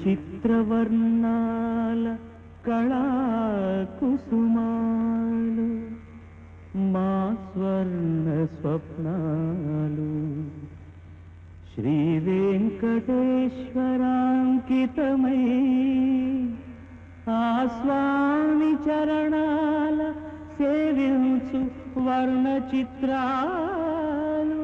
చిత్రవర్ణాల కళాకుసుమాలు మా స్వర్ణ స్వప్నాలు శ్రీ వెంకటేశ్వరాంకితమై ఆ స్వామి చరణాల సేవించు వర్ణ చిత్రాలు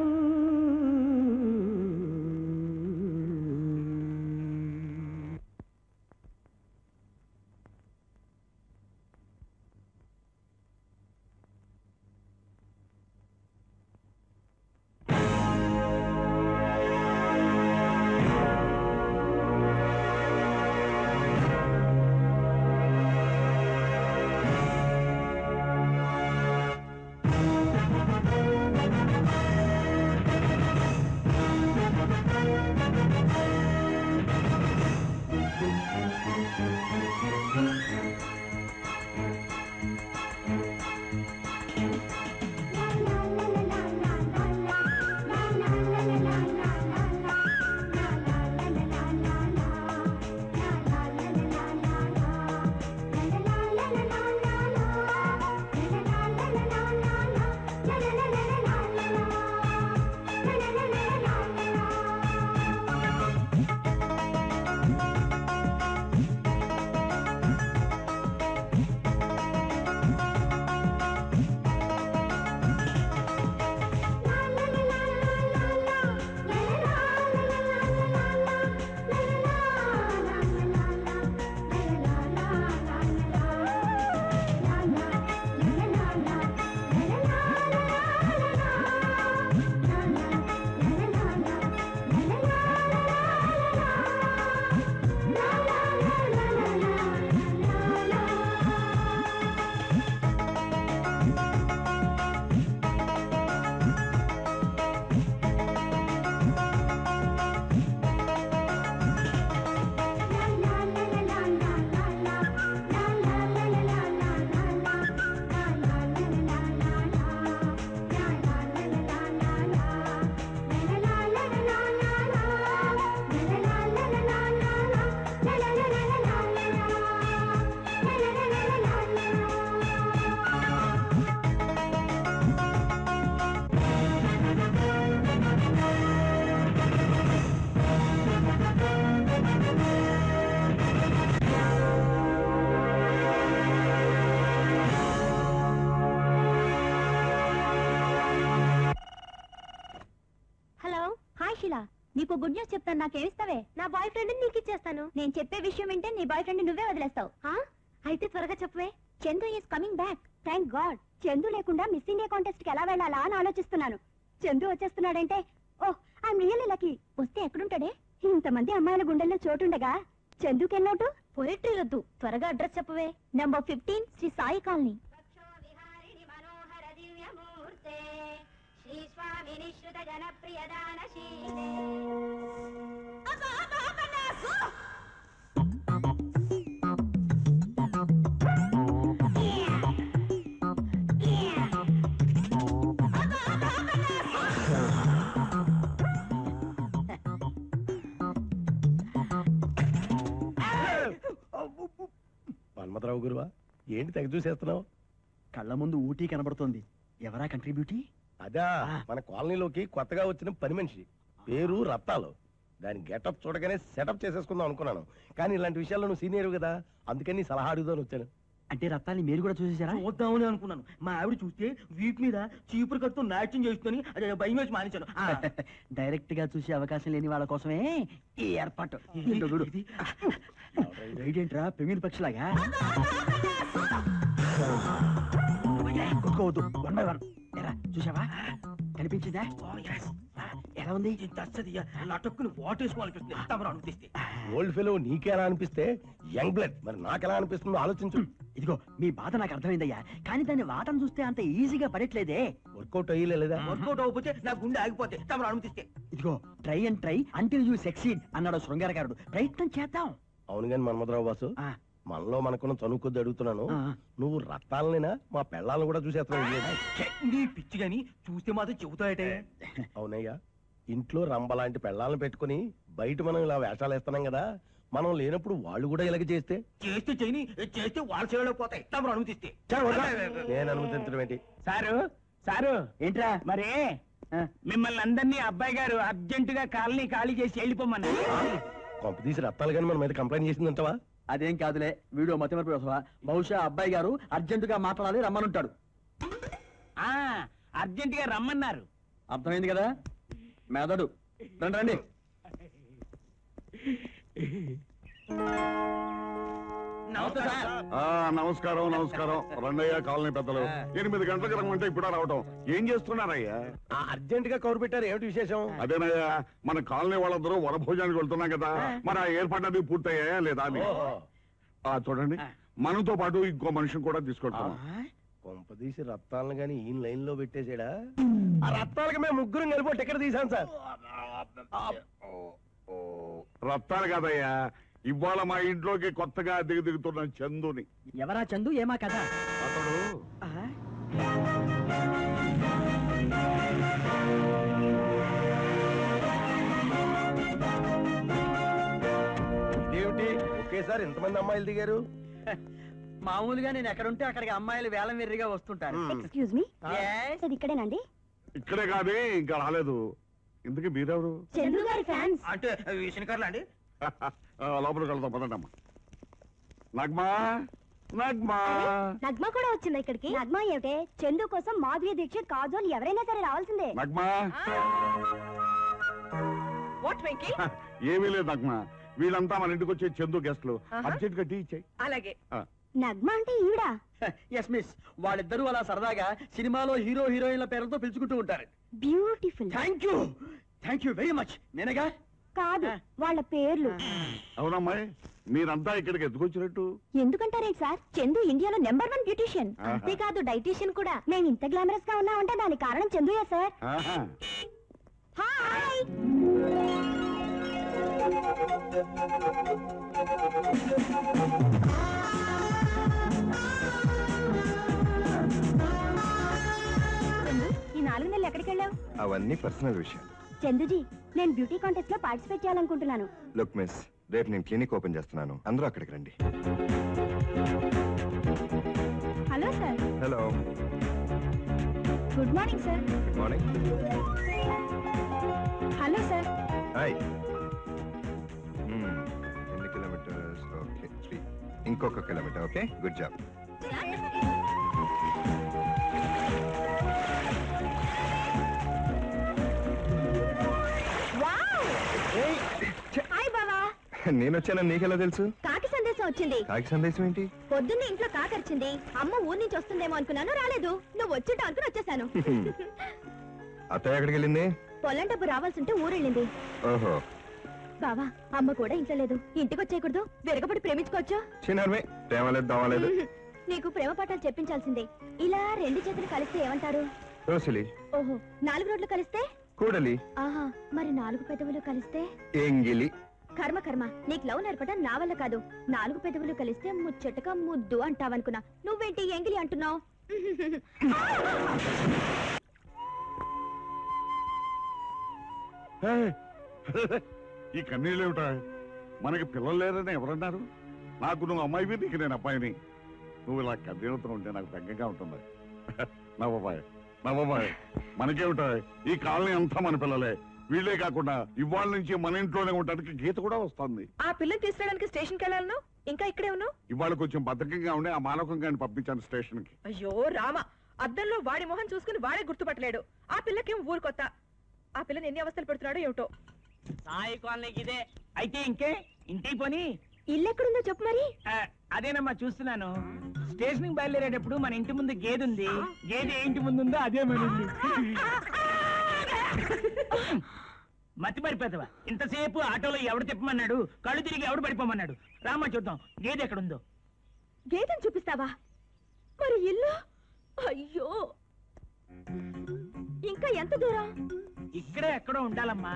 నీకు గుడ్ న్యూస్ చెప్తాను, నాకేమిస్తావే? నా బాయ్ ఫ్రెండ్ నీకు ఇచ్చేస్తాను. నేను చెప్పే విషయం వింటే నీ బాయ్ ఫ్రెండ్ నువ్వే వదిలేస్తావు. అయితే త్వరగా చెప్పవే. Chandu is coming back. Thank God. Chandu లేకుండా మిస్ ఇండియా కాంటెస్ట్ కి ఎలా వెళ్ళాలా అని ఆలోచిస్తున్నాను. చందు వచ్చేస్తున్నాడంటే ఓహ్ ఐఎమ్ రియల్లీ లక్కీ. వస్తే ఎక్కడుంటాడే? ఇంతమంది అమ్మాయిల గుండెల్లో చోటుండగా చందుకెళ్ళోటు? పోయిటరీ వద్దు, త్వరగా అడ్రస్ చెప్పవే. Number 15 Sri Sai colony. మన్మథరావు గురువా, ఏంటి తెగ చూసేస్తున్నావు? కళ్ళ ముందు ఊటీ కనబడుతోంది. ఎవరా కంట్రిబ్యూటీ? అదా మన కాలనీలోకి కొత్తగా వచ్చిన పని మనిషి, పేరు రత్తాలు. దాని గెటప్ చూడగానే సెటప్ చేసేసుకుందాం అనుకున్నాను, కానీ ఇలాంటి విషయాల్లో నువ్వు సీనియర్ కదా, అందుకని సలహా అడుగుదాని వచ్చాను. అంటే రత్తాన్ని మీరు కూడా చూసేసారా? చూద్దామని అనుకున్నాను. మా ఆవిడ చూస్తే వీపు మీద చీపురు కడుతూ నాట్యం చేస్తుందని అది భయం వేసి మానేశాను. డైరెక్ట్ గా చూసే అవకాశం లేని వాళ్ళ కోసమే ఈ ఏర్పాటు. ఏంట్రా పెమిన్ పక్షిలాగా కుట్టుకోవద్దు. 1 by 1 ఎరా చూసావా? కనిపించిందా? ఎలా ఉంది? లటక్కుని వాటేసుకోవాలనిపిస్తుంది. తమరు అనిపిస్తే ఓల్డ్ ఫెలో నీకెలా అనిపిస్తే యంగ్ బ్లడ్ మరి నాకెలా అనిపిస్తుందో ఆలోచించు. ఇదిగో మీ బాధ నాకు అర్థమైందయ్యా, కానీ దాన్ని వాటం చూస్తే అంత ఈజీగా పడట్లేదే. వర్కౌట్ అయ్యలేదా? వర్కౌట్ అవ్వకపోతే నా గుండె ఆగిపోతే తమరు అనుమతిస్తే. ఇదిగో try and try until you succeed అన్నాడు శృంగారకారుడు. ప్రయత్నం చేద్దాం. అవును గాని మన్మథరావు బాసు, మనలో మనకున్న చనువు కొద్ది అడుగుతున్నాను, నువ్వు రత్తాలనైనా మా పెళ్ళాలను కూడా చూసేస్తున్నావు? పిచ్చి గాని చూస్తే మాత్రం చెబుతాయటే. అవునయ్యా, ఇంట్లో రంబలాంటి పెళ్ళాలను పెట్టుకుని బయట మనం ఇలా వేషాలు వేస్తున్నాం కదా, మనం లేనప్పుడు వాళ్ళు కూడా ఇలాగ చేస్తే చేస్తే చేయని చేస్తే వాళ్ళ చెవిలో పోతాయి తమరు అనుమతిస్తే నేను అనుమతించడం ఏంటి? సారు సారు ఏంట్రా మరి మిమ్మల్ని అందరినీ అబ్బాయి గారు అర్జెంటుగా కాలనీ ఖాళీ చేసి వెళ్ళిపోమన్నారు. కొంప తీసి రత్తాలు కానీ మన మీద కంప్లైంట్ చేసిందంటవా? అదేం కాదులే, వీడియో మతిమరపు బహుశా అబ్బాయి గారు అర్జెంట్ గా మాట్లాడాలి, రమ్మనుంటాడు. ఆ అర్జెంటుగా రమ్మన్నారు. అర్థమైంది కదా మెదడు. రండి రండి. నమస్కారం నమస్కారం. రండయ్య కాలనీ పెద్దలు. 8 గంటలకు రమ్మంటే ఇప్పుడు రావటం. ఏం చేస్తున్నారయ్యా? అర్జెంట్ గా కౌరు పెట్టారు, ఏమిటి విశేషం? అదేనయ్యా, మన కాలనీ వాళ్ళందరూ వనభోజనానికి వెళ్తున్నాం కదా, మరి ఆ ఏర్పాటు పూర్తయ్యా లేదా అని. చూడండి, మనతో పాటు ఇంకో మనిషిని కూడా తీసుకెళ్తాం. కొంప తీసి రత్తాలను గాని ఈ లైన్ లో పెట్టేసాడా? ఆ రత్తాలకి మేము ముగ్గురం కలిపి టికెట్ తీసాం సార్. రత్తాలు కాదయ్యా, ఇవాళ మా ఇంట్లోకి కొత్తగా దిగుతున్న చందుని. ఎవరా చందు, ఏమా కదా? అతడు ఇదేమిటి ఒకేసారి ఇంతమంది అమ్మాయిలు దిగారు? మామూలుగా నేను ఎక్కడుంటే అక్కడికి అమ్మాయిలు వేలం వెర్రిగా వస్తుంటారు. ఎక్స్క్యూజ్ మీ, అది ఇక్కడేనండి? ఇక్కడే కాదే, ఇంకా రాలేదు. ఇందుకే మీరెవరు? చందు గారి ఫ్యాన్స్. అంటే విషయకర్లా అండి. లోపలికి వెళ్తాం పదండమ్మా. నగ్మా నగ్మా నగ్మా కూడా వచ్చిందా ఇక్కడికి? నగ్మా ఏమిటే, చందు కోసం మాధురి దీక్షిత్, కాజోల్ ఎవరైనా సరే రావాల్సిందే. నగ్మా ఏమీ లేదు నగ్మా, వీళ్ళంతా మన ఇంటికి వచ్చే చందు గెస్ట్లు. అర్జెంట్ గా టీ ఇచ్చాయి. అలాగే. నగ్మా అంటే ఈవిడ? ఎస్ మిస్, వాళ్ళిద్దరూ అలా సరదాగా సినిమాలో హీరో హీరోయిన్ల పేర్లతో పిలుచుకుంటూ ఉంటారు. Beautiful. Thank you very much. నేనగా కాదు, వాళ్ళ పేర్లు. అవునమ్మాయి, మీరంతా ఇక్కడికి ఎందుకు వచ్చినట్టు? ఎందుకంటారేంటి సార్, చందు ఇండియాలో #1 బ్యూటీషియన్, అంతేకాదు డైటీషియన్ కూడా. మేము ఇంత గ్లామరస్ గా ఉన్నామంటే దానికి కారణం చందుయే సార్. హాయ్. ఈ 4 నెలలు ఎక్కడికి వెళ్ళావు? అవన్నీ పర్సనల్ విషయాలు. చందుజీ, నేను బ్యూటీ కాంటెస్ట్ లో పార్టిసిపేట్ చేయాలనుకుంటున్నాను. లుక్ మిస్, రేపు నేను క్లినిక్ ఓపెన్ చేస్తున్నాను, అందరూ అక్కడికి రండి. Hello sir. Hello. Good morning sir. Good morning. Hello sir. Hi. ఎన్ని కిలోమీటర్స్? ఓకే 3. ఇంకొక kilometre. Okay, good job. Hi బావా. నేను వచ్చానని నీకెలా తెలుసు? కాకి సందేశం వచ్చింది. కాకి సందేశం ఏంటి? పొద్దున్నే ఇంట్లో కాకరిచింది. అమ్మ ఊరి నుంచి వస్తుందేమో అనుకున్నాను, రాలేదు. నువ్వు వచ్చేట అనుకుని వచ్చేసాను. అత్తయ్య ఎక్కడికి వెళ్ళింది? పొలం డబ్బు రావాల్సింటే ఊరెళ్ళింది. ఓహో. బావా, అమ్మ కూడా ఇంట్లో లేదు. ఇంటికి వచ్చేయకూడదు, విరగబడి ప్రేమించుకోవచ్చు. చిన్నమే, తేవలేదు దోవలేదు. నీకు ప్రేమ పాఠాలు చెప్పించాల్సిందే. ఇలా 2 చేతులు కలిస్తే ఏమంటారు? రోసిలి. ఓహో, 4 రోడ్లు కలిస్తే? కూడలి. ఆహా, మరి 4 పెదవులు కలిస్తే? ఎంగిలి. కర్మ కర్మ, నీకు లవ్ నేర్పడం నా వల్ల కాదు. 4 పెదవులు కలిస్తే ముచ్చటగా ముద్దు అంటావనుకున్నా. నువ్వేంటి ఎంగిలి అంటున్నావు? ఈ కన్నీళ్ళేమిటా? మనకి పిల్లలు లేరని ఎవరన్నారు? నాకు నువ్వు అమ్మాయివి, నీకు నేను అబ్బాయిని. నువ్వు ఇలా కన్నీళ్ళతో ఉంటే నాకు తగ్గగా ఉంటుంది. నా బాబాయ్ మనకేమిటా, ఈ కాలనీ అంతా మన పిల్లలే. వీళ్ళే కాకుండా ఇవాళ నుంచి మన ఇంట్లోనే ఉండడానికి గీత కూడా వస్తుంది. ఆ పిల్లని తీసుకురావడానికి స్టేషన్ కి వెళ్ళాలను, ఇంకా ఇక్కడే ఉన్నావు. ఇవాళ కొంచెం బద్ధకంగా ఉండే ఆ మానవకంగా పంపించాను స్టేషన్ కి. అయ్యో రామ, అద్దంలో వాడి మొహం చూసుకుని వాడే గుర్తుపట్టలేడు. ఆ పిల్లకేం ఊరు కొత్త. ఆ పిల్లని ఎన్ని అవస్థలు పెడుతున్నాడో ఏమిటో. సాయి కాలనీకి ఇదే అయితే ఇంకే ఇంటికి పోని. ఇల్లు ఎక్కడుందో చెప్పు మరి. అదేనమ్మా చూస్తున్నాను. స్టేషన్ కి బయలుదేరేటప్పుడు మన ఇంటి ముందు గేదె ఉంది. గేదె ఏ ఇంటి ముందు ఉందో అదే మన ఇల్లు. మతి పడిపోతావా? ఇంతసేపు ఆటోలో ఎవడు తిప్పమన్నాడు, కళ్ళు తిరిగి ఎవడు పడిపోమన్నాడు? రామా చూద్దాం గేదె ఎక్కడుందో. గేదెని చూపిస్తావా? మరి ఇల్లు? అయ్యో, ఇంకా ఎంత దూరం? ఇక్కడే ఎక్కడో ఉండాలమ్మా.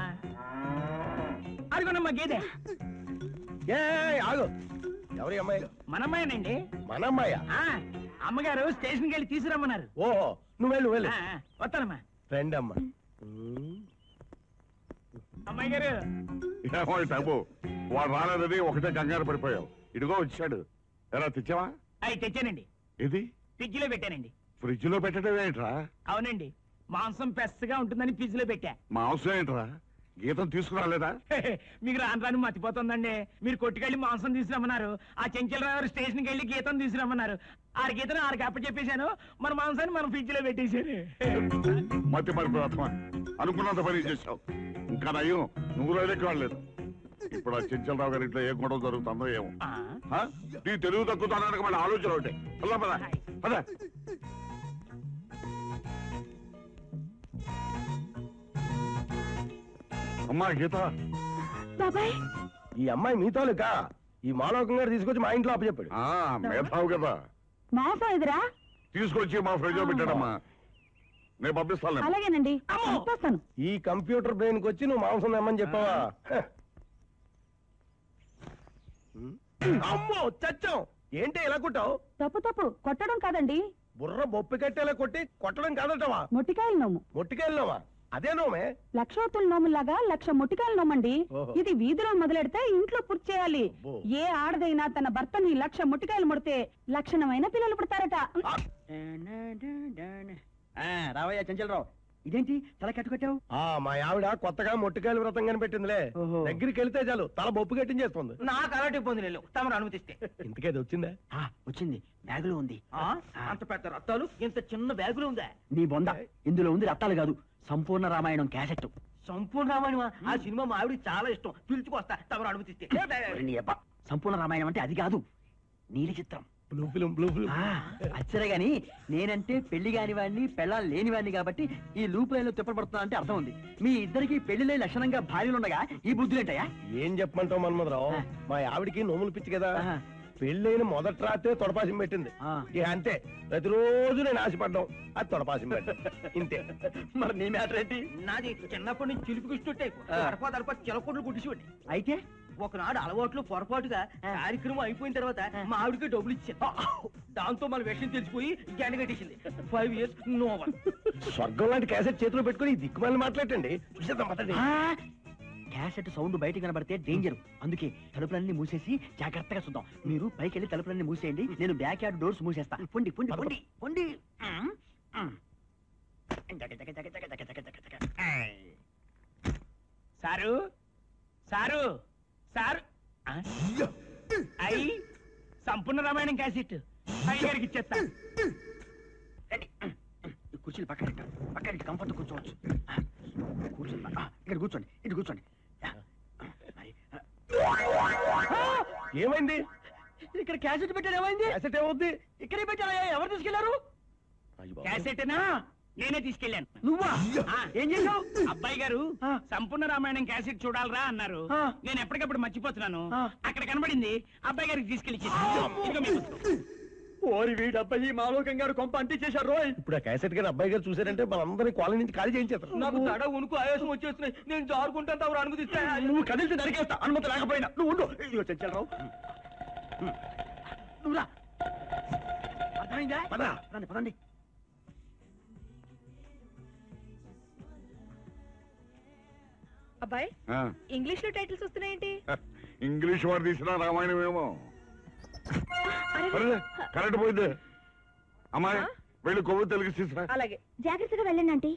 అడుగునమ్మా గేదె. ఆగు, ఎవరి అమ్మాయి? మనమ్మాయనండి. మన అమ్మాయా? అమ్మగారు స్టేషన్కి వెళ్ళి తీసుకురమ్మన్నారు. ఓహో, నువ్వు వెళ్ళు. వస్తానమ్మా. ఫ్రెండ్ అమ్మా. అమ్మాయి గారు ఏమో డబ్బు వాడు రాలేదని ఒకటే కంగారు పడిపోయావు. ఇదిగో వచ్చాడు. ఎలా తెచ్చావా? అవి తెచ్చానండి. ఇది ఫ్రిడ్జ్ లో పెట్టానండి. ఫ్రిడ్జ్ లో పెట్టడం ఏంట్రా? అవునండి, మాంసం పెద్దగా ఉంటుందని ఫ్రిడ్జ్ లో పెట్టా. మాంసం ఏంట్రా? గీతం తీసుకురాలేదా? మీకు రాను రాను మర్చిపోతుందండి. మీరు కొట్టుకెళ్ళి మాంసం తీసుకురమ్మన్నారు. ఆ చెంచలరావు గారు స్టేషన్కి వెళ్ళి గీతం తీసుకురమ్మన్నారు. ఆరు గీతను ఆరు కప్ప చెప్పేశాను. మన మాంసాన్ని మనం ఫ్రిడ్జ్ లో పెట్టేశాను. మతి మరిపోతామా? అనుకున్నంత పని చేసావు. ఇంకా నయ్యం నువ్వు రైలెక్కి వాళ్ళలేదు. ఇప్పుడు ఆ చెంచలరావు గారి ఇంట్లో ఏ గొడవ జరుగుతుందో ఏమో. నీ తెలుగు తక్కువ మళ్ళీ ఆలోచన ఒకటే. అలా పద పద. అమ్మా గీత, బాబాయ్ ఈ అమ్మాయి మీ తాలూకా. ఈ మాలోకం గారు తీసుకొచ్చి మా ఇంట్లో అప్పచెప్పాడు. మేధావు కదా, మాంసం ఎదురా? తీసుకొచ్చి మా ఫ్రిడ్జ్ లో పెట్టాడమ్మా. నేను పంపిస్తాను. అలాగేనండి, పంపిస్తాను. ఈ కంప్యూటర్ బ్రెయిన్ కి వచ్చి నువ్వు మాంసం తెమ్మని చెప్పావా? అమ్మో చచ్చాం. ఏంటి ఇలా కొట్టావు? తప్పు కొట్టడం కాదండి, బుర్ర బొప్పి కట్టేలా కొట్టి కొట్టడం కాదటవా? మొట్టికాయల నోము. మొట్టికెళ్ళినావా? అదే నోమే. లక్షోతుల నోములాగా లక్ష మొట్టికాయల నోమండి. ఓహో. ఇది వీధిలో మొదలెడితే ఇంట్లో పూర్తి చేయాలి. అబ్బో. ఏ ఆడదైనా తన భర్తని లక్ష మొట్టికాయలు ముడితే లక్షణమైన పిల్లలు పుడతారట. రావయ్యా చెంచలరావు, ఇదేంటి తల కట్టుకొట్టావు? మా ఆవిడ కొత్తగా మొట్టికాయల వ్రతం కనిపెట్టిందిలే. ఓహో. దగ్గరికి వెళ్తే చాలు తల బొప్పు కట్టించేస్తుంది. నాకు అలాంటి ఇబ్బంది లేదు, తమరు అనుమతిస్తే. ఇంతకేది వచ్చిందా? వచ్చింది, బ్యాగులో ఉంది. అంత పెద్ద రత్తాలు ఇంత చిన్న బ్యాగులో ఉందా? నీ బొంద, ఇందులో ఉంది రత్తాలు కాదు, సంపూర్ణ రామాయణం క్యాసెట్. సంపూర్ణ రామాయణమా? ఆ సినిమా మా ఆవిడికి చాలా ఇష్టం. పిలుచుకొస్తా తమరు అనుమతిస్తే. నీ అబ్బా, సంపూర్ణ రామాయణం అంటే అది కాదు, నీలి చిత్రం. Blue film blue film. అచ్చరే గాని నేనంటే పెళ్లి కాని వాడిని, పెళ్ళాలు లేని వాడిని కాబట్టి ఈ లూప్ లైన్ లో తిప్పబడుతున్నా అంటే అర్థం ఉంది. మీ ఇద్దరికి పెళ్లిలే లక్షణంగా భార్యలుండగా ఈ బుద్ధులేంటయా? ఏం చెప్పమంటావు మన్మధరావు? మా ఆవిడికి నోములు పిచ్చి కదా. ఆహా. పెళ్ళైన మొదటి రాత్రే తొడపాసం పెట్టింది. ఇక అంతే, ప్రతిరోజు నేను ఆశపడ్డాం, అది తొడపాసం పెట్టాం. ఇంతే. మరి నీ మ్యాటర్ ఏంటి? నాది చిన్నప్పటి నుంచి చిలుపు ఇష్టం టైపు. తడప చిలకొడ్లు గుడిసివండి. అయితే ఒకనాడు అలవాట్లు పొరపాటుగా కార్యక్రమం అయిపోయిన తర్వాత మా ఆవిడకి డబ్బులు ఇచ్చాను. దాంతో మన విషయం తెలిసిపోయి గండగట్టేసింది. 5 years no one. స్వర్గం లాంటి క్యాసెట్ చేతిలో పెట్టుకుని ఈ దిక్కుమాలని మాట్లాడండి. చూసేద్దాం పదండి. క్యాసెట్ సౌండ్ బయట కనబడితే డేంజర్. అందుకే తలుపులన్నీ మూసేసి జాగ్రత్తగా చూద్దాం. మీరు పైకి వెళ్ళి తలుపులన్నీ మూసేయండి, నేను బ్యాక్ యార్డ్ డోర్స్ మూసేస్తా. పొండి పొండి పొండి పొండి. సారు సారు సారు అయి సంపూర్ణ రామాయణం క్యాసెట్ అయ్యగారికి ఇచ్చేస్తా. కుర్చీలు పక్కన కంఫర్ట్ కూర్చోవచ్చు. కూర్చోండి, ఇక్కడ కూర్చోండి, ఇటు కూర్చోండి. ఏమైంది? ఇక్కడ క్యాసెట్ పెట్టారు, ఏమైంది? క్యాసెట్ ఏమవుద్ది? ఇక్కడే పెట్టారా? ఎవరు తీసుకెళ్లారు? క్యాసెటేనా? నేనే తీసుకెళ్ళాను. నువ్వా? ఏం చేసావు? అబ్బాయి గారు సంపూర్ణ రామాయణం క్యాసెట్ చూడాలరా అన్నారు. నేను ఎప్పటికప్పుడు మర్చిపోతున్నాను. అక్కడ కనబడింది, అబ్బాయి గారికి తీసుకెళ్ళి ఓరి వీడబ్బాయి మాలోకం గారు కొంప అంటించేశారు రోయ్. ఇప్పుడు ఆ క్యాసెట్ గారు అబ్బాయి గారు చూసారంటే మనందరినీ కాలనీ నుంచి ఖాళీ చేయించేస్తారు. నాకు తడ ఉనుకు ఆయాసం వచ్చేస్తున్నాయి. నేను జారుకుంటాను తమరు అనుమతిస్తే. నువ్వు కదిలితే నరికేస్తా, అనుమతి లేకపోయినా. నువ్వు ఉండు. ఇదిగో చెంచలరావు, నువ్వురా. అర్థమైందా? పదండి పదండి. అబ్బాయి, ఇంగ్లీష్ లో టైటిల్స్ వస్తున్నాయేంటి? ఇంగ్లీష్ వాడు తీసిన రామాయణం ఏమో. కరెంట్ పోయింది. అమ్మాయి వెళ్ళి కొవ్వు తెలుగు తీసుకురా. అలాగే. జాగ్రత్తగా వెళ్ళండి ఆంటీ.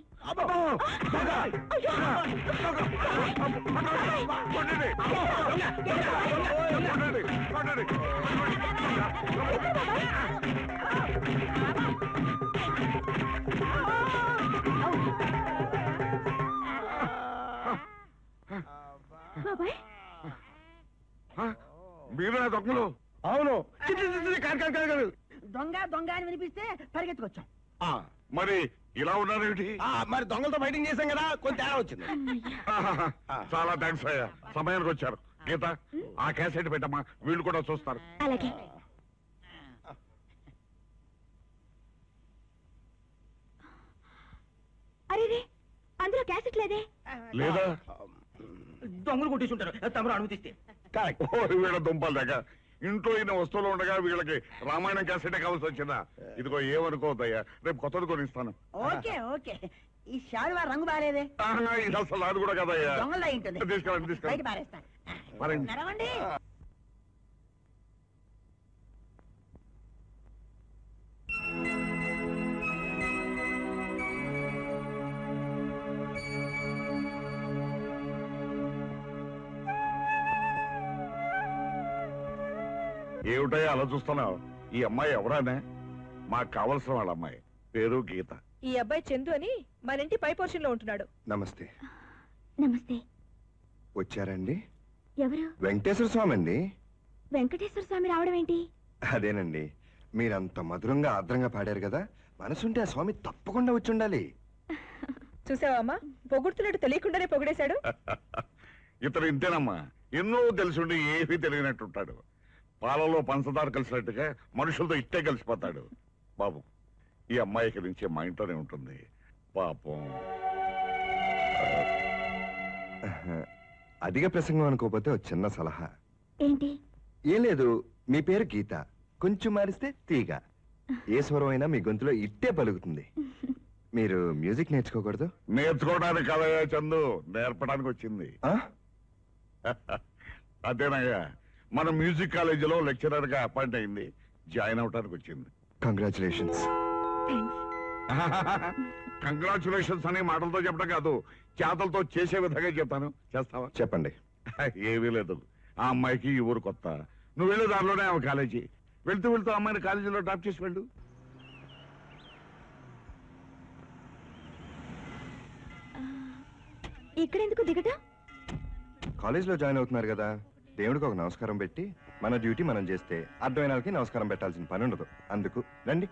బాబాయ్, మీరే దొంగలు? అవును. దొంగ దొంగ అని వినిపిస్తే పరిగెత్తుకొచ్చాం. మరి ఇలా ఉన్నారేమిటి? మరి దొంగలతో ఫైటింగ్ చేశాం కదా, కొంచెం తేడా వచ్చింది. చాలా థ్యాంక్స్ అయ్యా, సమయానికి వచ్చారు. గీత, ఆ క్యాసెట్ పెట్టమ్మా, వీళ్ళు కూడా చూస్తారు. అలాగే. అరే, అందులో క్యాసెట్ లేదే. లేదా దొంగలు కొట్టేసి ఉంటారు తమరు అనుమతిస్తే. వీళ్ళ దుంపల దగ్గర ఇంట్లో ఇన్ని వస్తువులు ఉండగా వీళ్ళకి రామాయణం క్యాసెటే కావాల్సి వచ్చిందా? ఇదిగో ఏమనుకోవద్దయ్యా, రేపు కొత్తది కొనిస్తాను. ఓకే ఓకే, ఈ శాలువా రంగు బాగాలేదే. ఇది అసలు అది కూడా కదయ్యా. దొంగలు అయి ఉంటుంది. తీసుకెళ్ళండి బయట తీసుకెళ్ళండి పారేస్తా. మరండి. నడవండి. ఏమిటయ్యా అలా చూస్తున్నావు? ఈ అమ్మాయి ఎవరానే? మాకు కావలసిన వాళ్ళ అమ్మాయి, పేరు గీత. ఈ అబ్బాయి చందు అని మన ఇంటి పై పోర్షన్ లో ఉంటున్నాడు. నమస్తే. నమస్తే. వచ్చారండి? ఎవరు? వెంకటేశ్వర స్వామి అండి. వెంకటేశ్వర స్వామి రావడం ఏంటి? అదేనండి, మీరంత మధురంగా ఆర్ద్రంగా పాడారు కదా, మనసుంటే ఆ స్వామి తప్పకుండా వచ్చి ఉండాలి. చూసావా అమ్మా, పొగుడుతున్నట్టు తెలియకుండానే పొగిడేశాడు. ఇతను ఇంతేనమ్మా, ఎన్నో తెలిసి ఏమీ తెలియనట్టుంటాడు. పాలలో పంచదార కలిసినట్టుగా మనుషులతో ఇట్టే కలిసిపోతాడు. బాబు, ఈ అమ్మాయికి నుంచి మా ఇంట్లోనే ఉంటుంది. పాపం. అధిక ప్రసంగం అనుకోకపోతే ఒక చిన్న సలహా. ఏంటి? ఏం లేదు, మీ పేరు గీత, కొంచెం మారిస్తే తీగ. ఏ స్వరం అయినా మీ గొంతులో ఇట్టే పలుకుతుంది. మీరు మ్యూజిక్ నేర్చుకోకూడదు? నేర్చుకోవడానికి కదయ్యా చందు, నేర్పడానికి వచ్చింది. అదేనయ్యా, మన మ్యూజిక్ కాలేజీలో లెక్చరర్ గా అపాయింట్ అయింది, జాయిన్ అవడానికి వచ్చింది. కంగ్రాచులేషన్స్. కంగ్రాచులేషన్స్ అనే మాటలతో చెప్పడం కాదు, చేతలతో చేసే విధంగా చెప్తాను. చేస్తావా? చెప్పండి. ఏమీ లేదు, ఆ అమ్మాయికి ఈ ఊరు కొత్త. నువ్వు వెళ్ళే దారిలోనే ఆమె కాలేజీ. వెళ్తూ వెళ్తూ అమ్మాయిని కాలేజీలో డ్రాప్ చేసి వెళ్ళు. ఇక్కడెందుకు దిగట? కాలేజ్ లో జాయిన్ అవుతున్నారు కదా, దేవుడికి ఒక నమస్కారం పెట్టి మన డ్యూటీ మనం చేస్తే అర్థమైన వాళ్ళకి నమస్కారం పెట్టాల్సిన పని ఉండదు. అందుకు రండి.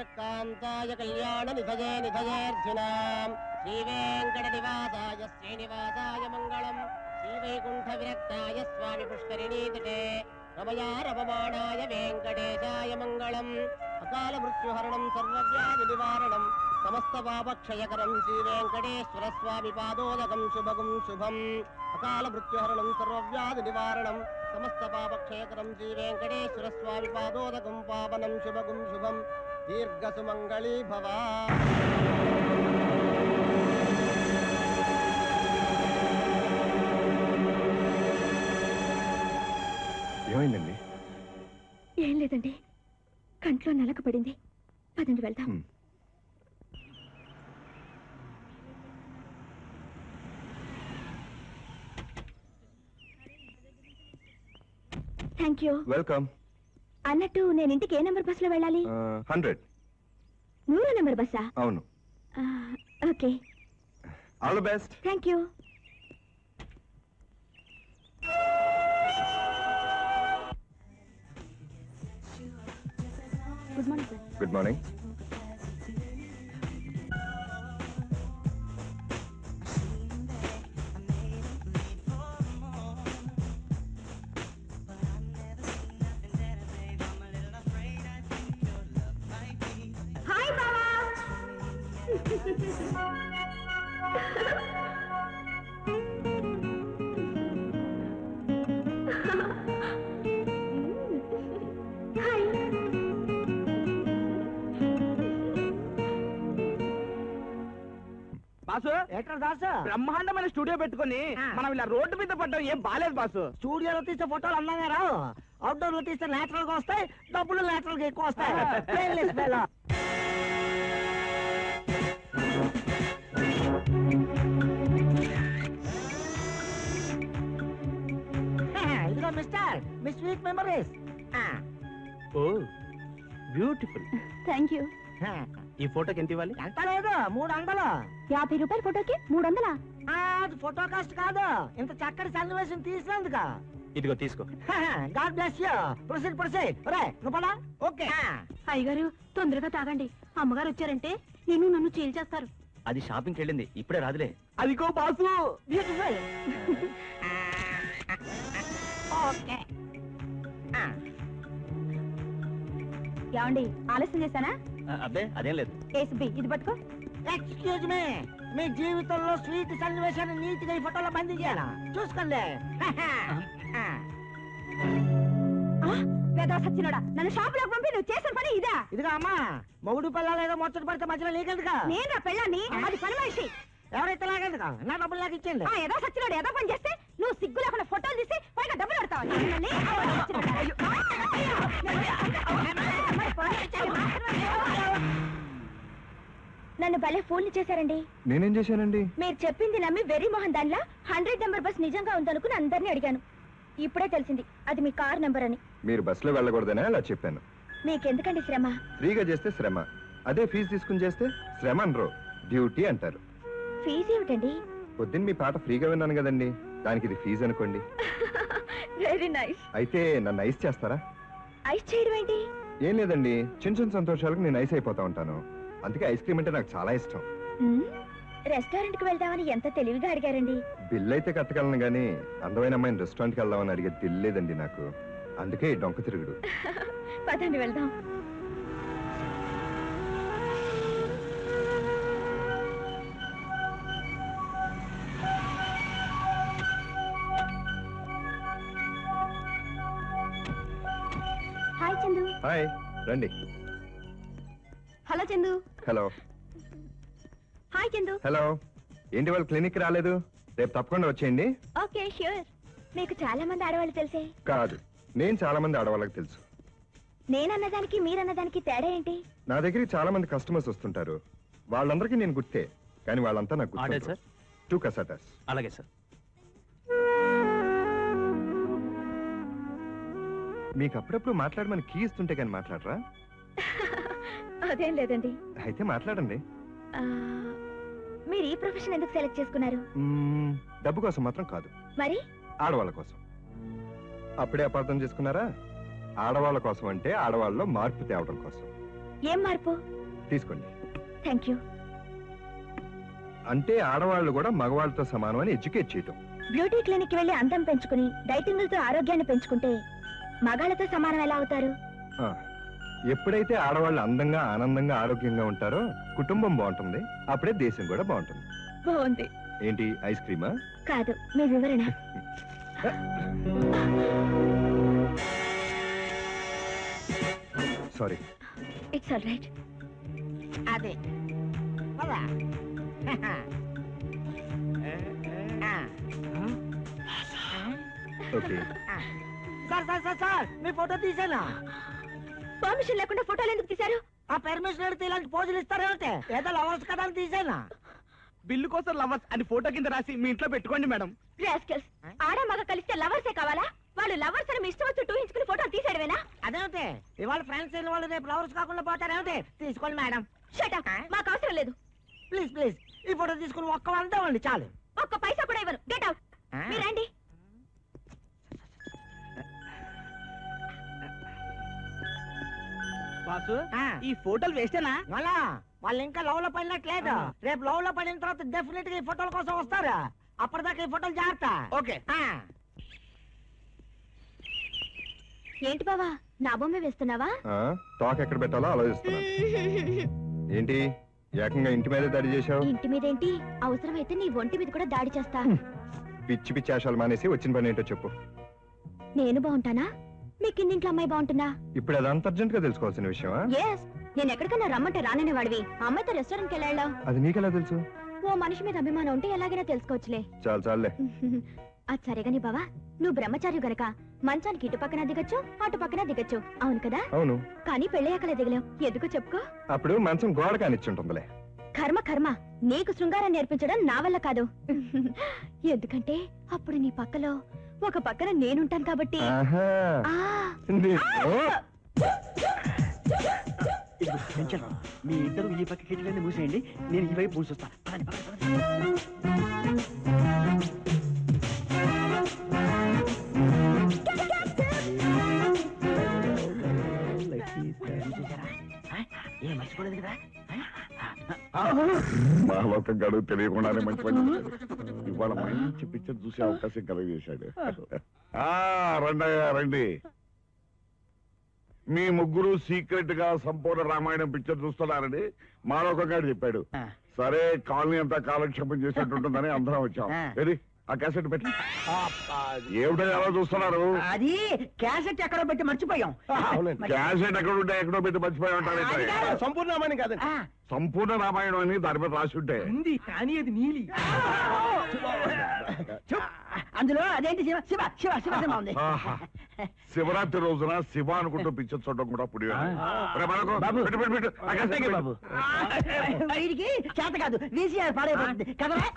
ఏకాంతాయ కళ్యాణ నిధయే నిధయేర్జునాం శ్రీ వెంకట నివాసాయ శ్రీనివాసాయ మంగళం శ్రీ వైకుంఠ విరక్తాయ స్వామి పుష్కరిణీ తటే రమయా రమమాణాయ వెంకటేశాయ మంగళం అకాల మృత్యుహరణం సర్వవ్యాధి నివారణం సమస్త పాపక్షయకరం శ్రీ వెంకటేశ్వర స్వామి పాదోదకం శుభగం శుభం అకాల మృత్యుహరణం సర్వవ్యాధి నివారణం సమస్త పాపక్షయకరం శ్రీ వెంకటేశ్వర స్వామి పాదోదకం పావనం శుభగం శుభం దీర్ఘ సుమంగళీ భవ. ఏమైందండి? ఏం లేదండి, కంట్లో నలక పడింది. పదండి వెళ్దాం. Thank you. వెల్కమ్. అన్నట్టు నేను ఇంటికి ఏ నెంబర్ బస్సులో వెళ్ళాలి? 100. 100 నెంబర్ బస్సా? అవును. Okay, all the best. Thank you. Good morning sir. Good morning. Hi బావా. హాయ్. బాసు, ఎక్కడ దాసు? బ్రహ్మాండమైన స్టూడియో పెట్టుకుని మనం ఇలా రోడ్డు మీద పడ్డం ఏం బాలేదు బాసు. స్టూడియోలో తీసే ఫోటోలు అందంగా రావు, అవుట్డోర్ లో తీస్తే నేచురల్ గా వస్తాయి, డబ్బులు నేచురల్ గా ఎక్కువ వస్తాయి. Playlist fellow. ఇదిగో మిస్టర్, మీ sweet memories. Oh beautiful. Thank you. ఈ ఫోటోకి ఎంత ఇవ్వాలి? ఎంత లేదు, 300. 50 రూపాయల ఫోటోకి 300? అది ఫోటో కాస్ట్ కాదు, ఇంత చక్కటి సన్నివేశం తీసినందుకు. ఇదిగో తీసుకో. God bless you. Proceed proceed. ఒరే నువ్వు పడా. ఓకే. అయ్యగారు తొందరగా తాగండి, అమ్మగారు వచ్చారంటే నేను నన్ను చీల్చేస్తారు. అది షాపింగ్కి వెళ్ళింది, ఇప్పుడే రాదులే. అదిగో బాసు. బ్యూటిఫుల్. ఓకే. ఏమండి, ఆలస్యం చేశానా? అబ్బే అదేం లేదు. ఏసీబీ ఇది పట్టుకో. ఎక్స్క్యూజ్ మీ, మీ జీవితంలో స్వీట్ సన్నివేశాన్ని నీట్గా ఈ ఫోటోలో బందీ చేయాలా? చూసుకోండి. వేదా సచ్చినోడా, నన్ను షాపులోకి పంపి నువ్వు నువ్వు చేసిన పని ఇదా? ఇదిగా అమ్మా, మొగుడు పిల్లలు ఏదో ముచ్చట పడితే మధ్యలో నీకెందుకా? నేను నా పెళ్ళాన్ని, అది పని మనిషి. ఎవరైతే లాగేందుకా? నా డబ్బులు నాకు ఇచ్చేయండి. ఏదో సచ్చినాడు ఏదో పని చేస్తే నువ్వు సిగ్గు లేకుండా ఫోటోలు తీసి పైగా డబ్బులు పెడతావు. నన్ను భలే ఫోన్లు చేశారండి. నేనేం చేశానండి? మీరు చెప్పింది నమ్మి వెర్రి మోహన్ దానిలా 100 నెంబర్ బస్ నిజంగా ఉందనుకుని అందరినీ అడిగాను. ఇప్పుడే తెలిసింది అది మీ కార్ నెంబర్ అని. మీరు బస్సులో వెళ్ళకూడదనే అలా చెప్పాను. మీకెందుకండి శ్రమ? ఫ్రీగా చేస్తే శ్రమ, అదే ఫీజు తీసుకుని చేస్తే శ్రమ అనరు, డ్యూటీ అంటారు. ఫీజు ఏమిటండి? పొద్దున్న మీ పాట ఫ్రీగా విన్నాను కదండి, దానికి ఇది ఫీజు అనుకోండి. Very nice. అయితే నన్ను ఐస్ చేస్తారా? ఐస్ చేయడం ఏంటి? ఏం లేదండి, చిన్న చిన్న సంతోషాలకు నేను ఐస్ అయిపోతా ఉంటాను. అందుకే ఐస్ క్రీమ్ అంటే నాకు చాలా ఇష్టం. రెస్టారెంట్ కి వెళ్దామని ఎంత తెలివిగా అడిగారండి. బిల్ అయితే కట్టగలను గానీ అందమైన అమ్మాయిని రెస్టారెంట్ కి వెళ్దామని అడిగే తెలియలేదండి నాకు. అందుకే డొంక తిరుగుడు. పదండి వెళ్దాం. హాయ్ చందు. హాయ్, రండి. Hello Chandu. Hello. Hi Chandu. Hello. ఏంటి వాళ్ళు క్లినిక్ రాలేదు? రేపు తప్పకుండా వచ్చేయండి. Okay sure. మీకు చాలా మంది ఆడవాళ్ళు తెలిసే. కాదు, నేను చాలా మంది ఆడవాళ్ళకి తెలుసు. నేనన్నదానికి మీరన్నదానికి తేడా ఏంటి? నా దగ్గరికి చాలా మంది కస్టమర్స్ వస్తుంటారు. వాళ్ళందరికీ నేను గుర్తే, కానీ వాళ్ళంతా నాకు ఆర్డర్ గుర్తు. సార్. 2 కసాటాస్. అలాగే సార్. మీకు అప్పుడప్పుడు మాట్లాడమని కీ ఇస్తుంటే కానీ మాట్లాడరా? అదేం లేదండి. అయితే మాట్లాడండి. మీరు ఈ ప్రొఫెషన్ ఎందుకు సెలెక్ట్ చేసుకున్నారు? డబ్బు కోసం మాత్రం కాదు, మరి ఆడవాళ్ళ కోసం. అప్పుడే అపార్థం చేసుకున్నారా? ఆడవాళ్ళ కోసం అంటే ఆడవాళ్ళలో మార్పు తేవడం కోసం. ఏం మార్పు? తీసుకోండి. Thank you. అంటే ఆడవాళ్ళు కూడా మగవాళ్ళతో సమానం అని ఎడ్యుకేట్ చేయటం. బ్యూటీ క్లినిక్ వెళ్ళి అందం పెంచుకుని డైటింగ్లతో ఆరోగ్యాన్ని పెంచుకుంటే మగాళ్ళతో సమానం ఎలా అవుతారు? ఆ, ఎప్పుడైతే ఆడవాళ్ళు అందంగా ఆనందంగా ఆరోగ్యంగా ఉంటారో కుటుంబం బాగుంటుంది, అప్పుడే దేశం కూడా బాగుంటుంది. బాగుంది. ఏంటి ఐస్ క్రీమా? కాదు, మీ వివరణ. సారీ. It's all right. అదే okay. Sir sir sir sir, మీ ఫోటో తీసానా? పర్మిషన్ లేకుండా ఫోటోలు ఎందుకు తీశారు? ఆ పర్మిషన్ అడిగితే ఇలాంటి పోజులు ఇస్తారేమిటే? ఏదో లవర్స్ కదా అని తీసానా? బిల్లు కోసం లవర్స్ అని ఫోటో కింద రాసి మీ ఇంట్లో పెట్టుకోండి మేడం. రాస్కల్స్, ఆడ మగ కలిస్తే లవర్సే కావాలా? వాళ్ళు లవర్స్ అని మీ ఇష్టం వచ్చి ఊహించుకుని ఫోటోలు తీసేయడమేనా? అదేమిటి, ఇవాళ ఫ్రెండ్స్ అయిన వాళ్ళు రేపు లవర్స్ కాకుండా పోతారేమిటి? తీసుకోండి మేడం. Shut up. మాకు అవసరం లేదు. ప్లీజ్ ప్లీజ్, ఈ ఫోటో తీసుకుని ఒక్క వందేవండి చాలు. ఒక్క పైసా కూడా ఇవ్వను. Get out. మీరండి. బాసు, ఈ ఫోటోలు వేస్తేనా? మళ్ళా వాళ్ళు ఇంకా లవ్ లో పడినట్లేదు. రేపు లవ్ లో పడిన తర్వాత డెఫినెట్ గా ఈ ఫోటోల కోసం వస్తారు. అప్పటిదాకా ఈ ఫోటోలు జాగ్రత్త. ఓకే. ఏంటి బావా, నా బొమ్మ వేస్తున్నావా? టాక్ ఎక్కడ పెట్టాలో ఆలోచిస్తున్నాను. ఏంటి ఏకంగా ఇంటి మీద దాడి చేశావు? ఇంటి మీదేంటి, అవసరమైతే నీ ఒంటి మీద కూడా దాడి చేస్తా. పిచ్చి పిచ్చి ఆశాలు మానేసి వచ్చిన పని ఏంటో చెప్పు. నేను బాగుంటానా? మీ కిందింట్లో అమ్మాయి బాగుంటుందా? ఇప్పుడు అది అంత అర్జెంట్ గా తెలుసుకోవాల్సిన విషయమా? ఎస్. నేను ఎక్కడికైనా రమ్మంటే రాననే వాడివి. అమ్మాయితో రెస్టారెంట్ కి వెళ్ళాడా? అది నీకెలా తెలుసు? ఓ మనిషి మీద అభిమానం ఉంటే ఎలాగైనా తెలుసుకోవచ్చులే. చాలు చాలులే. అది సరేగాని బావా, నువ్వు బ్రహ్మచారి గనక మంచానికి ఇటు పక్కన దిగచ్చు, అటు పక్కన దిగచ్చు. అవును కదా? అవును. కానీ పెళ్ళయ్యాకలే దిగలేవు. ఎందుకో చెప్పుకో. అప్పుడు మంచం గోడ కానిచ్చుంటుందిలే. కర్మ కర్మ, నీకు శృంగారం నేర్పించడం నా వల్ల కాదు. ఎందుకంటే అప్పుడు నీ పక్కలో ఒక పక్కన నేనుంటాను కాబట్టి. ఆహా. ఆ. మీ ఇద్దరు ఈ పక్క కిటికీలన్నీ మూసేయండి, నేను ఈ వైపు మూసొస్తా. ఏం మర్చిపోలేదు కదా? మాలోకం గడు తెలియకుండానే మంచి పని చేశాడు. ఇవాళ మంచి పిక్చర్ చూసే అవకాశం కలగజేశాడు. రండయ్యా రండి. మీ ముగ్గురు సీక్రెట్ గా సంపూర్ణ రామాయణం పిక్చర్ చూస్తున్నారని మాలోకం గారు చెప్పాడు. సరే కాలనీ అంతా కాలక్షేపం చేసినట్టుంటుందని అందరం వచ్చాం. ఏది ఆ క్యాసెట్ పెట్టి ఏమిటో ఎలా చూస్తున్నారు? అది క్యాసెట్ ఎక్కడో పెట్టి మర్చిపోయాం. అవునండి. క్యాసెట్ ఎక్కడ ఉంటే ఎక్కడో పెట్టి మర్చిపోయి ఉంటారు. సంపూర్ణ రామాయణం కాదండి. సంపూర్ణ రామాయణం అని దాని మీద రాసి ఉంటే ఉంది కానీ అది నీలి. అందులో అదేంటి శివ శివ శివ శివ సినిమా ఉంది. ఆహా. శివరాత్రి రోజున శివ అనుకుంటూ పిక్చర్ చూడడం కూడా పుడి బాబు వీడికి చేత కాదు వీసీఆర్ పాడైపోతుంది కదరా.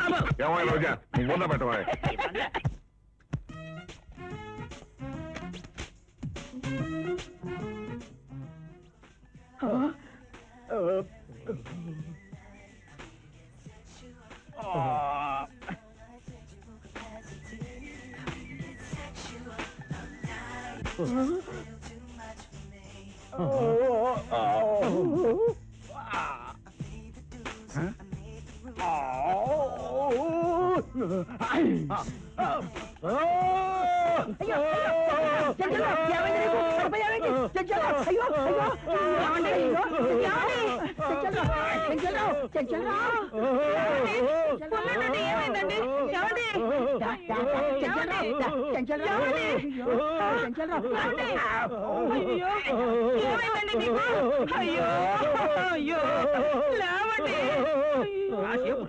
ఏమైనా రోజా నువ్వు పెట్టవా? ఏమైందండి?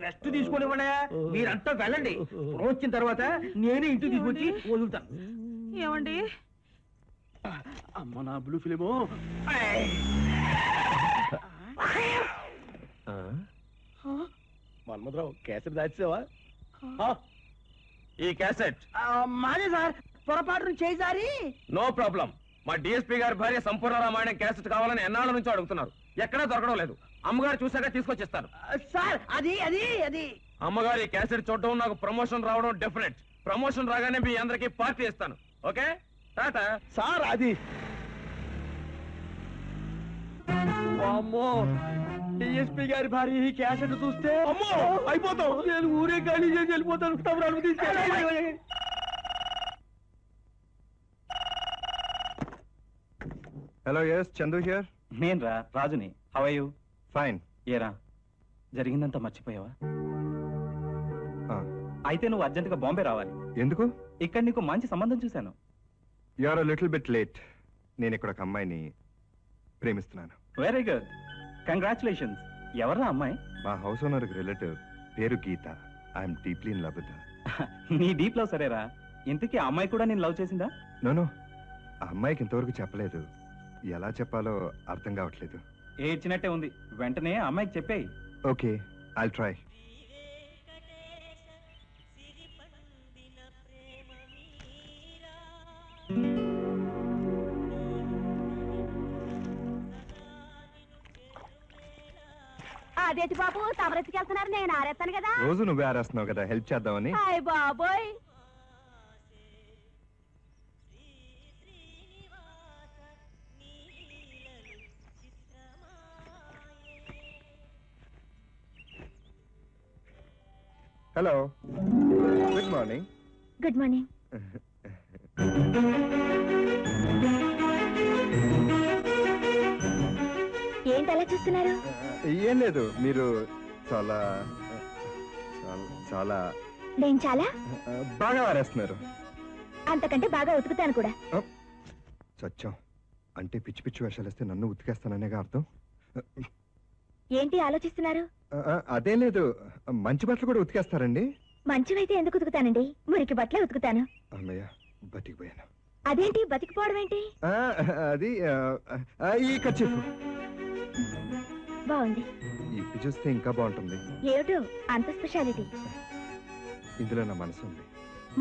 రెస్ట్ తీసుకునివ్వండి. మీరంతా వెళ్ళండి. వచ్చిన తర్వాత నేనే ఇంటికి తీసుకొచ్చి వదులుతాను. ఏమండి? అమ్మ నా బ్లూ ఫిలిము. మన్మధరావు క్యాసెట్ దాచేవా? ఈ క్యాసెట్ మాదే సార్, పొరపాటును చేసారి. No problem. మా డిఎస్పీ గారి భార్య సంపూర్ణ రామాయణం క్యాసెట్ కావాలని ఎన్నాళ్ళ నుంచి అడుగుతున్నారు. ఎక్కడా దొరకడం లేదు. అమ్మగారు చూసాక తీసుకొచ్చిస్తారు. సార్ అది అది అది అమ్మగారు ఈ క్యాసెట్ చూడటం, నాకు ప్రమోషన్ రావడం డెఫినెట్. ప్రమోషన్ రాగానే మీ అందరికి పార్టీ ఇస్తాను. ఓకే టాటా. సార్ అది అమ్మో, డిఎస్పీ గారి భార్య ఈ క్యాసెట్ చూస్తే అమ్మో అయిపోతాం. నేను ఊరే ఖాళీ చేసి వెళ్ళిపోతాను. తమరు తీసుకెళ్ళి. Hello yes Chandu here. నేను రా రాజుని. How are you? ఫైన్. ఏరా జరిగిందంతా మర్చిపోయావా? అయితే నువ్వు అర్జెంటుగా బాంబే రావాలి. ఎందుకు? ఇక్కడ నీకు మంచి సంబంధం చూశాను. You are little bit late. నేను ఇక్కడ ఒక అమ్మాయిని ప్రేమిస్తున్నాను. Very good, congratulations. ఎవరా అమ్మాయి? మా హౌస్ ఓనర్ రిలేటివ్, పేరు Geetha. I'm deeply in love with her. నీ డీప్ లవ్ సరేరా. ఇంతకీ ఆ అమ్మాయి కూడా నేను లవ్ చేసిందా? నో, ఆ అమ్మాయికి ఇంతవరకు చెప్పలేదు. ఎలా చెప్పాలో అర్థం కావట్లేదు. ఏడ్చినట్టే ఉంది. వెంటనే ఆ అమ్మాయికి చెప్పేయి. Okay, I'll try. అదేంటి బాబు తమరెత్తుకెళ్తున్నారు? నేను ఆరేస్తాను కదా. రోజు నువ్వే ఆరేస్తున్నావు కదా, హెల్ప్ చేద్దామని. హాయ్ బాబోయ్. Hello, good morning. Good morning. ఏంటి అలా చూస్తున్నారు? ఏం లేదు, మీరు చాలా చాలా నేను చాలా బాగా ఆరేస్తున్నారు. అంతకంటే బాగా ఉతుకుతాను కూడా. సత్యం అంటే పిచ్చి పిచ్చి వేషాలు వేస్తే నన్ను ఉతికేస్తాననేగా అర్థం. ఏంటి ఆలోచిస్తున్నారు? అదేం లేదు, మంచి బట్టలు కూడా ఉతికేస్తారండి? మంచివైతే ఎందుకు ఉతుకుతానండి? మురికి బట్టలే ఉతుకుతాను. అమ్మయ్య, బతికిపోయాను. అదేంటి బతికిపోవడం ఏంటి? అది ఈ కర్చీఫ్ బాగుంది. ఇప్పి చూస్తే ఇంకా బాగుంటుంది. ఏమిటో అంత స్పెషాలిటీ. ఇందులో నా మనసు ఉంది.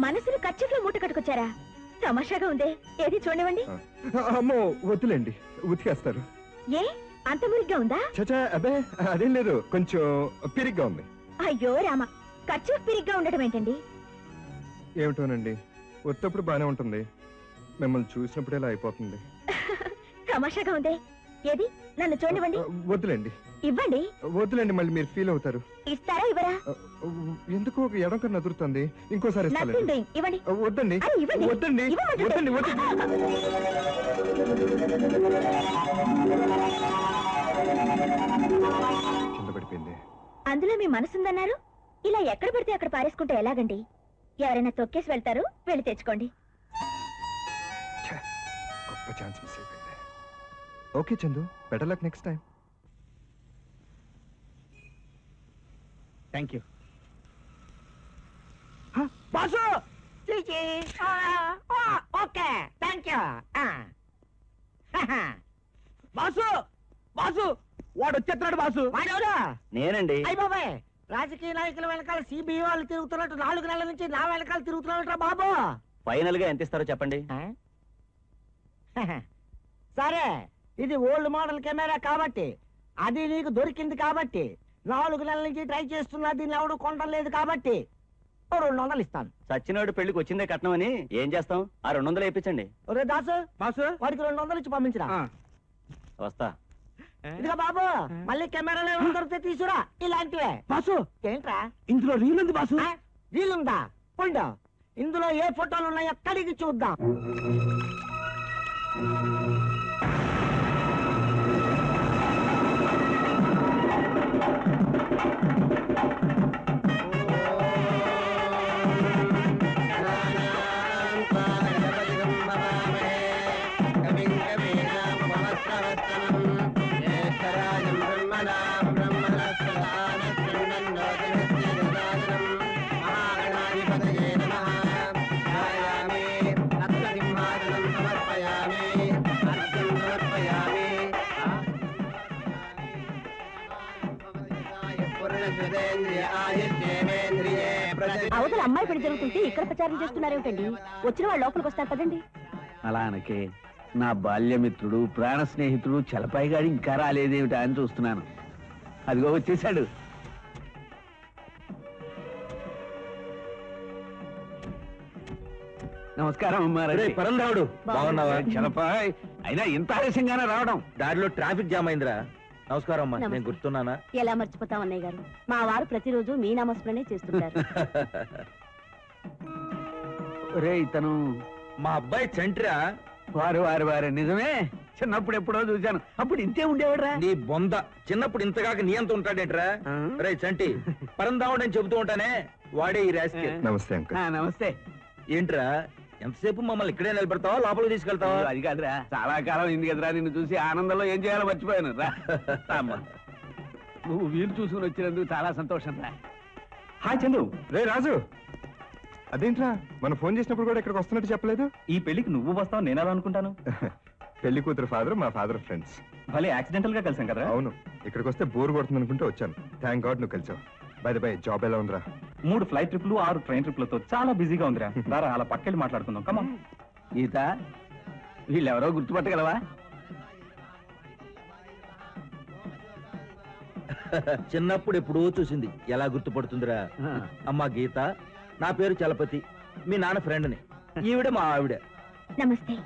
మనసును కచ్చిట్లో మూట కట్టుకొచ్చారా? తమాషాగా ఉందే. ఏది చూడవండి. అమ్మో వద్దులేండి, ఉతికేస్తారు. ఏ అంత మురిగ్గా ఉందా? చచా అబ్బే అదేం లేదు, కొంచెం పిరిగ్గా ఉంది. అయ్యో రామ, ఖర్చు పిరిగ్గా ఉండటం ఏంటండి? ఏమిటోనండి, వచ్చేటప్పుడు బానే ఉంటుంది, మిమ్మల్ని చూసినప్పుడు ఇలా అయిపోతుంది. తమాషాగా ఉందే. ఏది నన్ను చూడనివ్వండి. వద్దులేండి. ఇవ్వండి. వద్దులేండి, మళ్ళీ మీరు ఫీల్ అవుతారు. ఇస్తారా ఇవ్వరా? ఎందుకు ఒక ఎడం కన్నా నదురుతుంది, ఇంకోసారి ఇస్తానండి. Nothing doing. ఇవ్వండి. వద్దండి అరే, ఇవ్వండి. వద్దండి ఇవ్వమంటుంటే. వద్దండి వద్దండి. కింద పడిపోయింది. అందులో మీ మనసుందన్నారు. ఇలా ఎక్కడ పడితే అక్కడ పారేసుకుంటే ఎలాగండి? ఎవరైనా తొక్కేసి వెళ్తారు, వెళ్ళి తెచ్చుకోండి. గొప్ప ఛాన్స్ మిస్ అయిపోయింది. Okay Chandu, better luck next time. Thank you. Boss okay thank you. Boss boss వాడు వచ్చేస్తున్నాడు బాసు. నేనండి. అయ్య బాబాయ్, రాజకీయ నాయకుల వెనకాల సిబిఐ వాళ్ళు తిరుగుతున్నట్టు 4 నెలల నుంచి నా వెనకాల తిరుగుతున్నట్రా బాబు. ఫైనల్ గా ఎంత ఇస్తారో చెప్పండి. సరే, ఇది ఓల్డ్ మోడల్ కెమెరా కాబట్టి, అది నీకు దొరికింది కాబట్టి, 4 నెలల నుంచి ట్రై చేస్తున్నా, దీన్ని ఎవడు కొనడం లేదు కాబట్టి 200 ఇస్తాను. సచ్చినోడు పెళ్లికి వచ్చిందే కట్నం అని ఏం చేస్తాం? ఆ 200 వేయించండి. ఒరే దాసు, బాసు వాడికి 200 ఇచ్చి పంపించరా. వస్తా. ఇదిగా బాబు, మళ్ళీ కెమెరాలో ఏమైనా దొరికితే తీసురా. ఇలాంటివే బాసు, ఏంట్రా ఇందులో రీల్ ఉంది బాసు. వీలుందా? ఉండు, ఇందులో ఏ ఫోటోలు ఉన్నాయో కడిగి చూద్దాం. అవతల అమ్మాయి పెళ్లి జరుగుతుంటే ఇక్కడ ప్రచారం చేస్తున్నారేమిటండి? వచ్చిన వాళ్ళు లోపలికి వస్తారు కదండి. అలా అనకే, నా బాల్యమిత్రుడు ప్రాణ స్నేహితుడు చలపాయిగాడి ఇంకా రాలేదేమిటా అని చూస్తున్నాను. అదిగో వచ్చేసాడు. నమస్కారం అమ్మారు. పరంధావుడు, బాగున్నావా? చలపాయ్, అయినా ఇంత ఆలస్యంగానే రావడం? దారిలో ట్రాఫిక్ జామ్ అయిందిరా. నమస్కారం అమ్మా, నమస్తే. నేను గుర్తున్నానా? ఎలా మర్చిపోతాం అన్నయ్య గారు, మా వారు ప్రతిరోజు మీ నామస్మరణే చేస్తుంటారు. రే ఇతను మా అబ్బాయి చంట్రా. వారు వారు వారు నిజమే, చిన్నప్పుడు ఎప్పుడో చూశాను. అప్పుడు ఇంతే ఉండేవాడురా. నీ బొంద, చిన్నప్పుడు ఇంతగాక నీ అంత ఉంటాడేంట్రా? రే చంటి, పరంధావుడు అని చెబుతూ ఉంటానే, వాడే ఈ రాశి. నమస్తే అంకుల్. నమస్తే. ఏంట్రా, ఎంతసేపు మమ్మల్ని ఇక్కడే నిలబెడతావా, లోపలికి తీసుకెళ్తావా? అది కాదురా, చాలా కాలం అయింది కదరా నిన్ను చూసి, ఆనందంలో ఏం చేయాలో మర్చిపోయాను. రా అమ్మా, నువ్వు వీలు చూసుకుని వచ్చినందుకు చాలా సంతోషం రా. హాయ్ చందు. రే రాజు, అదేంట్రా మన ఫోన్ చేసినప్పుడు కూడా ఇక్కడికి వస్తున్నట్టు చెప్పలేదు? ఈ పెళ్లికి నువ్వు వస్తావు నేను ఎలా అనుకుంటాను? పెళ్లి కూతురు ఫాదర్, మా ఫాదర్ ఫ్రెండ్స్. భలే యాక్సిడెంటల్ గా కలిసాం కదా. అవును, ఇక్కడికి వస్తే బోర్ కొడుతుంది అనుకుంటే వచ్చాను. థ్యాంక్ గాడ్ నువ్వు కలిసావు. బై ద బై, జాబ్ ఎలా ఉందిరా? 3 ఫ్లైట్ ట్రిప్లు 6 ట్రైన్ ట్రిప్లతో చాలా బిజీగా ఉందిరా. దారా అలా పక్కెళ్ళి మాట్లాడుకుందాం. కమా. గీత, వీళ్ళెవరో గుర్తుపట్టగలవా? చిన్నప్పుడు ఎప్పుడో చూసింది, ఎలా గుర్తుపడుతుందిరా? అమ్మా గీత, నా పేరు చలపతి, మీ నాన్న ఫ్రెండ్ని. ఈవిడ మా ఆవిడ. నమస్తే.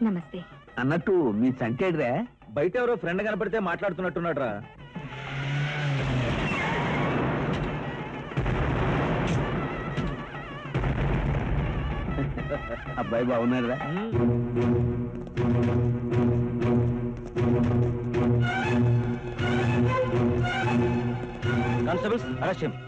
నమస్తే. అన్నట్టు మీ సంకేడ్రా? బయట ఎవరో ఫ్రెండ్ కనపడితే మాట్లాడుతున్నట్టున్నాడు రా. అబ్బాయి బాగున్నారా? కానిస్టేబుల్స్, అరెస్ట్ చేయండి.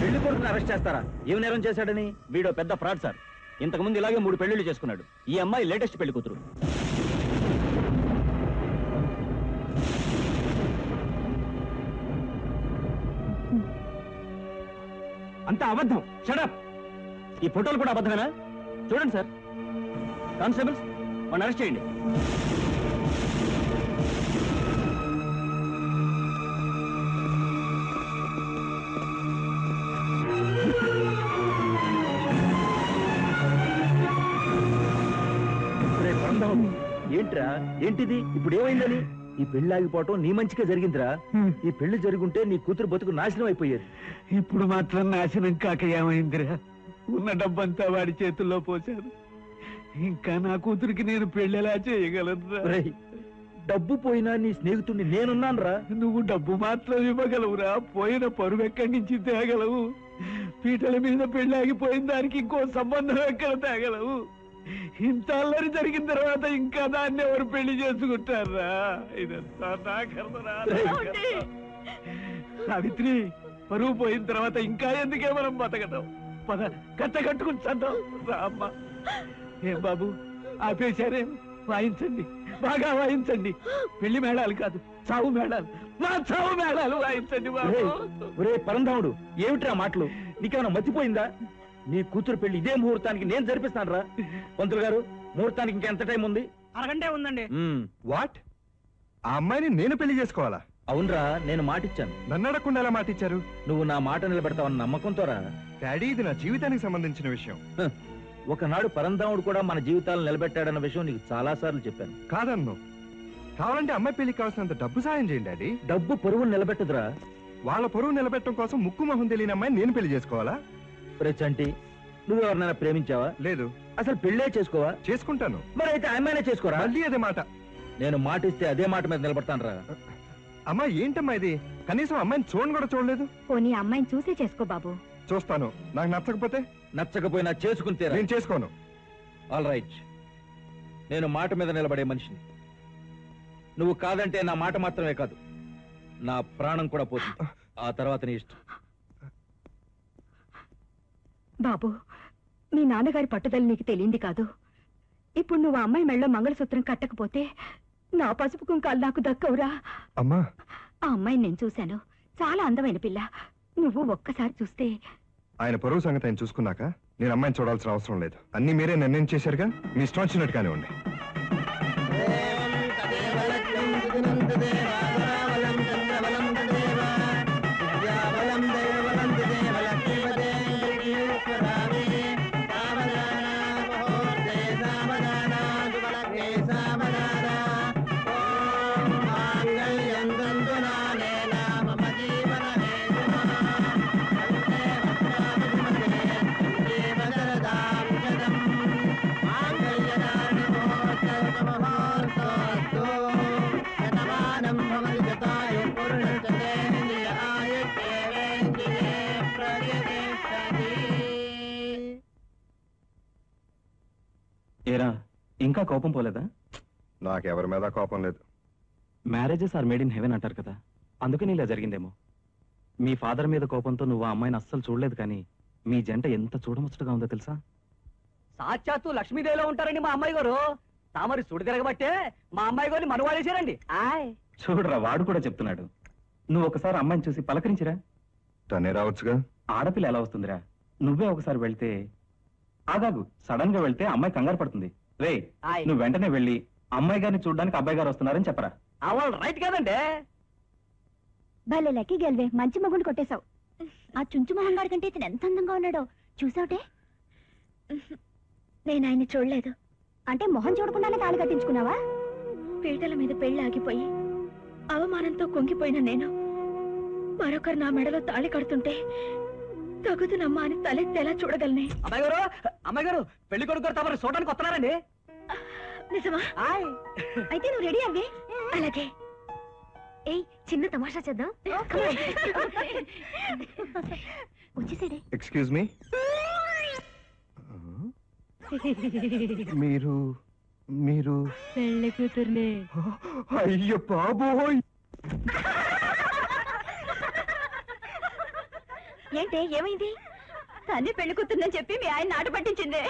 పెళ్లి కొడుకుని అరెస్ట్ చేస్తారా? ఏం నేరం చేశాడని? వీడో పెద్ద ఫ్రాడ్ సార్. ఇంతకు ముందు ఇలాగే 3 పెళ్లిళ్ళు చేసుకున్నాడు. ఈ అమ్మాయి లేటెస్ట్ పెళ్లి కూతురు. అంత అబద్ధం. షడప్! ఈ ఫోటోలు కూడా అబద్ధమేనా? చూడండి సార్. కానిస్టేబుల్స్, వాడిని అరెస్ట్ చేయండి. ఏంట్రా, ఏంటిది? ఇప్పుడు ఏమైందని? ఈ పెళ్లి ఆగిపోవటం నీ మంచిగా జరిగిందిరా. ఈ పెళ్లి జరుగుంటే నీ కూతురు బతుకు నాశనం అయిపోయేది. ఇప్పుడు మాత్రం నాశనం కాక ఏమైందిరా? ఉన్న డబ్బంతా వాడి చేతుల్లో పోశాను. ఇంకా నా కూతురికి నేను పెళ్ళెలా చేయగలనురా? ఒరేయ్, డబ్బు పోయినా నీ స్నేహితుడిని నేనున్నానురా. నువ్వు డబ్బు మాత్రం ఇవ్వగలవురా, పోయిన పరువు ఎక్కడి నుంచి తేగలవు? పీటల మీద పెళ్ళాగిపోయిన దానికి ఇంకో సంబంధం ఎక్కడ తేగలవు? ఇంత అల్లరి జరిగిన తర్వాత ఇంకా దాన్ని ఎవరు పెళ్లి చేసుకుంటారా? ఇదంతా నా కర్మరా. సావిత్రి, పరువు పోయిన తర్వాత ఇంకా ఎందుకే మనం బతకడం? పద కట్ట కట్టుకుని చద్దాం రా అమ్మా. ఏం బాబు ఆపేశారేం? వాయించండి, బాగా వాయించండి. పెళ్లి మేళాలు కాదు, చావు మేళాలు, మా చావు మేళాలు వాయించండి బాబు. ఒరే పరంధాముడు, ఏమిట్రా మాటలు? నీకేమైనా మర్చిపోయిందా? నీ కూతురు పెళ్లి ఇదే ముహూర్తానికి నేను జరిపిస్తాను రా. పంతులు గారు, ముహూర్తానికి ఇంకెంత టైం ఉంది? అరగంటే ఉందండి. వాట్? ఆ అమ్మాయిని నేను పెళ్లి చేసుకోవాలా? అవునరా, నేను మాటిచ్చాను. నన్ను అడగకుండా ఎలా మాటిచ్చారు? నువ్వు నా మాట నిలబెడతావన్న నమ్మకంతో రా. డాడీ, ఇది నా జీవితానికి సంబంధించిన విషయం. ఒకనాడు పరంధాముడు కూడా మన జీవితాలను నిలబెట్టాడన్న విషయం నీకు చాలా సార్లు చెప్పాను. కాదన్ను. కావాలంటే అమ్మాయి పెళ్లికి కావాల్సినంత డబ్బు సాయం చేయండి డాడీ. డబ్బు పరువును నిలబెట్టదురా. వాళ్ళ పరువు నిలబెట్టడం కోసం ముక్కు మొహం తెలియని అమ్మాయిని నేను పెళ్లి చేసుకోవాలా? చంటి, నువ్వెవరినైనా ప్రేమించావా? లేదు. అసలు పెళ్ళే చేసుకోవా? చేసుకుంటాను. మరి అయితే అమ్మాయినే చేసుకోరా. మళ్ళీ అదే మాట. నేను మాటిస్తే అదే మాట మీద నిలబడతాను రా. అమ్మా, ఏంటమ్మా ఇది? కనీసం అమ్మాయిని చూడని కూడా చూడలేదు. పోనీ అమ్మాయిని చూసే చేసుకో బాబు. చూస్తాను. నాకు నచ్చకపోతే? నచ్చకపోయినా చేసుకుంటే నేను చేసుకోను. ఆల్ రైట్, నేను మాట మీద నిలబడే మనిషిని. నువ్వు కాదంటే నా మాట మాత్రమే కాదు, నా ప్రాణం కూడా పోతుంది. ఆ తర్వాత నీ ఇష్టం. బాబు, మీ నాన్నగారి పట్టుదల నీకు తెలియంది కాదు. ఇప్పుడు నువ్వు ఆ అమ్మాయి మెళ్ళో మంగళసూత్రం కట్టకపోతే నా పసుపు కుంకాలు నాకు దక్కవురా. అమ్మా, ఆ అమ్మాయిని నేను చూశాను, చాలా అందమైన పిల్ల. నువ్వు ఒక్కసారి చూస్తే. ఆయన పరువు సంగతి ఆయన చూసుకున్నాక నేను అమ్మాయిని చూడాల్సిన అవసరం లేదు. అన్ని మీరే నిర్ణయం చేశారుగా, మీ ఇష్టం వచ్చినట్టుగానే ఉండి. ఏరా, ఇంకా కోపం పోలేదా? నాకెవరి మీద కోపం లేదు. Marriages are made in heaven అంటారు కదా, అందుకని ఇలా జరిగిందేమో. మీ ఫాదర్ మీద కోపంతో నువ్వు ఆ అమ్మాయిని అస్సలు చూడలేదు, కానీ మీ జంట ఎంత చూడముచ్చటగా ఉందో తెలుసా? సాక్షాత్తు లక్ష్మీదేవిలో ఉంటారండి మా అమ్మాయి గారు. తామరి సుడి తిరగబట్టే మా అమ్మాయి గారిని మనువాడేశారండి. చూడరా, వాడు కూడా చెప్తున్నాడు. నువ్వు ఒకసారి అమ్మాయిని చూసి పలకరించిరా. తనే రావచ్చుగా. ఆడపిల్ల ఎలా వస్తుందిరా? నువ్వే ఒకసారి వెళ్తే. ఆగాగు, సడన్ గా వెళ్తే అమ్మాయి కంగారు పడుతుంది. రే, నువ్వు వెంటనే వెళ్ళి అమ్మాయి గారిని చూడడానికి అబ్బాయి గారు వస్తున్నారని చెప్పరా. అవల్ రైట్ కదండి. భలే లక్కీ గెల్వే, మంచి మొగుడు కొట్టేశావు. ఆ చుంచు మొహంగాడి కంటే ఇతను ఎంత అందంగా ఉన్నాడో చూసావుటే. నేను ఆయన్ని చూడలేదు. అంటే మొహం చూడకుండానే తాళి కట్టించుకున్నావా? పీటల మీద పెళ్లి ఆగిపోయి అవమానంతో కుంగిపోయిన నేను మరొకరు నా మెడలో తాళి కడుతుంటే తగుదునమ్మా అని తలెత్తేలా చూడగలనే. అమ్మాయి గారు, పెళ్లి కొడుకు గారు తమరు చూడడానికి వస్తున్నారండి. నిజమా? అయితే నువ్వు రెడీ అవ్వే. అలాగే. ఏయ్, చిన్న తమాషా చేద్దాం. వచ్చేసేడే. ఎక్స్క్యూజ్ మీ, మీరు మీరు పెళ్లి కూతుర్నే. అయ్యో బాబోయ్. ఏంటే, ఏమైంది? తన్ని పెళ్లి కూతుర్నని చెప్పి మీ ఆయన నాటు పట్టించిందే.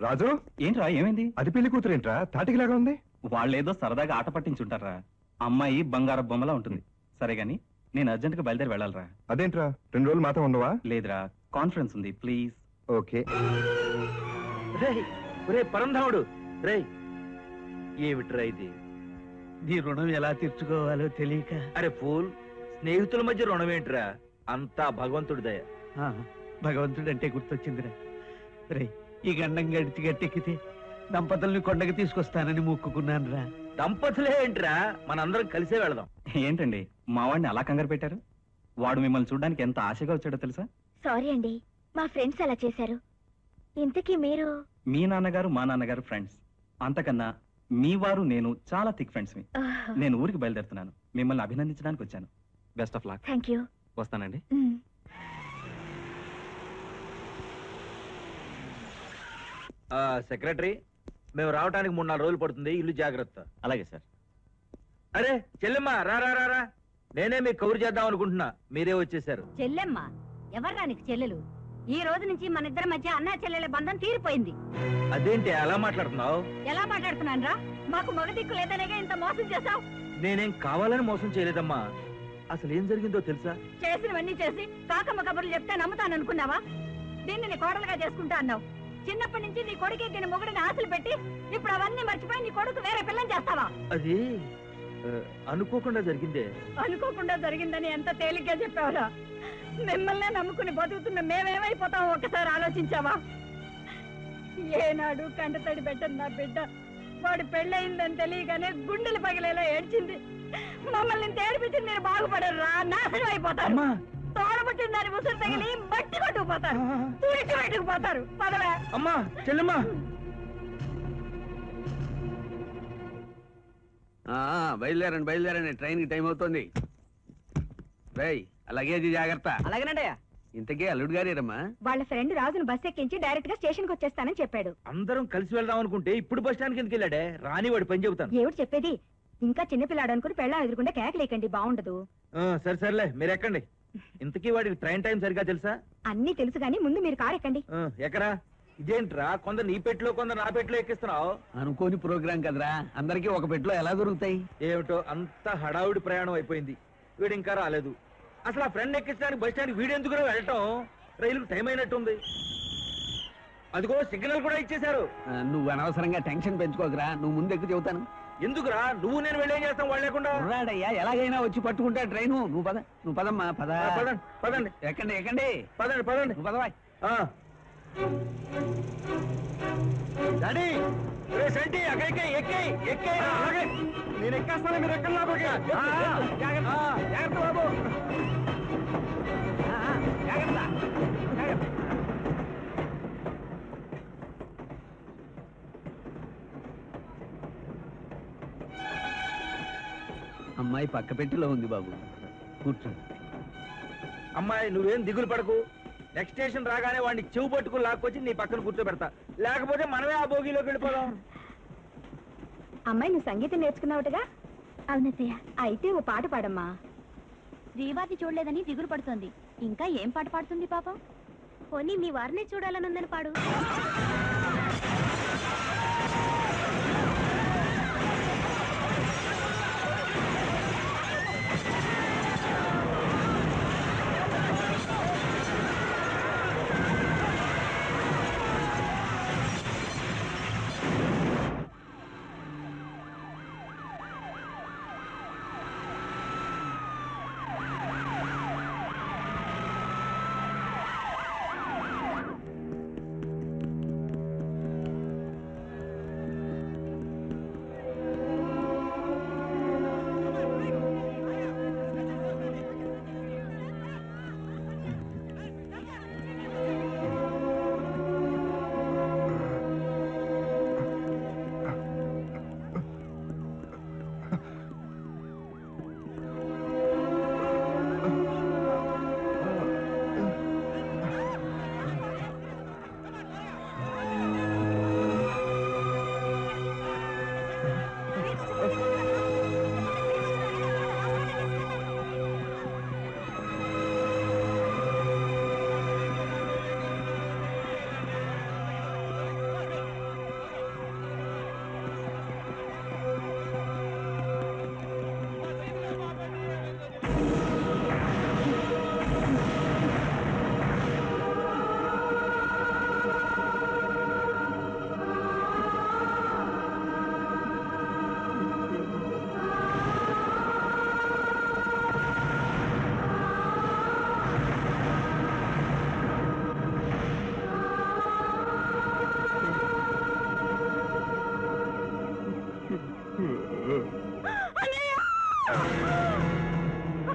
రాజు, ఏంట్రా, ఏమైంది? అది పెళ్లి కూతురేంట్రా, తాటికిలాగా ఉంది. వాళ్ళేదో సరదాగా ఆట పట్టించుంటారా. అమ్మాయి బంగారం బొమ్మలా ఉంటుంది. సరే గాని నేను అర్జెంట్ గా బయలుదేరి వెళ్ళాలరా. అదేంట్రా, 2 రోజులు మాత్రం ఉండవా? లేదురా, కాన్ఫరెన్స్ ఉంది, ప్లీజ్. ఓకే. రే పరంధాముడు, రే ఏమిట్రా ఇది? నీ రుణం ఎలా తీర్చుకోవాలో తెలియక. అరే ఫూల్, స్నేహితుల మధ్య రుణం ఏంట్రా? అంతా భగవంతుడి దయ. భగవంతుడంటే గుర్తొచ్చిందిరా. రే, ఈ గండం గడిచి గట్టెక్కితే దంపతుల్ని కొండకి తీసుకొస్తానని మొక్కుకున్నాను రా. దంపతులే ఏంట్రా, మనందరం కలిసే వెళదాం. ఏంటండి మా వాడిని అలా కంగారు పెట్టారు? వాడు మిమ్మల్ని చూడడానికి ఎంత ఆశగా వచ్చాడో తెలుసా? సారీ అండి, మా ఫ్రెండ్స్ అలా చేశారు. ఇంతకీ మీరు? మీ నాన్నగారు మా నాన్నగారు ఫ్రెండ్స్. అంతకన్నా మీ వారు నేను చాలా థిక్ ఫ్రెండ్స్. నేను ఊరికి బయలుదేరుతున్నాను, మిమ్మల్ని అభినందించడానికి వచ్చాను. Best of luck. Thank you. వస్తానండి. సెక్రటరీ, మేము రావడానికి 3-4 రోజులు పడుతుంది, ఇల్లు జాగ్రత్త. అలాగే సార్. అరే చెల్లెమ్మా, రా రా రా రా. నేనే మీకు కౌరు చేద్దాం అనుకుంటున్నా, మీరే వచ్చేసారు. చెల్లెమ్మ ఎవర్రా నీకు చెల్లెలు? ఈ రోజు నుంచి మన ఇద్దరి మధ్య అన్న చెల్లెల బంధం తీరిపోయింది. అదేంటి అలా మాట్లాడుతున్నావు? ఎలా మాట్లాడుతున్నాను రా? మాకు మగ దిక్కు లేదనేగా ఇంత మోసం చేశావు. నేనేం కావాలని మోసం చేయలేదమ్మా. అసలు ఏం జరిగిందో తెలుసా? చేసినవన్నీ చేసి కాకమ్మ కబుర్లు చెప్తే నమ్ముతాననుకున్నావా? దీన్ని నీ కోడలుగా చేసుకుంటా అన్నావు. చిన్నప్పటి నుంచి నీ కొడుకు దీని మొగుడిని ఆశలు పెట్టి ఇప్పుడు అవన్నీ మర్చిపోయి నీ కొడుకు వేరే పిల్లని చేస్తావా? అది అనుకోకుండా జరిగిందే. అనుకోకుండా జరిగిందని ఎంత తేలిగ్గా చెప్పావురా? మిమ్మల్నే నమ్ముకుని బతుకుతున్న మేమేమైపోతామో ఒకసారి ఆలోచించావా? ఏనాడు కంటతడి పెట్టదు నా బిడ్డ. వాడు పెళ్ళయిందని తెలియగానే గుండెలు పగిలేలా ఏడ్చింది. మమ్మల్ని తేడిపించి మీరు బాగుపడరు, నాశనం అయిపోతారు. తోడబుట్టిన దాని ముసురు తగిలి బట్టి కొట్టుకుపోతారు, తుడిచి పెట్టుకుపోతారు. పదవే. అమ్మా చెల్లెమ్మా. బయలుదేరండి, ట్రైన్ కి టైం అవుతుంది. అలాగే జాగ్రత్త. అలాగేనండి. ఇంతకీ అల్లుడు గారేరమ్మా? వాళ్ళ ఫ్రెండ్ రాజును బస్ ఎక్కించి డైరెక్ట్ గా స్టేషన్ కి వచ్చేస్తానని చెప్పాడు. అందరం కలిసి వెళ్దాం అనుకుంటే ఇప్పుడు బస్ స్టాండ్ కిందకి వెళ్ళాడే. రాని వాడి పని చెబుతాను. ఏమిటి చెప్పేది? ఇంకా చిన్నపిల్లాడు అనుకుని పెళ్ళం ఎదురుకుండా కేకలేకండి, బాగుండదు. సరేలే మీరు ఎక్కండి. ఇంతకీ వాడికి ట్రైన్ టైం సరిగా తెలుసా? అన్ని తెలుసు గానీ ముందు మీరు కారు ఎక్కండి. ఎక్కరా? ఇదేంట్రా, కొందరు నీ పెట్టులో కొందరు నా పెట్టులో ఎక్కిస్తున్నావు? అనుకోని ప్రోగ్రాం కదరా, అందరికీ ఒక పెట్టులో ఎలా దొరుకుతాయి? ఏమిటో అంత హడావుడి ప్రయాణం అయిపోయింది. వీడు ఇంకా రాలేదు. అసలు ఆ ఫ్రెండ్ ఎక్కించడానికి బస్ స్టాండ్ వీడు ఎందుకు వెళ్ళటం? రైలుకు టైం అయినట్టుంది. అదిగో సిగ్నల్ కూడా ఇచ్చేశారు. నువ్వు అనవసరంగా టెన్షన్ పెంచుకోకరా, నువ్వు ముందు ఎక్కువ చెబుతాను. ఎందుకురా? నువ్వు నేను వెళ్ళేం చేస్తాం వాళ్ళు లేకుండా? రాడయ్యా, ఎలాగైనా వచ్చి పట్టుకుంటా ట్రైను. నువ్వు పదమ్మా, పదండి. ఎక్కండి. పదండి. నువ్వు పదవా. డాడీ ఎక్కే నేను ఎక్కేస్తాను, మీరు ఎక్కడ జాగ్రత్త బాబు. అమ్మాయి పక్క పెట్టిలో ఉంది బాబు, కూర్చో. అమ్మాయి నువ్వేం దిగులు పడకు. నెక్స్ట్ స్టేషన్ రాగానే వాడిని చెవు పట్టుకుని లాక్కొచ్చి నీ పక్కన కూర్చోబెడతా. లేకపోతే మనమే ఆ భోగిలోకి వెళ్ళిపోదాం. అమ్మాయి నువ్వు సంగీతం నేర్చుకున్నావుటగా? అవునయ్య. అయితే ఓ పాట పాడమ్మా. శ్రీవారిని చూడలేదని దిగులు పడుతోంది. ఇంకా ఏం పాట పాడుతుంది పాపం? పోనీ మీ వారిని చూడాలనుందని పాడు.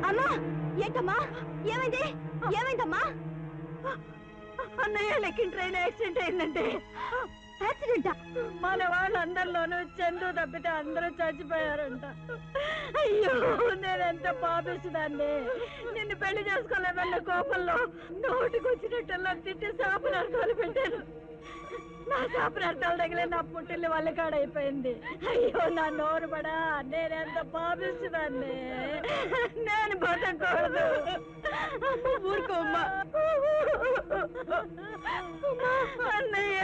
అమ్మా, ఏంటమ్మా? ఏమైందమ్మా? అన్నయ్య లెక్కిన ట్రైన్ యాక్సిడెంట్ అయిందంటే. యాక్సిడెంటా? మన వాళ్ళందరిలోనూ చందు తప్పితే అందరూ చచ్చిపోయారంట. అయ్యో, నేనెంత పాపిస్తుదాన్ని. నిన్ను పెళ్లి చేసుకోలేదన్న కోపంలో నోటికి వచ్చినట్టల్లా తిట్టి శాపనార్థాలు పెట్టాను. నా శాపనార్థాలు తగిలే నా పుట్టిల్లు వాళ్ళ కాడైపోయింది. అయ్యో నా నోరు పడా, నేనెంత పాపిస్తున్నాను. నేను బతకూడదు. ఊరుకోమ్మా అన్నయ్య.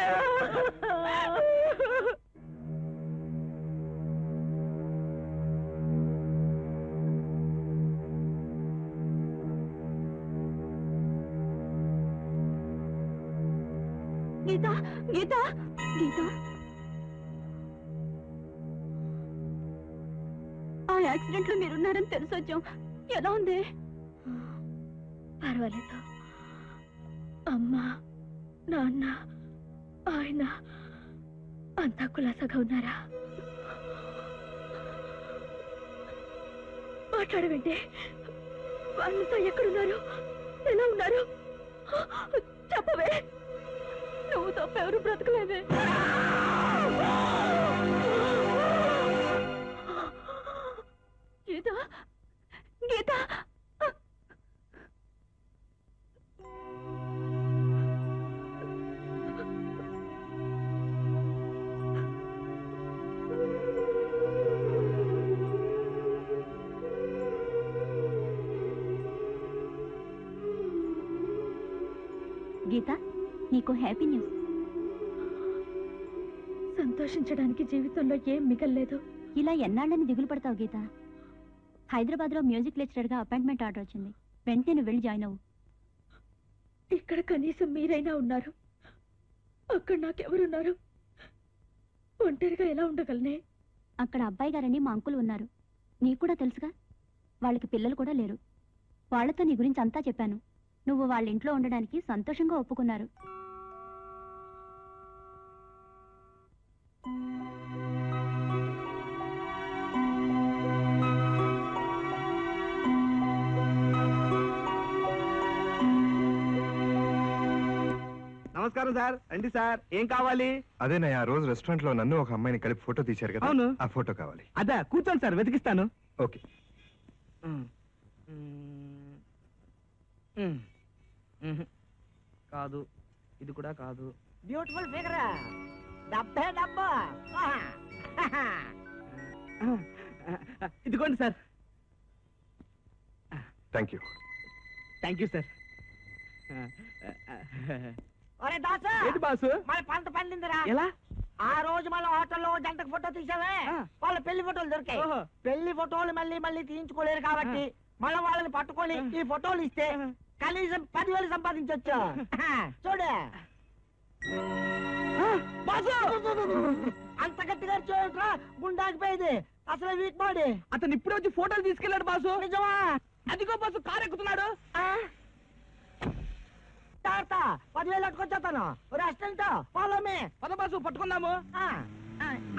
గీత గీత గీత, ఆ యాక్సిడెంట్ లో మీరున్నారని తెలిసి వచ్చాం. ఎలా ఉంది? పర్వాలేదు. అమ్మ నాన్న ఆయన అంతా కులాసాగా ఉన్నారా? మాట్లాడవేంటి? వాళ్ళతో ఎక్కడున్నారు? ఎలా ఉన్నారు? చెప్పవే. నువ్వు తప్ప ఎవరు బ్రతకలేదే. గీత గీత, గీత నీకు హ్యాపీ న్యూస్. సంతోషించడానికి జీవితంలో ఏం మిగల్లేదు. ఇలా ఎన్నాళ్ళని దిగులు పడతావు గీత? హైదరాబాద్ లో మ్యూజిక్ లెక్చరర్ గా అపాయింట్మెంట్ ఆర్డర్ వచ్చింది. వెంటనే నువ్వు వెళ్ళి జాయిన్ అవ్వు. ఇక్కడ కనీసం మీరైనా ఉన్నారు, అక్కడ నాకెవరున్నారు? ఒంటరిగా ఎలా ఉండగలనే? అక్కడ అబ్బాయి గారని మా అంకుల్ ఉన్నారు, నీకు కూడా తెలుసుగా. వాళ్ళకి పిల్లలు కూడా లేరు. వాళ్లతో నీ గురించి అంతా చెప్పాను. నువ్వు వాళ్ళ ఇంట్లో ఉండడానికి సంతోషంగా ఒప్పుకున్నారు. నమస్కారం సార్. రండి సార్, ఏం కావాలి? అదేనయ్య, ఆ రోజు రెస్టారెంట్ లో నన్ను ఒక అమ్మాయిని కలిపి ఫోటో తీశారు కదా. అవును. ఆ ఫోటో కావాలి. అదా, కూర్చోండి సార్, వెతికిస్తాను. ఓకే. కాదు, ఇది కూడా కాదు. Beautiful figure. డబ్బే డబ్బా. ఇదిగోండి sir. Thank you. Thank you sir. ఒరే దాసు, ఏంటి బాసు? మన పంట పండిందిరా. ఎలా? ఆ రోజు మన హోటల్లో జంటకు ఫోటో తీసావే, వాళ్ళ పెళ్లి ఫోటోలు దొరికాయి. పెళ్లి ఫోటోలు మళ్ళీ మళ్ళీ తీయించుకోలేరు కాబట్టి మళ్ళీ వాళ్ళని పట్టుకొని ఈ ఫోటోలు ఇస్తే కనీసం 10,000 సంపాదించొచ్చు. చూడు బాసు, అంత గట్టిగా చూడరా, గుండాకిపోయేది. అసలు వీక్ బాడీ. అతను ఇప్పుడే వచ్చి ఫోటోలు తీసుకెళ్లాడు బాసు. నిజమా? అదిగో బాసు, కారు ఎక్కుతున్నాడు. 10,000 అట్టుకొచ్చేస్తాను. Restaurant follow me. పద బాసు, పట్టుకుందాము.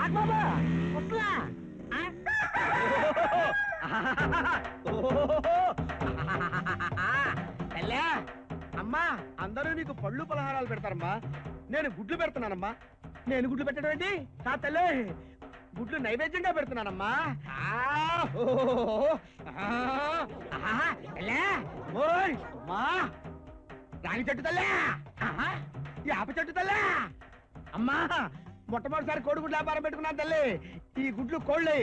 అడ్బాబు వస్తున్నా. అమ్మా, అందరూ నీకు పళ్ళు పలహారాలు పెడతారమ్మా, నేను గుడ్లు పెడుతున్నానమ్మా. నేను గుడ్లు పెట్టడం ఏంటి? నా తల్లి, గుడ్లు నైవేద్యంగా పెడుతున్నానమ్మా. ఓయ్ అమ్మా, రాగి చెట్టు తల్లే, యాప చెట్టు తల్లే. అమ్మా, మొట్టమొదటిసారి కోడిగుడ్లు వ్యాపారం పెట్టుకున్నాను తల్లి. ఈ గుడ్లు కోళ్ళు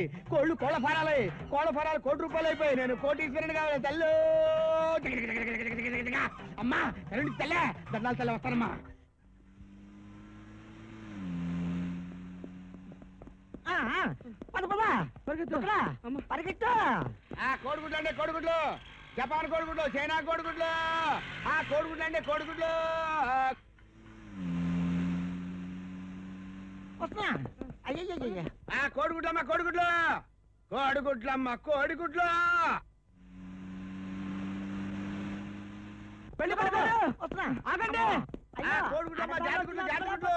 కోళ్ళ ఫారాలు, కోళ్ళ ఫారాలు ₹1,00,00,000 అయిపోయి నేను కోటీశ్వరుని కావాలి తల్లు. అమ్మా తల్లి, తల్లే దండాలు తల్లి, వస్తానమ్మా. పద పద పరిగెత్తు. కోడిగుడ్లు అండి, కోడిగుడ్లు. జపాన్ కోడిగుడ్లు, చైనా కోడిగుడ్లు. కోడిగుడ్లు అండి, కోడిగుడ్లు. వస్తున్నా. అయ్యయ్య, కోడిగుడ్లమ్మా, కోడిగుడ్లు. కోడిగుడ్లమ్మా, కోడిగుడ్లు. పెళ్లి వస్తున్నా. ఆగండి. కోడిగుడ్లమ్మా, జాడిగుడ్లు, జాడిగుడ్లు.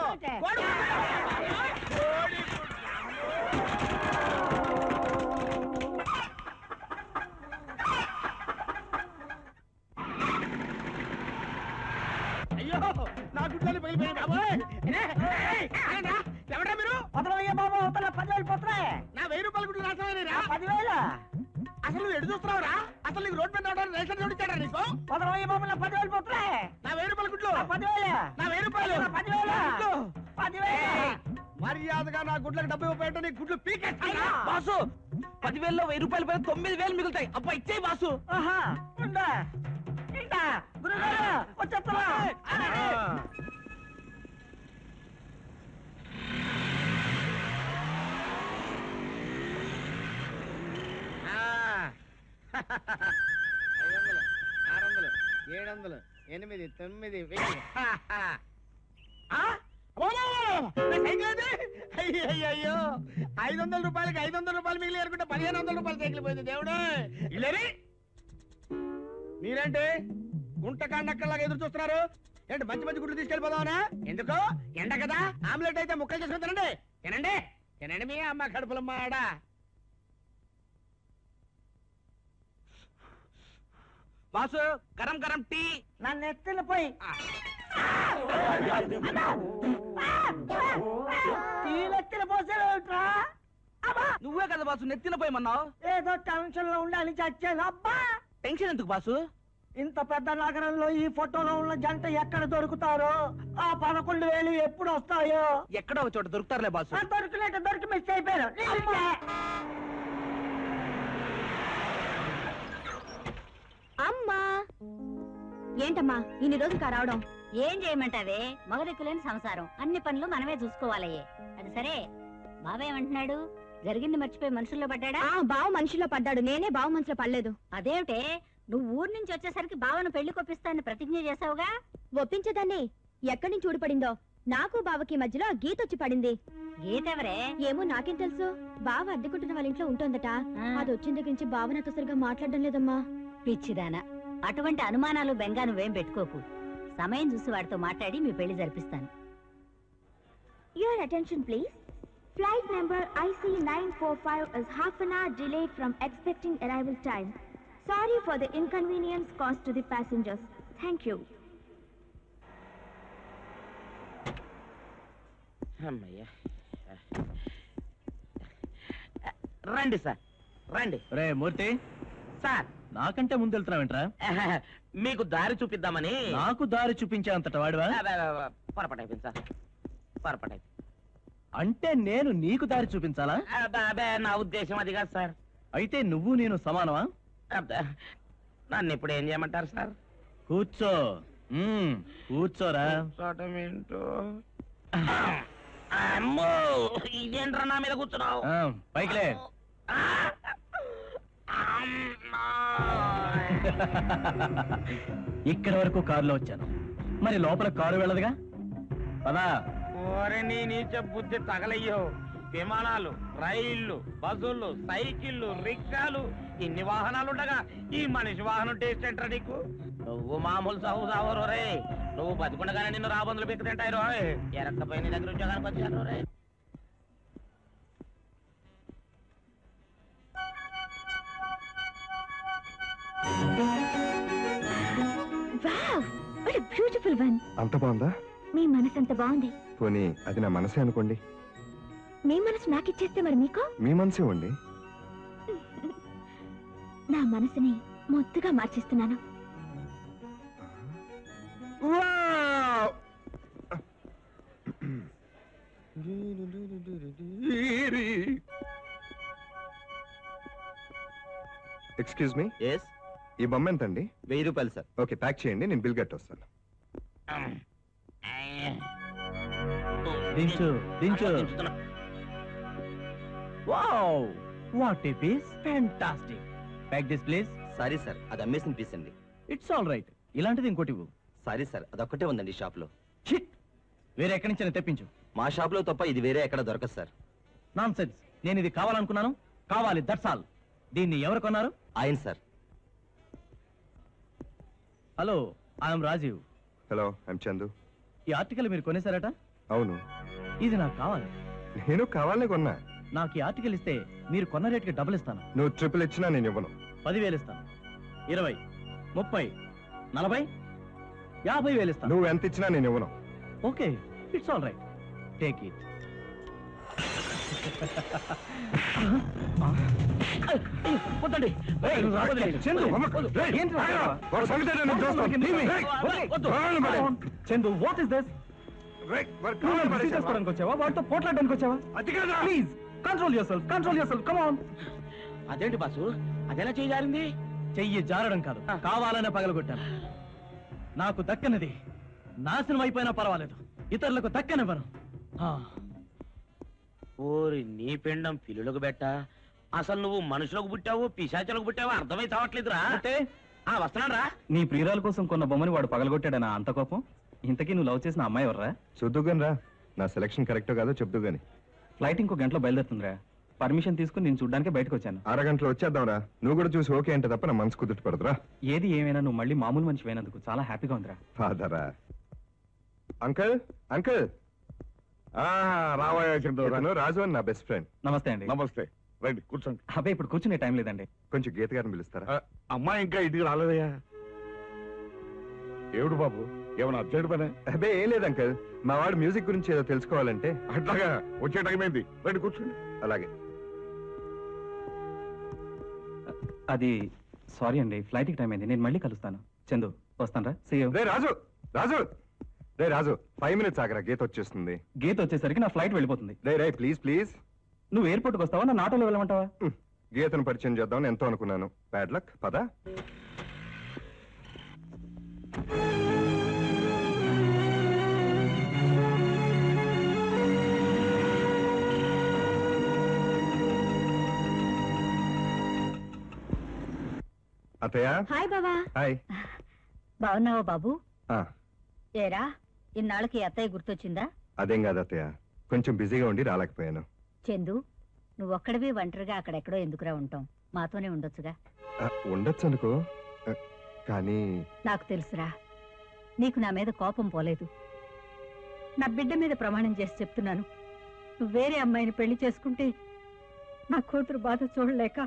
అయ్యో, నా గుడ్లని పగిలిపోయింది బాబోయ్. ఎవడా మీరు? వదలయ్యా బాబు, 10,000 పోతున్నాయి. నా ₹1000 గుడ్లు నాశనమైనరా? 10,000. అసలు నువ్వు ఎడు చూస్తున్నావురా? అసలు నీకు రోడ్ మీద రావడానికి రేషన్ చూడించాడా నీకు? వదలయ్యా బాబు, నా 10,000 పోతున్నాయి. నా ₹1000 గుడ్లు. 10,000. నా ₹1000. 10,000. 10,000. మర్యాదగా నా గుడ్లకు డబ్బు ఇవ్వబెట్ట నీ గుడ్లు పీకేస్తా బాసు 10,000లో 1,000 రూపాయలు పోయి 9,000 మిగులుతాయి. అబ్బా ఇచ్చేయి బాసు. గురుగారు వచ్చేస్తున్నా. అయ్యో 500 రూపాయలకి 500 రూపాయలు మిగిలి అనుకుంటే 1,500 రూపాయలు సైకిల్ పోయింది దేవుడు. ఇల్లేరి మీరేంటి గుంటకాండక్కలాగా ఎదురు చూస్తున్నారు ఏంటి? మంచి మంచి గుడ్లు తీసుకెళ్ళిపోదామనా? ఎందుకు? ఎండ కదా, ఆమ్లెట్ అయితే ముక్కలు చేసుకుని తినండి. తినండి తినండి మీ అమ్మ కడుపుల మాడ. బాసు గరం గరం టీ. నన్ను ఎత్తున పోయి ఎత్తిన పోసేట్రా. నువ్వే కదా బాసు నెత్తిన పోయమన్నావు. ఏదో టెన్షన్ లో ఉండాలి చచ్చాను. అబ్బా టెన్షన్ ఎందుకు బాసు? ఇంత పెద్ద నగరంలో ఈ ఫోటోలో ఉన్న జంట ఎక్కడ దొరుకుతారో, ఆ 11,000 ఎప్పుడు వస్తాయో. ఎక్కడో ఒక చోట దొరుకుతారులే బాసు. దొరికినట్టు దొరికి మిస్ అయిపోయారు. అమ్మా ఏంటమ్మా ఇన్ని రోజులు రావడం? ఏం చేయమంటావే, మగదిక్కులేని సంసారం, అన్ని పనులు మనమే చూసుకోవాలయ్యే. అది సరే, బావ ఏమంటున్నాడు? జరిగింది మర్చిపోయి మనుషుల్లో పడ్డా? బావ మనుషుల్లో పడ్డాడు, నేనే బావ మనసులో పడలేదు. అదేమిటే, నువ్వు ఊరు నుంచి వచ్చేసరికి బావను పెళ్లి కొప్పిస్తానని ప్రతిజ్ఞ చేసావుగా? ఒప్పించదాన్ని. ఎక్కడి నుంచి ఊడిపడిందో. నాకు బావకి మధ్యలో ఆ గీత వచ్చి పడింది. గీత ఎవరే? ఏమో నాకేం తెలుసు. బావ అద్దెకుంటున్న వాళ్ళ ఇంట్లో ఉంటుందట. అది వచ్చిన దగ్గర నుంచి బావ నాతో సరిగా మాట్లాడడం లేదమ్మా. పిచ్చిదానా, అటువంటి అనుమానాలు బెంగా నువ్వేం పెట్టుకోకు. సమయం చూసి వాడితో మాట్లాడి మీ పెళ్లి జరిపిస్తాను. Your attention please. Flight number IC945 is half an hour delayed from expecting arrival time. Sorry for the inconvenience caused to the passengers. Thank you. అమ్మయ్యా, రండి సార్ రండి. రే మూర్తి, సార్ నాకంటే ముందు వెళ్తున్నావేంట్రా? మీకు దారి చూపిద్దామని. నాకు దారి చూపించే అంతట వాడివా? పొరపాటు అయిపోయింది సార్, పొరపాటు అయిపోయింది. అంటే నేను నీకు దారి చూపించాలా? నా ఉద్దేశం అది కాదు సార్. అయితే నువ్వు నేను సమానమా? నన్ను ఇప్పుడు ఏం చేయమంటారు సార్? కూర్చో. కూర్చోరా. అమ్మో, ఇదేంట్రా నా మీద కూర్చున్నావు? పైకిలే. ఇక్కడ వరకు కారులో వచ్చాను, మరి లోపల కారు వెళ్ళదుగా. పదా. ఓరే నీ నీచ బుద్ధి తగలయ్యో. విమానాలు, రైళ్లు, బస్సులు, సైకిళ్ళు, రిక్షాలు, ఇన్ని వాహనాలు ఉండగా ఈ మనిషి వాహనం టేస్ట్ ఏంట్రా నీకు? నువ్వు మామూలు సాగు సావరు రే. నువ్వు బతికుండగానే నిన్ను రాబందులు పెక్కు తింటాయి రో. ఎరక్కపోయి నీ దగ్గర ఉద్యోగానికి వచ్చాను రే. Beautiful one. అంత బాగుందా? మీ మనసు అంత బాగుంది. పోనీ అది నా మనసే అనుకోండి. మీ మనసు నాకు ఇచ్చేస్తే మరి మీకు? మీ మనసే ఉండి నా మనసుని మొత్తుగా మార్చేస్తున్నాను. ఎక్స్క్యూజ్ మీ, ఎస్, ఈ బొమ్మ ఎంతండి? 1000 రూపాయలు సార్. ఓకే, ప్యాక్ చేయండి, నేను బిల్ కట్టొస్తాను. దించు దించు. Wow, what a piece, fantastic. Pack this please. Sorry sir, అది అమ్మేసిన పీస్ అండి. It's all right. ఇలాంటిది ఇంకోటి ఇవ్వు. సారీ సార్, అదొక్కటే ఉందండి షాప్ లో. చిట్, వేరే ఎక్కడి నుంచి తెప్పించు. మా షాప్ లో తప్ప ఇది వేరే ఎక్కడ దొరకదు సార్. Non sense. నేను ఇది కావాలనుకున్నాను, కావాలి, దట్స్ ఆల్. దీన్ని ఎవరు కొన్నారు? ఆయన sir. Hello, I'm Rajiv. Hello, I'm Chandu. ఈ ఆర్టికల్ మీరు కొనేశారట? అవును. ఇది నాకు కావాలి. నేను కావాలనే కొన్నా. నాకు ఈ ఆర్టికల్ ఇస్తే మీరు కొన్న రేటుకి డబ్బులు ఇస్తాను. నువ్వు ట్రిపుల్ ఇచ్చినా నేను ఇవ్వను. 10,000 ఇస్తాను. 20, 30, 40, 50,000 ఇస్తాను. నువ్వు ఎంత ఇచ్చినా నేను ఇవ్వను. Okay, it's all right, take it. వద్దండి. Chandu, what is this? చేసుకోవడానికి వచ్చావా వాటితో పోట్లాడడానికి వచ్చావా? Please control yourself come on. అదేంటి బాసు అదెలా చేయజారింది? చెయ్యి జారడం కాదు, కావాలనే పగలగొట్టాను. నాకు దక్కనిది నాశనం అయిపోయినా పర్వాలేదు, ఇతరులకు దక్కనివ్వను. ఓరి నీ పిండం పిల్లులకు బెట్ట. అసలు నువ్వు మనుషులకు పుట్టావో పిశాచులకు పుట్టావో అర్థమై చావట్లేదురా. వస్తున్నాడు రా. నీ ప్రియురాల కోసం కొన్న బొమ్మని వాడు పగలగొట్టాడనా అంత కోపం? ఇంతకీ నువ్వు లవ్ చేసిన అమ్మాయి ఎవర్రా? చూద్దుగాని రా, నా సెలక్షన్ కరెక్టో కాదో చెప్తూ గాని. ఫ్లైట్ ఇంకో గంటలో బయలుదేరుతుందిరా. పర్మిషన్ తీసుకుని నేను చూడ్డానికి బయటకు వచ్చాను. అరగంటలో వచ్చేద్దాంరా. నువ్వు కూడా చూసి ఓకే అంటే తప్ప నా మనసు కుదుట పడదురా. ఏది ఏమైనా నువ్వు మళ్ళీ మామూలు మనిషి అయినందుకు చాలా హ్యాపీగా ఉందిరా. ఫాదరా. Uncle uncle. రావయ్యా చంద్రరావు. రాజు అని నా బెస్ట్ ఫ్రెండ్. నమస్తే అండి. నమస్తే, రండి కూర్చోండి. అబ్బాయి ఇప్పుడు కూర్చునే టైం లేదండి. కొంచెం గీత గారిని పిలుస్తారా? అమ్మాయి ఇంకా ఇంటికి రాలేదయ్యా. ఏమిటి బాబు, ఏమన్నా అర్జెంట్ పనే? అబ్బే ఏం లేదు అంకుల్, మా వాడు మ్యూజిక్ గురించి ఏదో తెలుసుకోవాలంటే. అట్లాగా, వచ్చే టైం అయింది, రండి కూర్చోండి. అలాగే. అది సారీ అండి, ఫ్లైట్కి టైం అయింది, నేను మళ్ళీ కలుస్తాను. చందు వస్తానరా. See you. రే రాజు, రాజు, రే రాజు, 5 minutes ఆగరా, గీత వచ్చేస్తుంది. గీత వచ్చేసరికి నా ఫ్లైట్ వెళ్ళిపోతుంది. రే ప్లీజ్ ప్లీజ్. నువ్వు ఎయిర్పోర్ట్కి వస్తావా, నన్ను ఆటోలో వెళ్ళమంటావా? గీతను పరిచయం చేద్దామని ఎంతో అనుకున్నాను. Bad luck. పద. అత్తయ్య. హాయ్ బాబా. హాయ్. బాగున్నావా బాబు? ఆ, ఏరా ఇన్నాళ్ళకి అత్తయ్య గుర్తొచ్చిందా? అదేం కాదు అత్తయ్య, కొంచెం బిజీగా ఉండి రాలేకపోయాను. చందు, నువ్వొక్కడవి ఒంటరిగా అక్కడెక్కడో ఎందుకురా ఉంటాం, మాతోనే ఉండొచ్చుగా. ఉండొచ్చు అనుకో, కానీ నాకు తెలుసురా, నీకు నా మీద కోపం పోలేదు. నా బిడ్డ మీద ప్రమాణం చేసి చెప్తున్నాను, నువ్వు వేరే అమ్మాయిని పెళ్లి చేసుకుంటే నా కూతురు బాధ చూడలేక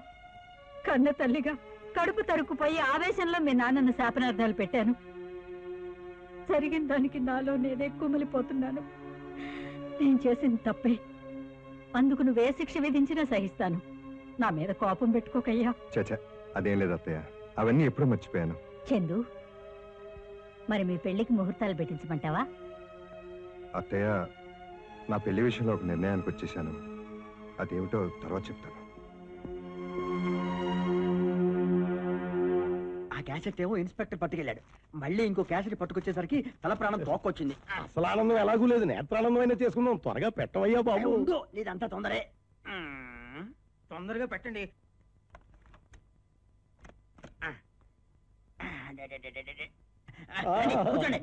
కన్న తల్లిగా కడుపు తరుక్కుపోయి ఆవేశంలో మీ నాన్నను శాపనార్థాలు పెట్టాను. జరిగిన దానికి నాలో నేనే కుమిలిపోతున్నాను. నేను చేసింది తప్పే, అందుకు నువ్వే శిక్ష విధించినా సహిస్తాను. నా మీద కోపం పెట్టుకోకయ్యా. చచ్చా, అదేం లేదు అత్తయ్య, అవన్నీ ఎప్పుడూ మర్చిపోయాను. చందు, మరి మీ పెళ్లికి ముహూర్తాలు పెట్టించమంటావా? అత్తయ్య, నా పెళ్లి విషయంలో ఒక నిర్ణయానికి వచ్చేసాను. అదేమిటో తర్వాత చెప్తాను. ఆ క్యాసెట్ ఏమో ఇన్స్పెక్టర్ పట్టుకెళ్ళాడు. మళ్ళీ ఇంకో క్యాసెట్ పట్టుకొచ్చేసరికి తల ప్రాణం తోక్కొచ్చింది. అసలు ఆనందం ఎలాగూ లేదు, నేత్రానందం అయినా చేసుకుందాం. త్వరగా పెట్టవయ్యా బాబు. నీదంతా తొందరే. తొందరగా పెట్టండి. కూర్చోండి.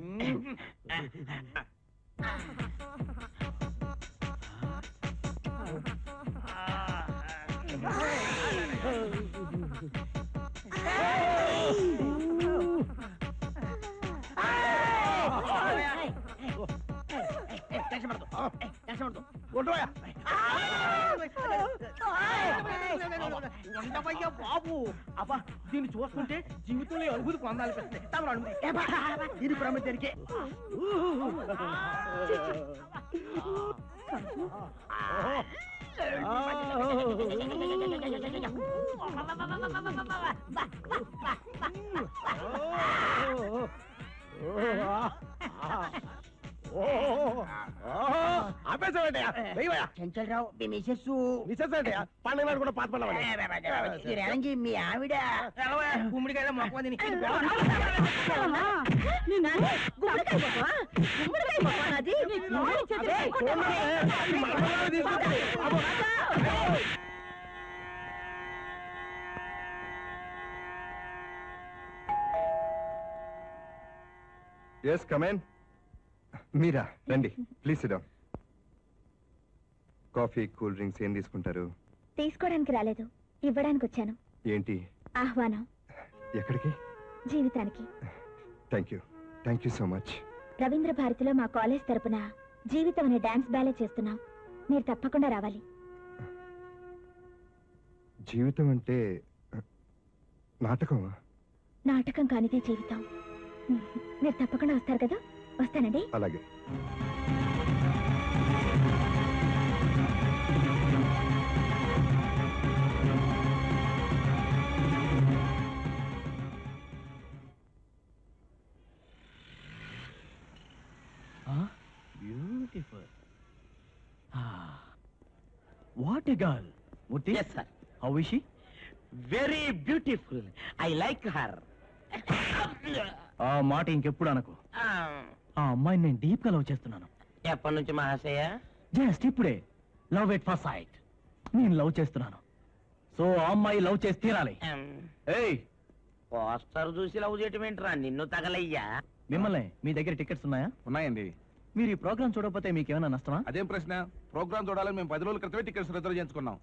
బాబు అబ్బా, దీన్ని చూస్తుంటే జీవితంలో అనుభూతి పొందాలనిపిస్తుంది. ఇది ప్రమేదరికే. చెంచలరావు మీ మిసెస్ పండుగ నాడు కూడా పాత పడవాలి. మీ ఆవిడ గుమ్మడికాయ మొక్క ఎస్ కమేన్. మీరా రండి, please sit down. Coffee, cool drinks ఏం తీసుకుంటారు? తీసుకోవడానికి రాలేదు, ఇవ్వడానికి వచ్చాను. ఏంటి? ఆహ్వానం. ఎక్కడికి? జీవితానికి. Thank you so much. Ravindra భారతిలో మా కాలేజ్ తరపున జీవితం అనే డాన్స్ బ్యాలే చేస్తున్నాం, మీరు తప్పకుండా రావాలి. జీవితం అంటే నాటకమా? నాటకం కానిదే జీవితం. మీరు తప్పకుండా వస్తారు కదా? వస్తానండి. అలాగే. What a girl Murthy. Yes sir. How is she? Very beautiful. I like her. ఆ మాట ఇంకెప్పుడు అనకు. ఆ అమ్మాయిని నేను డీప్ గా లవ్ చేస్తున్నాను. ఎప్పటి నుంచి మహాశయ? జస్ట్ ఇప్పుడే. Love at first sight. నేను లవ్ చేస్తున్నాను. సో ఆ అమ్మాయి లవ్ చేసి తీరాలి. ఏయ్, పోస్టర్ చూసి లవ్ చేయటం ఏంట్రా? నిన్ను తగలయ్యా. మిమ్మల్ని మీ దగ్గర టికెట్స్ ఉన్నాయా? ఉన్నాయండి. మీరు ఈ ప్రోగ్రామ్ చూడకపోతే మీకేమైనా నష్టమా? అదేం ప్రశ్న? ప్రోగ్రామ్ చూడాలని మేము 10 రోజుల క్రితమే టికెట్స్ రిజర్వ్ చేసుకున్నాం.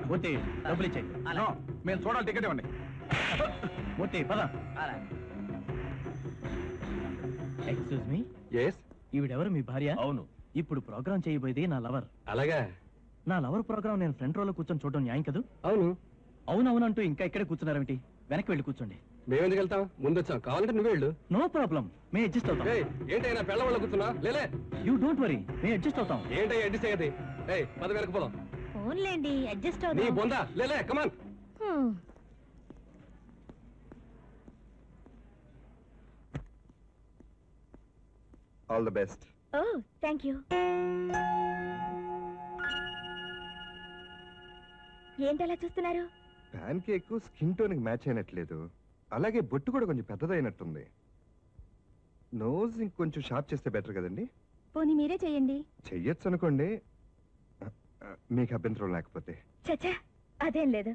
మూర్తి, డబ్బులు ఇచ్చేయి. నో, మేము చూడాలి, టికెట్ ఇవ్వండి. మూర్తి, పద. Excuse me. ఎస్. ఈవిడెవరు? మీ భార్య? అవును. ఇప్పుడు ప్రోగ్రామ్ చేయబోయేది నా లవర్. అలాగా? నా లవర్ ప్రోగ్రామ్ నేను ఫ్రంట్ రోలో కూర్చొని చూడడం న్యాయం కదూ? అవును. అవునవునంటూ ఇంకా ఇక్కడే కూర్చున్నారేమిటి? వెనక్కి వెళ్ళి కూర్చోండి. మేమెందుకు వెళ్తాం? ముందు వచ్చాం, కావాలంటే నువ్వు వెళ్ళు. నో ప్రాబ్లం, మేము అడ్జస్ట్ అవుతాం. ఏంటైనా పెళ్ళ వాళ్ళు కూర్చున్నా? లేలే, యూ డోంట్ వరీ, మేము అడ్జస్ట్ అవుతాం. ఏంటయ్యా అడ్జస్ట్ అయ్యేది? పద వెనక పోదాం. ఫోన్లేండి, అడ్జస్ట్ నీ అవుతాం. బొందా, లేలే, come on. All the best. Oh thank you. ఏంటలా చూస్తున్నారు? ప్యాన్ కేక్ స్కిన్ టోన్ కి మ్యాచ్ అయినట్లేదు. అలాగే బొట్టు కూడా కొంచెం పెద్దదైనట్టుంది. నోజ్ ఇంకొంచెం షార్ప్ చేస్తే బెటర్ కదండి? పోనీ మీరే చెయ్యండి. చెయ్యొచ్చు అనుకోండి, మీకు అభ్యంతరం లేకపోతే. చచ్చా, అదేం లేదు.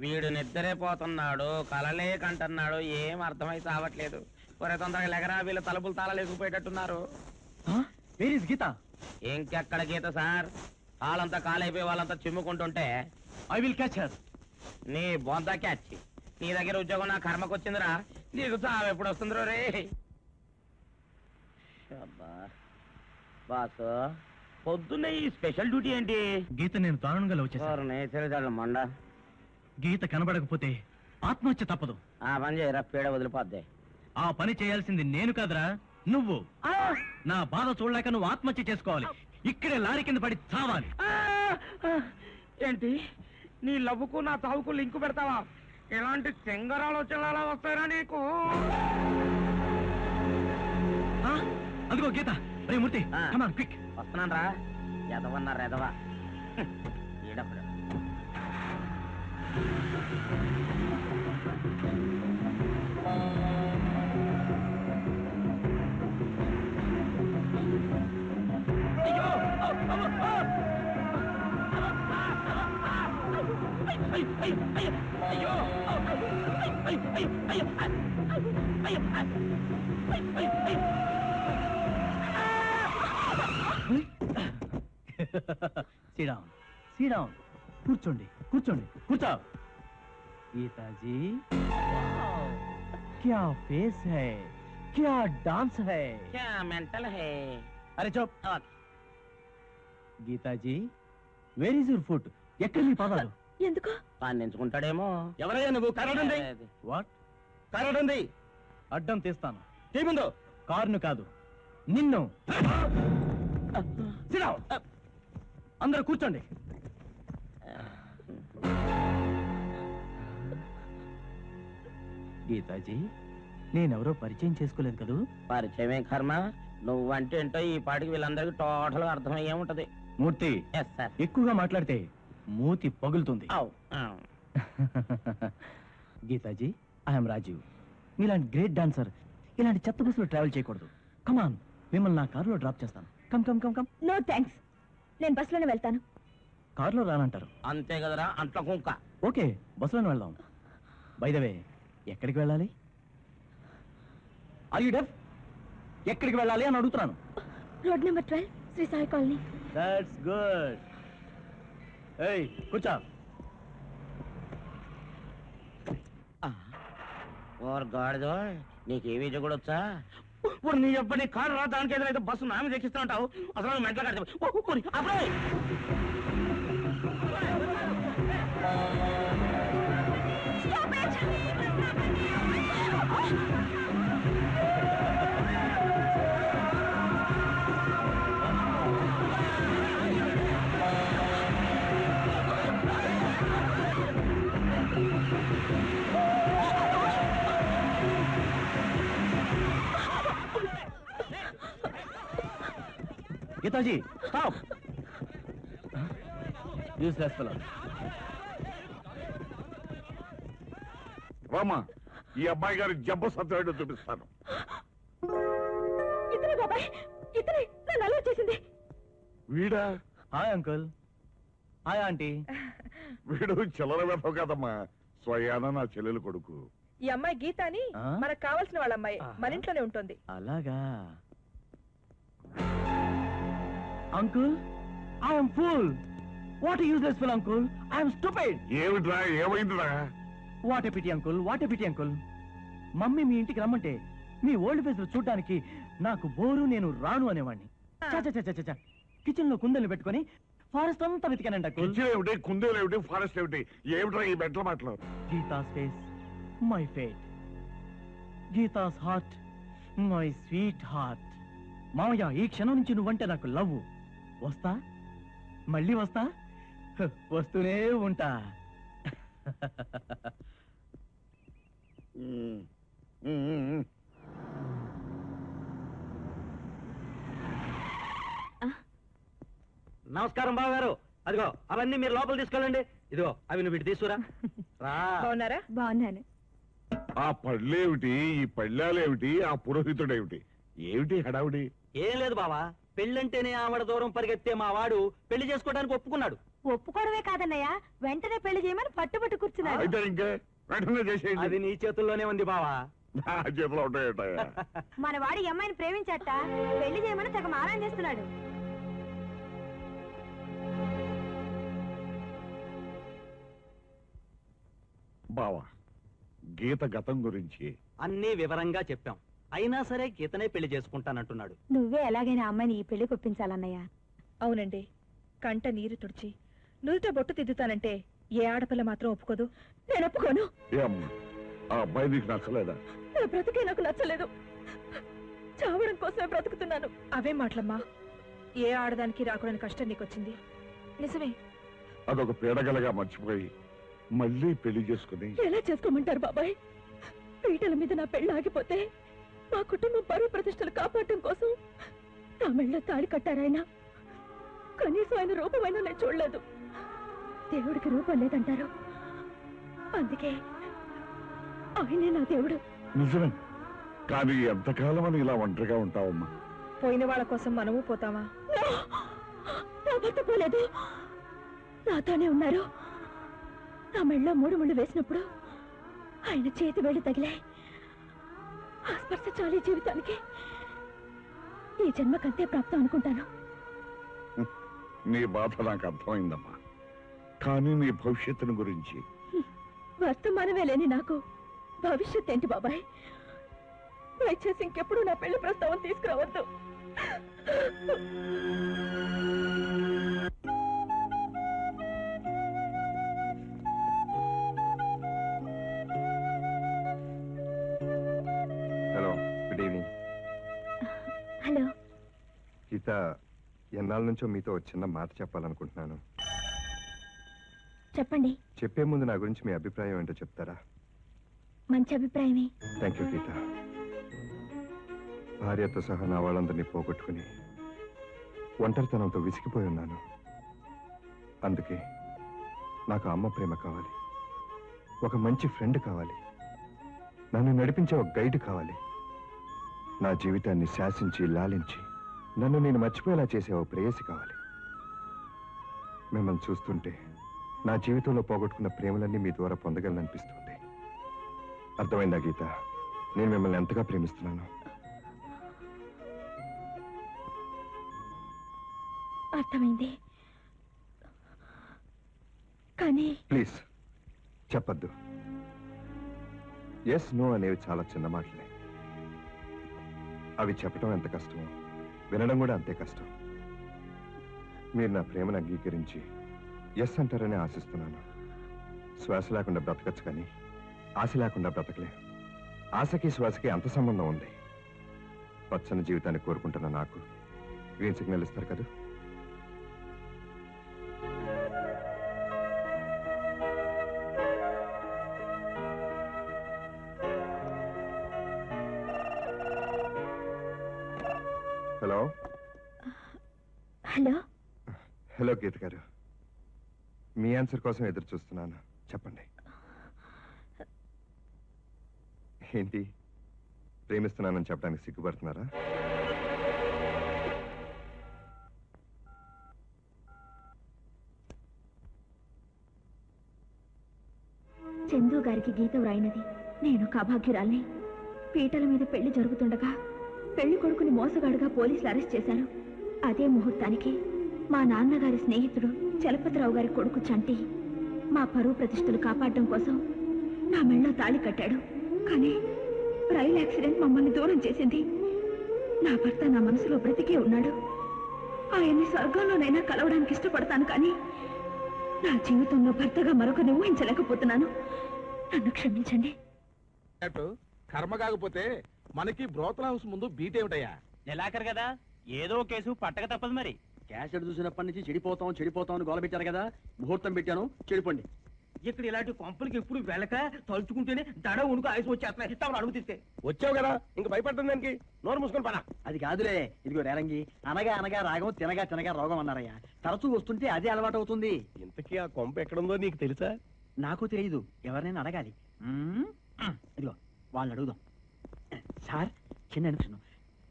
వీడు నిద్రే పోతున్నాడు, కలలే కంటున్నాడు, ఏం అర్థమై సావట్లేదు. ఒరే తొందరగా లెగరా, వీళ్ళు తలుపులు తాళలేకపోయేటట్టున్నారు. వేర్ ఇస్ గీత? ఇంకెక్కడ గీత సార్? వాళ్ళంతా కాలైపోయి వాళ్ళంతా చిమ్ముకుంటుంటే ఐ విల్ క్యాచ్ హర్. నీ బొంద క్యాచ్. నీ దగ్గర ఉద్యోగం నా కర్మకొచ్చిందిరా. నీకు చావు ఎప్పుడు వస్తుందిరో రే. బాసు, పొద్దున్నే ఈ స్పెషల్ డ్యూటీ ఏంటి? గీత నేను దారుణంగా లవ్ చేశాను. మండ గీత కనబడకపోతే ఆత్మహత్య తప్పదు. ఆ పని చేయరా, పీడ వదిలిపోద్ది. ఆ పని చేయాల్సింది నేను కాదురా, నువ్వు. నా బాధ చూడలేక నువ్వు ఆత్మహత్య చేసుకోవాలి. ఇక్కడే లారీ కింద పడి చావాలి. ఏంటి, నీ లవ్వుకు నా తావుకు లింకు పెడతావా? ఇలాంటి సింగరాలోచనలు వస్తారా నీకు? అదిగో గీత. రే మూర్తి, కమ్ ఆన్ క్విక్. వస్తున్నాను రా. ఎదవన్నారు ఎదవా. ఈడప్పుడు సిడౌన్, కూర్చోండి, కూర్చోండి, కూర్చో. గీతాజీ, क्या फेस है, क्या डांस है, क्या मेंटल है. अरे चुप. గీతాజీ, వేర్ ఇస్ యువర్ ఫుట్? ఎక్కడ నీ పాదాలు? ఎందుకు? తాను ఎంచుకుంటాడేమో. ఎవరయ్యా నువ్వు? కరడుంది. వాట్? కరడుంది. అడ్డం తీస్తాను. ముందు కారును కాదు, నిన్ను. అందరూ కూర్చోండి. గీతాజీ, నేనెవరో పరిచయం చేసుకోలేదు కదూ? పరిచయమే కర్మ. నువ్వంటే ఏంటో ఈ పాటికి వీళ్ళందరికీ టోటల్ గా అర్థమయ్యే ఉంటది. మూర్తి, ఎక్కువగా మాట్లాడితే మూతి పగులుతుంది. గీతాజీ, ఐఎమ్ రాజీవ్. మీలాంటి గ్రేట్ డాన్సర్ ఇలాంటి చెత్త బస్సులో ట్రావెల్ చేయకూడదు. కమాన్, మిమ్మల్ని నా కారులో డ్రాప్ చేస్తాను. Come come come come. No thanks, నేను బస్సులోనే వెళ్తాను. కారులో రానంటారు? అంతే కదరా, అంట్ల కుంక. ఓకే, బస్సులోనే వెళ్దాం. బై ద వే, ఎక్కడికి వెళ్ళాలి? Are you deaf? ఎక్కడికి వెళ్ళాలి అని అడుగుతున్నాను. Road number 12, Sri Sai colony. That's good. ఏయ్, కూర్చో. ఓర్ గాడిదో, నీకేమీ కూడా వచ్చా? నీ చెప్పని కారు రా, దానికి ఏదైతే బస్సు నామే ఎక్కిస్తూ ఉంటావు. అసలు మెంటల్ కడితే Geethaji stop. Useless fellow. Rama, ఈ అబ్బాయి గారి జబ్బ సత్యాడు చూపిస్తాను. ఇతనే బాబాయ్, ఇతనే నన్ను అలర్ట్ చేసింది. వీడా? Hi uncle. Hi aunty. వీడు చిల్లర వెతవు కదమ్మా, స్వయాన నా చెల్లెలు కొడుకు. ఈ అమ్మాయి గీత అని మనకు కావాల్సిన వాళ్ళ అమ్మాయి, మన ఇంట్లోనే ఉంటుంది. అలాగా? Uncle, I'm fool. What useless fool uncle. I'm stupid. ఏమిట్రా, ఏమైందిరా? What a pity uncle, what a pity uncle. Mummy మీ ఇంటికి రమ్మంటే మీ ఓల్డ్ ఫేస్ లో చూడడానికి నాకు బోరు, నేను రాను అనేవాడిని. కిచెన్ లో కుందెలు పెట్టుకొని ఫారెస్ట్ అంతా వెతికానండి అంకుల్. కిచెన్ ఏమిటి, కుందేలు ఏమిటి, ఫారెస్ట్ ఏమిటి, ఏమిట్రా ఈ బెట్ల మాటలు? Geeta's face my fate, Geeta's heart my sweetheart. మామయ్య, ఈ క్షణం నుంచి నువ్వంటే నాకు లవ్. వస్తా, మళ్ళీ వస్తా, వస్తూనే ఉంటా. నమస్కారం బావగారు. అదిగో అవన్నీ మీరు లోపల తీసుకెళ్ళండి. ఇదిగో అవి నువ్వు ఇటు తీసుకురా. బాగున్నారా? బాగున్నాను. ఆ పళ్ళేమిటి, ఈ పళ్ళాలేమిటి, ఆ పురోహితుడేమిటి, ఏమిటి హడావుడి? ఏం లేదు బావా, పెళ్ళంటేనే ఆవిడ దూరం పరిగెత్తే మా వాడు పెళ్లి చేసుకోవడానికి ఒప్పుకున్నాడు. ఒప్పుకోవడమే కాదన్నయ్య, వెంటనే పెళ్లి చేయమని పట్టుబట్టు కూర్చున్నాడు. అయితే ఇంకే వెంటనే చేసేయండి. అది నీ చేతుల్లోనే ఉంది బావా. నా చేతిలో ఉంటాయట. మన వాడి ఈ అమ్మాయిని ప్రేమించట, పెళ్లి చేయమని తెగ మారం చేస్తున్నాడు. బావా, గీత గతం గురించి అన్నీ వివరంగా చెప్పాం. అయినా సరే గీతనే పెళ్లి చేసుకుంటానంటున్నాడు. నువ్వే ఎలాగైనా అమ్మాయిని ఈ పెళ్లి కొప్పించాలన్నయ్య. అవునండి, కంట నీరు తుడిచి నుదుట బొట్టు తిద్దుతానంటే ఏ ఆడపిల్ల మాత్రం ఒప్పుకోదు. నేను ఒప్పుకోను. ఏం, ఆ అబ్బాయి నీకు నచ్చలేదా? నా బ్రతుకే నాకు నచ్చలేదు. చావడం కోసమే బ్రతుకుతున్నాను. అవే మాటలమ్మా. ఏ ఆడదానికి రాకూడని కష్టం నీకొచ్చింది. నిజమే. అదొక పీడగలగా మర్చిపోయి మళ్ళీ పెళ్లి చేసుకుని ఎలా చేసుకోమంటారు బాబాయ్? పీటల మీద నా పెళ్లి ఆగిపోతే మా కుటుంబం పరువు ప్రతిష్టలు కాపాడటం కోసం నా మెళ్ళ తాళి కట్టారాయన. కనీసం ఆయన రూపమైనా నేను చూడలేదు. దేవుడికి రూపం లేదంటారు, అందుకే ఆయనే నా దేవుడు. నిజమే, కానీ ఎంతకాలం అని ఇలా ఒంటరిగా ఉంటావమ్మా? పోయిన వాళ్ళ కోసం మనము పోతామా? నా భర్త పోలేదు, నాతోనే ఉన్నారు. నా మెళ్ళో 3 ముళ్ళు వేసినప్పుడు ఆయన చేతి వేళ్ళు తగిలే. ఆ స్పర్శ చాలీ జీవితానికి. ఈ జన్మకంతే ప్రాప్తం అనుకుంటాను. నీ బాధ నాకు అర్థమైందమ్మా, కానీ నీ భవిష్యత్తును గురించి? వర్తమానమే లేని నాకు భవిష్యత్ ఏంటి బాబాయ్? దయచేసి ఇంకెప్పుడు నా పెళ్లి ప్రస్తావన తీసుకురావద్దు. Hello, good evening. Hello. Geetha, ఎన్నాళ్ళ నుంచో మీతో చిన్న మాట చెప్పాలనుకుంటున్నాను. చెప్పండి. చెప్పే ముందు నా గురించి మీ అభిప్రాయం ఏంటో చెప్తారా? మంచి అభిప్రాయమే. థ్యాంక్ యూ గీత. భార్యతో సహా నా వాళ్ళందరినీ పోగొట్టుకుని ఒంటరితనంతో విసిగిపోయి ఉన్నాను. అందుకే నాకు అమ్మ ప్రేమ కావాలి, ఒక మంచి ఫ్రెండ్ కావాలి, నన్ను నడిపించే ఒక గైడ్ కావాలి, నా జీవితాన్ని శాసించి లాలించి నన్ను నేను మర్చిపోయేలా చేసే ఓ ప్రేయసి కావాలి. మిమ్మల్ని చూస్తుంటే నా జీవితంలో పోగొట్టుకున్న ప్రేమలన్నీ మీ ద్వారా పొందగలననిపిస్తుంది. అర్థమైందా గీత? నేను మిమ్మల్ని ఎంతగా ప్రేమిస్తున్నాను. అర్థమైంది, కానీ ప్లీజ్ చెప్పద్దు. ఎస్ నో అనేవి చాలా చిన్న మాటలే. అవి చెప్పడం ఎంత కష్టమో వినడం కూడా అంతే కష్టం. మీరు నా ప్రేమను అంగీకరించి ఎస్ అంటారని ఆశిస్తున్నాను. శ్వాస లేకుండా బ్రతకచ్చు, కానీ ఆశ లేకుండా బ్రతకలే. ఆశకి శ్వాసకి అంత సంబంధం ఉంది. పచ్చని జీవితాన్ని కోరుకుంటున్న నాకు గ్రీన్ సిగ్నల్ ఇస్తారు కదా? హలో, హలో హలో గీత గారు, మీ ఆన్సర్ కోసం ఎదురు చూస్తున్నాను. చెప్పండి. ఏంటి, ప్రేమిస్తున్నానని చెప్పడానికి సిగ్గుపడుతున్నారా? చందు గారికి గీత వ్రాయినది నేను అభాగ్యురాల్ని. పీటల మీద పెళ్లి జరుగుతుండగా పెళ్లి కొడుకుని మోసగాడుగా పోలీసులు అరెస్ట్ చేశారు. అదే ముహూర్తానికి మా నాన్నగారి స్నేహితుడు చలపతిరావు గారి కొడుకు చంటి మా పరువు ప్రతిష్టలు కాపాడడం కోసం నా మెళ్ళో తాళి కట్టాడు. కానీ రైలు యాక్సిడెంట్ మమ్మల్ని దూరం చేసింది. నా భర్త నా మనసులో బ్రతికే ఉన్నాడు. ఆయన్ని స్వర్గంలోనైనా కలవడానికి ఇష్టపడతాను, కానీ నా జీవితంలో భర్తగా మరొకరిని ఊహించలేకపోతున్నాను. నన్ను క్షమించండి. కర్మ కాకపోతే మనకి బ్రోతల హౌస్ ముందు బీట్ ఏమిటయ్యా? నెలాఖరు కదా, ఏదో కేసు పట్టక తప్పదు మరి. క్యాసెట్ చూసినప్పటి నుంచి చెడిపోతాం అని గోల పెట్టారు కదా, ముహూర్తం పెట్టాను, చెడిపోండి. ఇక్కడ ఇలాంటి కొంపలకి ఎప్పుడు వెళ్ళక తలుచుకుంటేనే దడ ఉణుకు ఆయుసు వచ్చేస్తున్నాయి. తమను అనుమతిస్తే వచ్చావు కదా, ఇంక భయపడుతుంది దానికి. నోరు మూసుకొని పడా. అది కాదులే, ఇదిగో రేలంగి, అనగా అనగా రాగం, తినగా తినగా రోగం అన్నారయ్యా. తరచూ వస్తుంటే అదే అలవాటు అవుతుంది. ఇంతకీ ఆ కొంప ఎక్కడుందో నీకు తెలుసా? నాకు తెలియదు, ఎవరినైనా అడగాలి. ఇదిగో వాళ్ళని అడుగుదాం. సార్, చిన్న నిమిషం,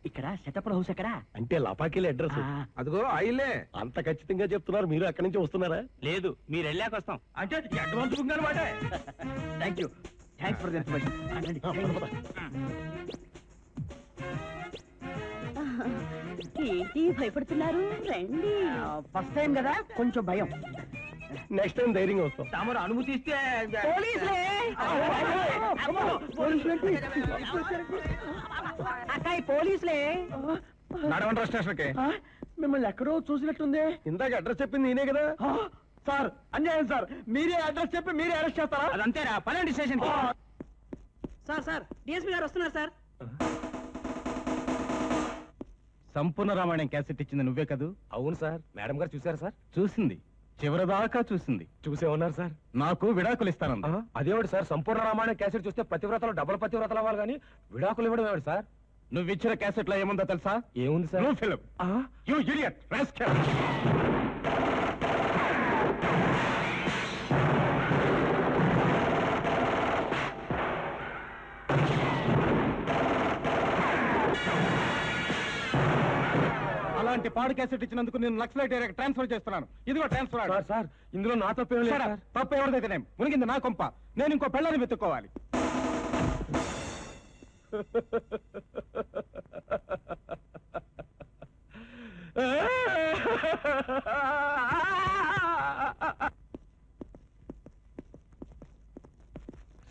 ఇక్కడ సెటప్ హౌస్ ఎక్కడా? అంటే లపాకీల అడ్రస్ అదిగో అయిలే. అంత ఖచ్చితంగా చెప్తున్నారు. మీరు అక్కడి నుంచి వస్తున్నారా? లేదు, మీరు వెళ్ళాక వస్తాం. అంటే అడ్వాన్స్ బుక్ అనమాట. Thank you, thanks for the information. ఏంటి భయపడుతున్నారు? రండి. ఫస్ట్ టైం కదా, కొంచెం భయం. నెక్స్ట్ టైం ధైర్యంగా వస్తాం. తమరు అనుమతి ఇస్తే అక్కాయి పోలీసులే. నడవండి స్టేషన్కి. మిమ్మల్ని ఎక్కడో చూసినట్టుంది. ఇందాక అడ్రస్ చెప్పింది నేనే కదా. సార్, అన్యాయం సార్. మీరే అడ్రస్ చెప్పి మీరే అరెస్ట్ చేస్తారా? అదంతేరా, పదండి స్టేషన్. సార్ డిఎస్పీ గారు వస్తున్నారు సార్. సంపూర్ణ రామాయణం క్యాసెట్ ఇచ్చింది నువ్వే కదూ? అవును సార్. మేడం గారు చూసారా సార్? చూసింది, చివరిదాకా చూసింది. చూసే ఉన్నారు సార్. నాకు విడాకులు ఇస్తానంది. అదేవాడు సార్, సంపూర్ణ రామాయణం క్యాసెట్ చూస్తే పతివ్రతలు డబుల్ పతివ్రతలు అవ్వాలి కానీ విడాకులు ఇవ్వడం ఏవాడు సార్? నువ్వు ఇచ్చిన క్యాసెట్ లో ఏముందో తెలుసా? ఏముంది సార్? నువ్వు ఫిలిం. You idiot rascal. అలాంటి పాడు క్యాసెట్ ఇచ్చినందుకు నేను నక్సలైట్ ఏరియాకి ట్రాన్స్ఫర్ చేస్తున్నాను. ఇదిగో ట్రాన్స్ఫర్. సార్, ఇందులో నా తప్పేం లేదు సార్. తప్ప ఎవరిదైతేనే మునిగింది నా కొంప. నేను ఇంకో పెళ్ళని వెతుక్కోవాలి.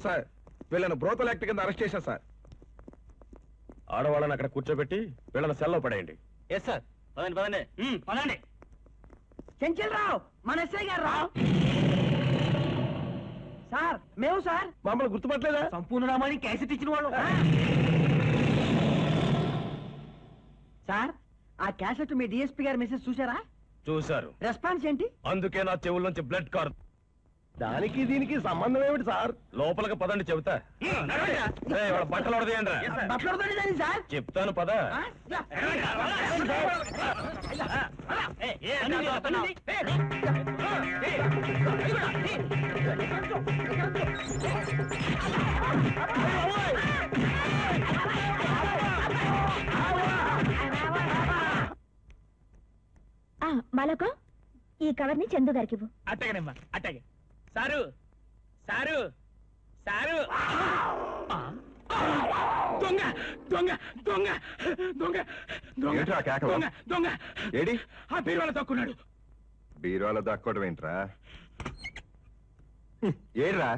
సార్, వీళ్ళని బ్రోతల్ యాక్ట్ కింద అరెస్ట్ చేశారు సార్. ఆడవాళ్ళని అక్కడ కూర్చోబెట్టి వీళ్ళని సెల్లో పడేయండి. Yes sir. పదండి పదండి పదండి. చెంచల్ రావు, మన ఎస్ఐ గారు రావు. సార్, మేము సార్. మమ్మల్ని గుర్తుపట్టలేదా? సంపూర్ణ రామాయణం క్యాసెట్ ఇచ్చిన వాళ్ళు. సార్, ఆ క్యాసెట్ మీ డిఎస్పీ గారి మెసేజ్ చూసారా? చూశారు. రెస్పాన్స్ ఏంటి? అందుకే నా చెవుల్లోంచి బ్లడ్ కారు. దానికి దీనికి సంబంధం ఏమిటి సార్? లోపలికి పదండి చెబుతా. వాళ్ళ బట్టలు ఉడదీయండి. బట్టలు ఉడదండి సార్. చెప్తాను పద. బాలకో, ఈ కవర్ ని చందు గారికి ఇవ్వు. అట్టగనమ్మా, అట్టగే. Sir sir sir. దొంగ దొంగ దొంగ దొంగ దొంగ ఏంట్రా కేకలు? దొంగ దొంగ. ఏడి? ఆ బీరువాలో తక్కున్నాడు. బీరువాలో దాక్కోవడం ఏంట్రా? ఏడ్రా?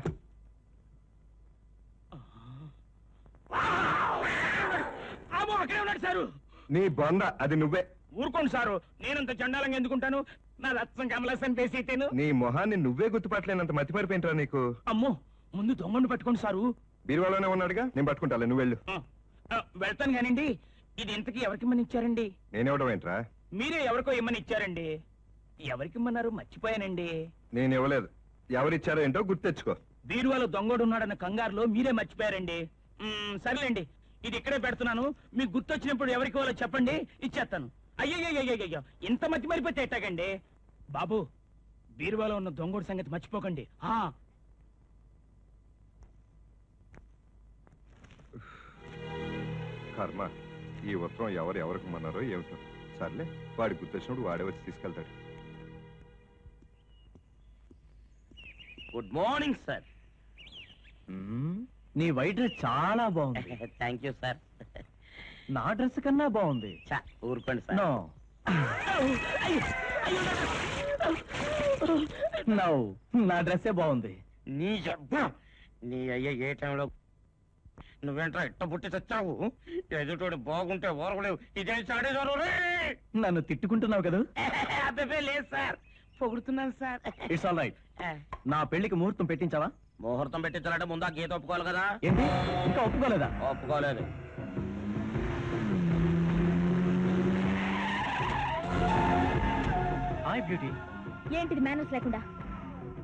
అమ్మో, అక్కడే ఉన్నాడు సారు. నీ బొంద, అది నువ్వే. ఊరుకోండి సారు, నేనంత చండాలంగా ఎందుకుంటాను? నా లత్సం కమలసం పేసీతేను. నీ మొహాన్ని నువ్వే గుర్తుపట్టలేనంత మతిమరిపోయింట్రా నీకు. అమ్మో, ముందు దొంగను పట్టుకోండి సారు. బీరువాలోనే ఉన్నాడుగా, నేను పట్టుకుంటాలే, నువ్వు వెళ్ళు. వెళ్తాను కానివ్వండి. ఇది ఇంతకీ ఎవరికి ఇమ్మని ఇచ్చారండి? నేనివ్వడం ఏంట్రా? మీరే ఎవరికో ఇమ్మని ఇచ్చారండి. ఎవరికి ఇమ్మన్నారు మర్చిపోయానండి. నేను ఇవ్వలేదు. ఎవరిచ్చారో ఏంటో గుర్తు తెచ్చుకో. బీరువాలో దొంగోడు ఉన్నాడన్న కంగారులో మీరే మర్చిపోయారండి. సర్లేండి, ఇది ఇక్కడే పెడుతున్నాను. మీకు గుర్తొచ్చినప్పుడు ఎవరికి ఇవ్వాలో చెప్పండి, ఇచ్చేస్తాను. అయ్యో ఇంత మతి మరిపోతే ఎట్టాగండి బాబు, బీరువాలో ఉన్న దొంగోడు సంగతి మర్చిపోకండి. కర్మ, ఈ ఉత్తరం ఎవరికి మన్నారో ఏమిటో. సర్లే, వాడి గుర్తొచ్చినప్పుడు వాడే వచ్చి తీసుకెళ్తాడు. Good morning sir. నీ వైట్ డ్రెస్ చాలా బాగుంది. Thank you sir. నా డ్రెస్ కన్నా బాగుంది. ఊరుకోండి సార్. నో, నా డ్రెస్సే బాగుంది. నీ అయ్యే ఏ టైంలో నువ్వేంట్రా ఇట్ట పుట్టి చచ్చావు? ఎదుటోడు బాగుంటే ఓరవలేవు. ఇదేం సాడే నన్ను తిట్టుకుంటున్నావు కదా? అబ్బే లేదు సార్, పొగుడుతున్నాను సార్. It's all right. నా పెళ్లికి ముహూర్తం పెట్టించావా? ముహూర్తం పెట్టించాలంటే ముందు ఆ గీత ఒప్పుకోవాలి కదా. ఏంటి, ఇంకా ఒప్పుకోలేదా? ఒప్పుకోలేదు. Hi beauty. ఏంటిది మేనర్స్ లేకుండా?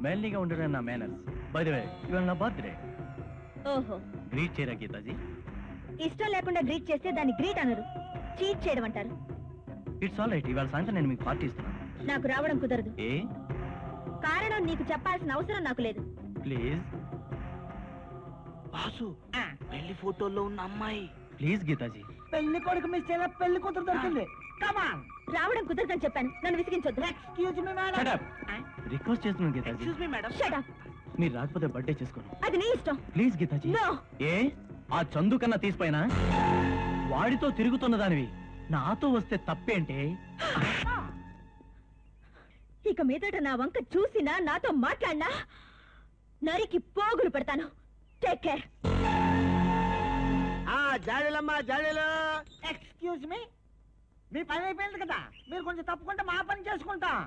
మెల్లిగా ఉండడం నా మేనర్స్. బై ది వే, ఇవాళ నా బర్త్డే. ఓహో, గ్రీట్ చేయరా గీతాజీ? ఇష్టం లేకుండా గ్రీట్ చేస్తే దాన్ని గ్రీట్ అనరు, చీట్ చేయడం అంటారు. It's all right. ఇవాళ సాయంత్రం నేను మీకు పార్టీ ఇస్తున్నాను. నాకు రావడం కుదరదు. ఏ కారణం నీకు చెప్పాల్సిన అవసరం నాకు లేదు. ప్లీజ్. బాసు, పెళ్లి ఫోటోల్లో ఉన్న అమ్మాయి. ప్లీజ్ గీతాజీ. పెళ్లి కొడుకు మిస్ అయిన పెళ్లి కూతురు దొరికింది. కమాన్. రావడం కుదరదని చెప్పాను, నన్ను విసిగించొద్దు. Excuse me madam. Shut up. Request చేస్తున్నాను Geethaji. Excuse me madam. Shut up. మీరు రాకపోతే బర్త్డే చేసుకోను. అది నీ ఇష్టం. ప్లీజ్ గీతాజీ. నో. ఏ ఆ చందు కన్నా తీసిపోయినా వాడితో తిరుగుతున్న దానివి నాతో వస్తే తప్పేంటే? ఇక మీదట నా వంక చూసినా నాతో మాట్లాడినా నరికి పోగులు పెడతాను. Take care. జాడీలమ్మా జాడీలు. ఎక్స్క్యూజ్ మీ, మీ పని అయిపోయింది కదా, మీరు కొంచెం తప్పుకుంటే మా పని చేసుకుంటాం.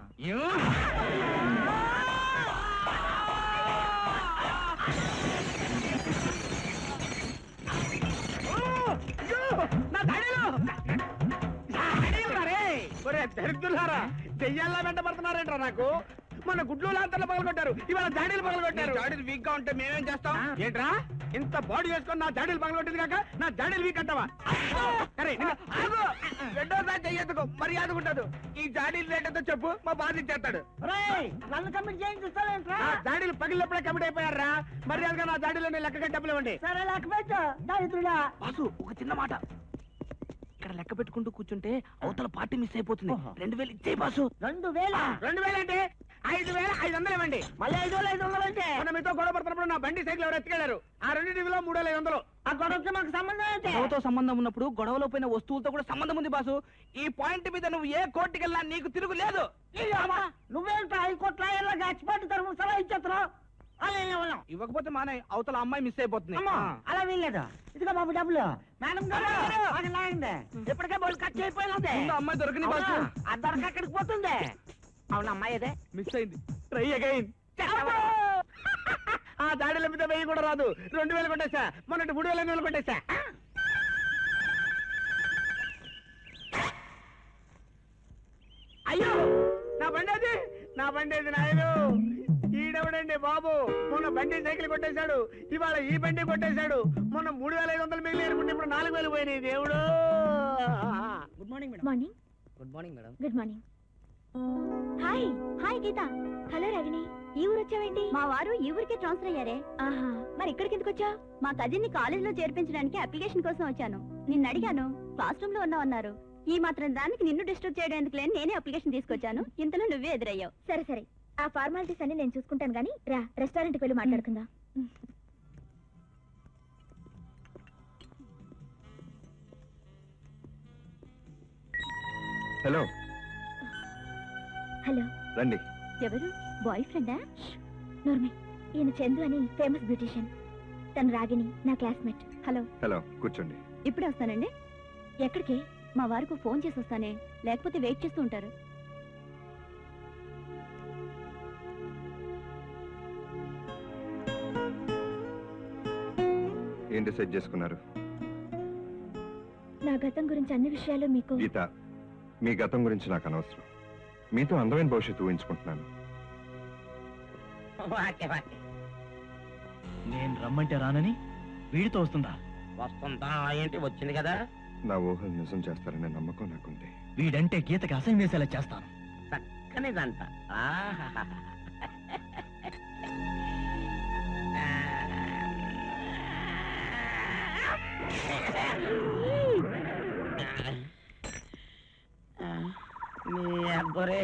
నా దాడిలో దరిద్రులారా, దెయ్యాల్లా వెంట పడుతున్నారేంట్రా నాకు? మన గుడ్లు లాంతర్లు పగలగొట్టారు, ఇవాళ జాడీలు పగలగొట్టారు. జాడీలు వీక్ గా ఉంటే మేమేం చేస్తాం? ఏంట్రా ఇంత బాడీ వేసుకొని నా జాడీలు పగలగొట్టింది కాక నా జాడీలు వీక్ అంటావా? రెండోసారి చెయ్యొద్దుకో, మర్యాద ఉండదు. ఈ జాడీలు రేటంతో చెప్పు, మా బాధ ఇచ్చేస్తాడు. నన్ను కమిట్ చేయించుతావేంట్రా? జాడీలు పగిలినప్పుడే కమిట్ అయిపోయారా? మర్యాదగా నా జాడీలో లెక్క డబ్బులు ఇవ్వండి. సరే లెక్క పెట్టు దరిద్రుడా. బాసు, ఒక చిన్న మాట. ఇక్కడ లెక్క పెట్టుకుంటూ కూర్చుంటే అవతల పార్టీ మిస్ అయిపోతుంది. 2000 ఇచ్చే బాసు. 2000? 2000 అంటే 5500 ఇవ్వండి. మళ్ళీ 500 అంటే మన మీతో గొడవ పడుతున్నప్పుడు నా బండి సైకిల్ ఎవరు ఎత్తుకెళ్లారు? ఆ రెండింటిలో 3500. ఆ గొడవకి మాకు సంబంధం ఏంటి? గొడవతో సంబంధం ఉన్నప్పుడు గొడవలో పోయిన వస్తువులతో కూడా సంబంధం ఉంది బాసు. ఈ పాయింట్ మీద నువ్వు ఏ కోర్టుకి వెళ్ళినా నీకు తిరుగు లేదు. నువ్వేంటో హైకోర్టు లాయర్లకు ఎక్స్పర్ట్ తరఫున సలహా ఇచ్చేస్తున్నావు. ఇవ్వకపోతే మానే, అవతల అమ్మాయి మిస్ అయిపోతుంది. అలా వీల్లేదు. ఇదిగో బాబు డబ్బులు. మేడం గారు ఆగండి. ఇప్పటికే బోల్ కట్ అయిపోయినది. అమ్మాయి దొరికింది బాసు. ఆ దొరక ఎక్కడికి పోతుంది? అవును, అమ్మాయి అదే మిస్ అయింది. Try again. ఆ దాడిల మీద 1000 కూడా రాదు. 2000 కొట్టేసా. మొన్నటి 3500 కొట్టేసా. అయ్యో, నా బండి అది నాయను. ఈడెవడండి బాబు? మొన్న బండి సైకిల్ కొట్టేశాడు, ఇవాళ ఈ బండి కొట్టేశాడు. మొన్న 3500 మిగిలి అనుకుంటే ఇప్పుడు 4000 పోయినాయి. దేవుడు. Good morning madam. Morning. Good morning madam. Good morning. Hi. Hi Geetha. Hello Ragini. ఈ ఊరు వచ్చావేంటి? మా వారు ఈ ఊరికే ట్రాన్స్ఫర్ అయ్యారే. ఆహా, మరి ఇక్కడికి ఎందుకు వచ్చావు? మా కజిన్ ని కాలేజ్ లో చేర్పించడానికి అప్లికేషన్ కోసం వచ్చాను. నిన్ను అడిగాను, క్లాస్ రూమ్ లో ఉన్నావన్నారు. ఈ మాత్రం దానికి నిన్ను డిస్టర్బ్ చేయడం ఎందుకు లేని నేనే అప్లికేషన్ తీసుకొచ్చాను. ఇంతలో నువ్వే ఎదురయ్యావు. సరే సరే, ఆ ఫార్మాలిటీస్ అన్ని నేను చూసుకుంటాను గానీ రా, రెస్టారెంట్కి వెళ్ళి మాట్లాడుకుందాం. హలో. హలో. రండి. ఎవరు? బాయ్ ఫ్రెండా? నోర్మి, ఈయన చందు అని ఫేమస్ బ్యూటిషియన్. తను రాగిణి, నా క్లాస్మేట్. హలో. హలో, కూర్చోండి. ఇప్పుడే వస్తానండి. ఎక్కడికి? మా వారికి ఫోన్ చేసి వస్తానే, లేకపోతే వెయిట్ చేస్తూ ఉంటారు. ఏం డిసైడ్ చేసుకున్నారు? నా గతం గురించి అన్ని విషయాలు మీకు. గీత, మీ గతం గురించి నాకు అనవసరం. మీతో అందమైన భవిష్యత్తు ఊహించుకుంటున్నాను. నేను రమ్మంటే రానని వీడితో వస్తుందా? వస్తుందా ఏంటి? వచ్చింది కదా. నా ఊహలు నిజం చేస్తారనే నమ్మకం నాకుంది. వీడంటే గీతకి అసహ్యం వేసేలా చేస్తాను. చక్కనిదంట. నీ అబ్బరే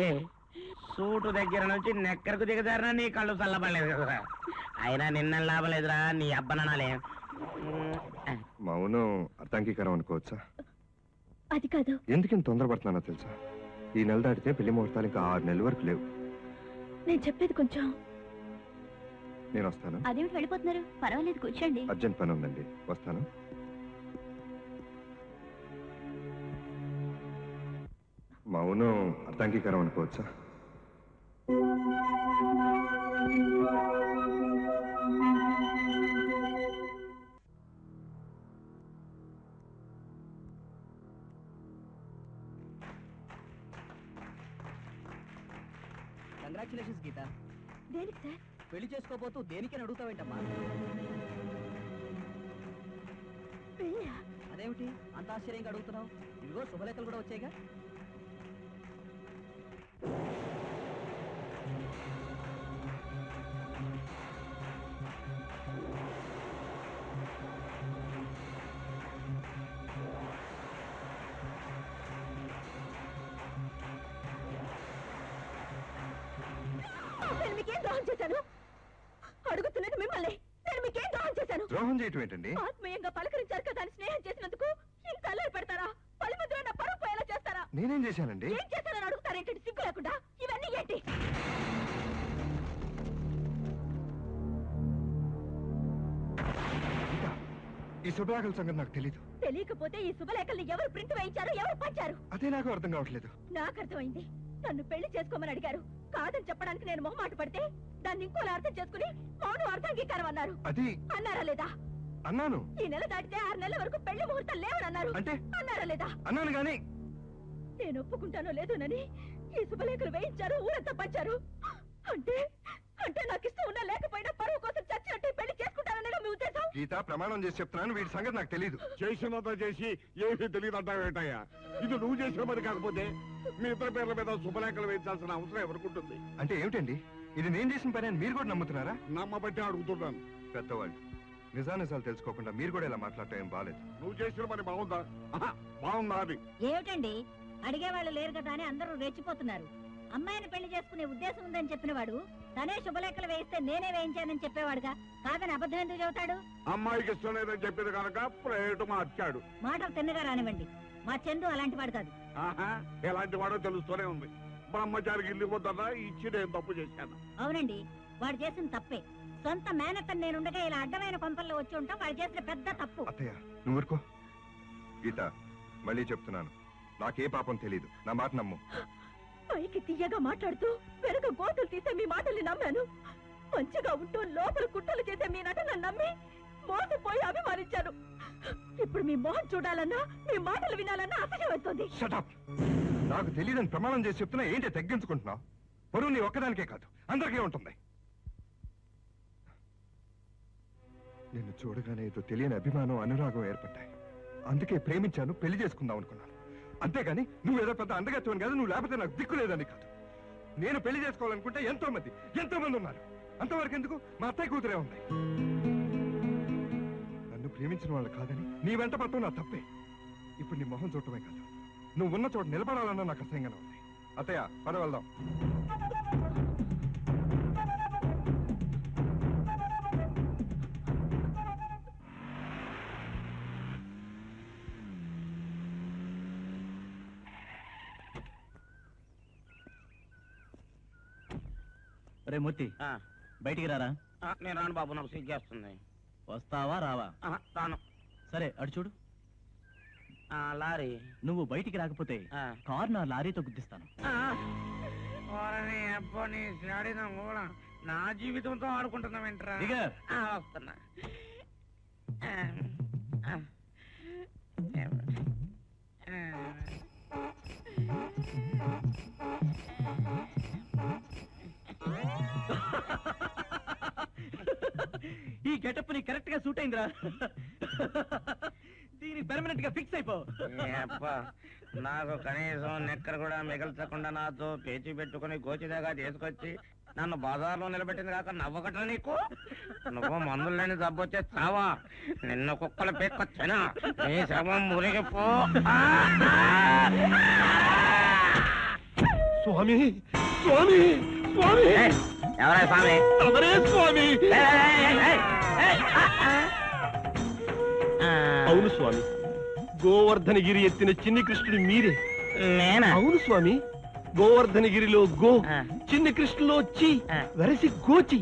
సూటు దగ్గర నుంచి నెక్కరకు దిగదారనా నీ కళ్ళు చల్లబడలేదు కదరా. అయినా నిన్న లాభలేదురా నీ అబ్బనాలే. మౌనం అర్థాంగీకరం అనుకోవచ్చా? అది కాదు. ఎందుకు తొందరపడుతున్నానో తెలుసా? ఈ నెల దాటితే పెళ్లి ముహూర్తాలు ఇంకా 6 నెలల వరకు లేవు. నేను చెప్పేది కొంచెం. నేను వస్తాను. అదేమిటి వెళ్ళిపోతున్నారు? పర్వాలేదు, కూర్చోండి. అర్జెంట్ పని ఉందండి, వస్తాను. మౌనం అర్థాంగీకరం అనుకోవచ్చా? కంగ్రాచులేషన్స్ గీత. దేనికి సార్? పెళ్లి చేసుకోబోతూ దేనికని అడుగుతావేంటమ్మా? పెళ్ళా? అదేమిటి అంత ఆశ్చర్యంగా అడుగుతున్నావు? ఇదిగో శుభలేఖలు కూడా వచ్చాయిగా. నేను మీకేం ద్రోహం చేశాను? అడుగుతున్నది మిమ్మల్ని. నేను మీకేం ద్రోహం చేశాను? ద్రోహం చేయటం ఏంటండి? ఆత్మీయంగా పలకరించారు కదా అని స్నేహం చేసినందుకు ఇంత అల్లరి పెడతారా? పది మందిలో నా పరువు పోయేలా చేస్తారా? నేనేం చేశానండి? ఏం చేశానని అడుగుతారేంటండి సిగ్గు లేకుండా? ఇవన్నీ ఏంటి? ఈ శుభలేఖల సంగతి నాకు తెలీదు. తెలియకపోతే ఈ శుభలేఖల్ని ఎవరు ప్రింట్ వేయించారు, ఎవరు పంచారు? అదే నాకు అర్థం కావట్లేదు. నాకు అర్థమైంది. నన్ను పెళ్లి చేసుకోమని అడిగారు. కాదని చెప్పడానికి నేను మొహమాట పడితే దాన్ని ఇంకోలా అర్థం చేసుకుని మౌనం అర్థాంగీకారం అన్నారు. అది అన్నారా లేదా? అన్నాను. ఈ నెల దాటితే 6 నెలల వరకు పెళ్లి ముహూర్తం లేవని అన్నారు. అంటే అన్నారా లేదా? అన్నాను గాని నేను ఒప్పుకుంటానో లేదోనని ఈ శుభలేఖలు వేయించారు, ఊరంతా పంచారు. అంటే అంటే నాకు ఇష్టం ఉన్నా లేకపోయినా పరువు కోసం చచ్చినట్టు పెళ్లి చేసుకుంటానని మీ ఉద్దేశం? గీత, ప్రమాణం చేసి చెప్తున్నాను, వీటి సంగతి నాకు తెలీదు. చేసినంత చేసి ఏమీ తెలియదు అంటావేటయ్యా? ఇది నువ్వు చేసిన పని కాకపోతే మీ ఇద్దరి పేర్ల మీద శుభలేఖలు వేయించాల్సిన అవసరం ఎవరికుంటుంది? అంటే ఏమిటండి ఇది? నేను చేసిన పని అని మీరు కూడా నమ్ముతున్నారా? నమ్మబట్టి అడుగుతున్నాను. పెద్దవాళ్ళు నిజానిజాలు తెలుసుకోకుండా మీరు కూడా ఇలా మాట్లాడటం ఏం బాలేదు. నువ్వు చేసిన పని బాగుందా? బాగుందా అది? ఏమిటండి అడిగేవాళ్ళు లేరు కదా అని అందరూ రెచ్చిపోతున్నారు. అమ్మాయిని పెళ్లి చేసుకునే ఉద్దేశం ఉందని చెప్పిన వాడు తనే శుభలేఖలు వేయిస్తే నేనే వేయించానని చెప్పేవాడుగా. కాదని అబద్ధం ఎందుకు చెబుతాడు? అమ్మాయికి ఇష్టం లేదని చెప్పింది కనుక ప్లేటు మార్చాడు. మాటలు తిన్నగా రానివ్వండి. మా చందు అలాంటి వాడు కాదు. ఎలాంటి వాడో తెలుస్తూనే ఉంది. బ్రహ్మచారికి ఇల్లు వద్దన్నా ఇచ్చి నేను తప్పు చేశాను. అవునండి, వాడు చేసిన తప్పే. సొంత మేనత్తని నేనుండగా ఇలా అడ్డమైన కొంపల్లో వచ్చి ఉంటాం. వాడు చేసిన పెద్ద తప్పు. అత్తయ్య నువ్వు ఊరుకో. గీత, మళ్ళీ చెప్తున్నాను, నాకే పాపం తెలీదు, నా మాట నమ్ము. పైకి తీయగా మాట్లాడుతూ వెనక గోతులు తీసే మీ మాటల్ని నమ్మాను. మంచిగా ఉంటూ లోపల కుట్రలు చేసే మీ నటన నమ్మి మోసపోయి అభిమానించాను. ఇప్పుడు మీ మొహం చూడాలన్నా మీ మాటలు వినాలన్నా అసహ్యం వస్తుంది. నాకు తెలియదని ప్రమాణం చేసి చెప్తున్నా ఏంటి తగ్గించుకుంటున్నావు? పొరుగు నీ ఒక్కదానికే కాదు, అందరికీ ఉంటుంది. నిన్ను చూడగానే ఏదో తెలియని అభిమానం, అనురాగం ఏర్పడ్డాయి. అందుకే ప్రేమించాను, పెళ్లి చేసుకుందాం అనుకున్నాను. అంతేగాని నువ్వేదో పెద్ద అందగత్వం కాదు, నువ్వు లేకపోతే నాకు దిక్కు లేదని కాదు. నేను పెళ్లి చేసుకోవాలనుకుంటే ఎంతో మంది ఉన్నారు. అంతవరకు ఎందుకు? మా అత్తయ్య కూతురే ఉంది. నన్ను ప్రేమించిన వాళ్ళు కాదని నీ వెంట పడటం నా తప్పే. ఇప్పుడు నీ మొహం చూడటమే కాదు, నువ్వు ఉన్న చోట నిలబడాలన్నా నాకు అసహ్యంగానే ఉంది. అత్తయ్య, పద వెళ్దాం. రే మూర్తి, బయటికి రారా. నేను రాను బాబు, నాకు సిగ్గేస్తుంది. వస్తావా రావా? రాను. సరే అటు చూడు. లారీ. నువ్వు బయటికి రాకపోతే కారు నా లారీతో గుద్దిస్తాను. కూడా నా జీవితంతో ఆడుకుంటున్నావేంట్రా? వస్తున్నా. ఈ గెటప్ ని కరెక్ట్ గా సూట్ అయిందిరా. దీని పెర్మనెంట్ గా ఫిక్స్ అయిపో. నాకు కనీసం నెక్కర్ కూడా మిగల్చకుండా నాతో పేచి పెట్టుకుని గోచిదాగా తీసుకొచ్చి నన్ను బజార్లో నిలబెట్టింది కాక నవ్వకట్రా నీకు? నువ్వు మందులు లేని జబ్బొచ్చే చావా, నిన్ను కుక్కలు పెక్కొచ్చినా నీ శవం మునిగిపో. స్వామి స్వామి స్వామి ఎవరా స్వామి? ఎవరే స్వామి? అవును స్వామి, గోవర్ధనగిరి ఎత్తిన చిన్ని కృష్ణుడు మీరే. నేనా? అవును స్వామి, గోవర్ధనగిరిలో గో, చిన్ని కృష్ణులో చి, వెరసి గోచి.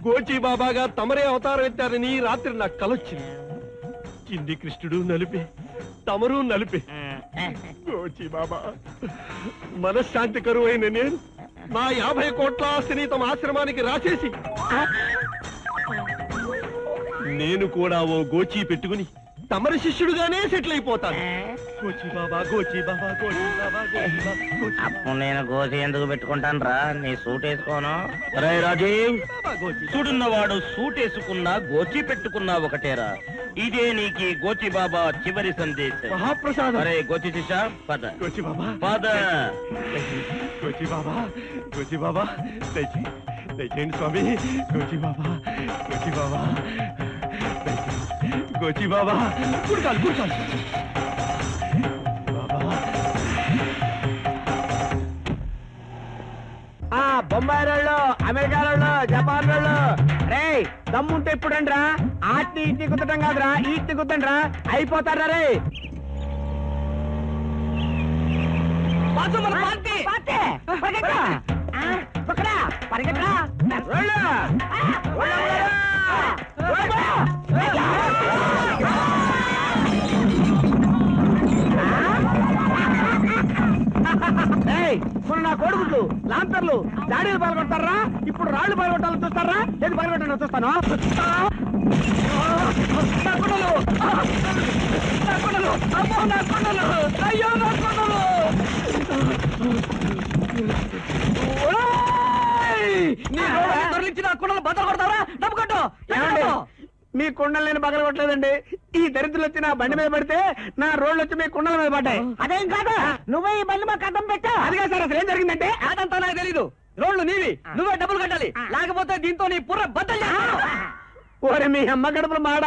గోచి బాబాగా తమరే అవతారం ఎత్తారని రాత్రి నాకు కలొచ్చింది. చిన్ని కృష్ణుడు నలిపే, తమరు నలిపే. గోచి బాబా, మనశ్శాంతి కరువైన నేను నా 50 కోట్ల ఆస్తిని తమ ఆశ్రమానికి రాసేసి నేను కూడా ఓ గోచి పెట్టుకుని తమరి శిష్యుడుగానే సెటిల్ అయిపోతాను. గోచి బాబా, గోచి బాబా, గోచి బాబా, గోచి బాబా. అప్పుడు నేను గోచి ఎందుకు పెట్టుకుంటాను రా? నీ సూట్ వేసుకోను. రే రాజీవ్, చూడున్నవాడు సూట్ వేసుకున్నా గోచి పెట్టుకున్నా ఒకటేరా. ఇదే నీకి గోచి బాబా చివరి సందేశం. మహాప్రసాదం. అరే గోచి శిష్య పద. గోచి బాబా, పద. గోచి బాబా, గోచి బాబా, దయచేయండి స్వామి. గోచి బాబా, గోచి బాబా, గోచి బాబా, గుడికాలు గుడికాలు బాబా. బొంబాయి వాళ్ళు, అమెరికా వాళ్ళు, జపాన్ వాళ్ళు, రే దమ్ముంటే ఇప్పుడండి రా. ఆటి ఇట్టి కుదటం కాదురా, ఈటి కుద్దండి రా, అయిపోతారా రే. నా కొడుకులు లాంతర్లు దాడిలు పాల్గొడతారా? ఇప్పుడు రాళ్లు పాల్గొట్టాలని చూస్తారా? ఏది పాల్గొట్టాలని చూస్తాను. అయ్యో నా కొండలు! నా కుండలు బద్దలు కొడతారా? డబ్బు కట్టు. మీ కుండలు నేను బగలు కొట్టలేదండి. ఈ దరిద్రులు వచ్చి నా బండి మీద పడితే నా రోడ్లు వచ్చి మీ కుండల మీద పడ్డాయి. అదేం కాదు, నువ్వే ఈ బండి మాకు అడ్డం పెట్టా. అదిగా సార్, అసలు ఏం జరిగిందంటే అదంతా నాకు తెలీదు. రోడ్లు నీవి, నువ్వే డబ్బులు కట్టాలి, లేకపోతే దీంతో నీ పుర్ర బద్దలు. ఓరే మీ అమ్మ గడుపులు మాడ,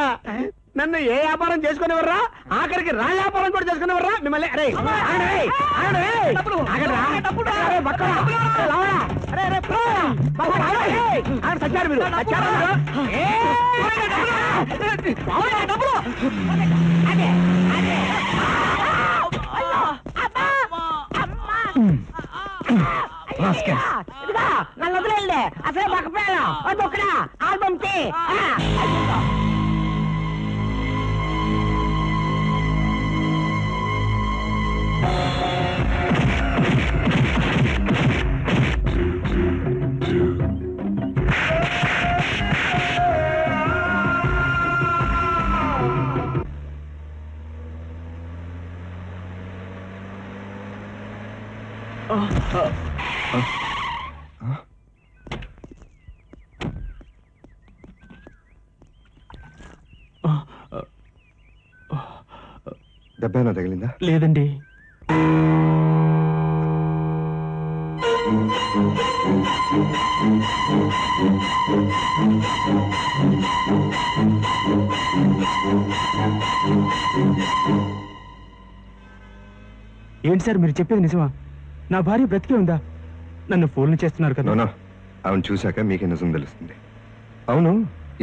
నన్ను ఏ వ్యాపారం చేసుకునేవర్రా? ఆఖరికి రాళ్ళ వ్యాపారం కూడా చేసుకునేవర్రా మిమ్మల్ని. అరే సచ్చారు మీరు, నన్ను వదిలేండి. అసలే బకపోయాను. అదొక్కడా ఆల్బమ్ కి దెబ్బేనా తగిలిందా? లేదండి. ఏంటి సార్ మీరు చెప్పేది నిజమా? నా భార్య బ్రతికే ఉందా? నన్ను ఫోన్లు చేస్తున్నారు కదా. అవును, చూశాక మీకే నిజం తెలుస్తుంది. అవును,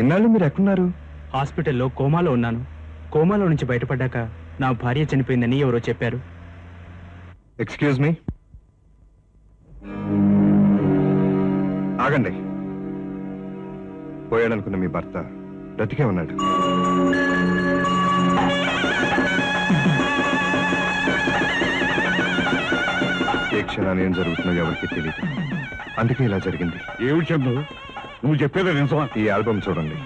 ఇన్నాళ్ళు మీరు ఎక్కడున్నారు? హాస్పిటల్లో కోమాలో ఉన్నాను. కోమాలో నుంచి బయటపడ్డాక నా భార్య చనిపోయిందని ఎవరో చెప్పారు. ఎక్స్క్యూజ్ మీ, ఆగండి. పోయాడనుకున్న మీ భర్త బ్రతికే ఉన్నాడు. ఏ క్షణాన్ని ఏం జరుగుతుందో ఎవరికి తెలియదు. అందుకే ఇలా జరిగింది. ఏమిటి చందు, నువ్వు చెప్పేది నిజమా? ఈ ఆల్బమ్ చూడండి.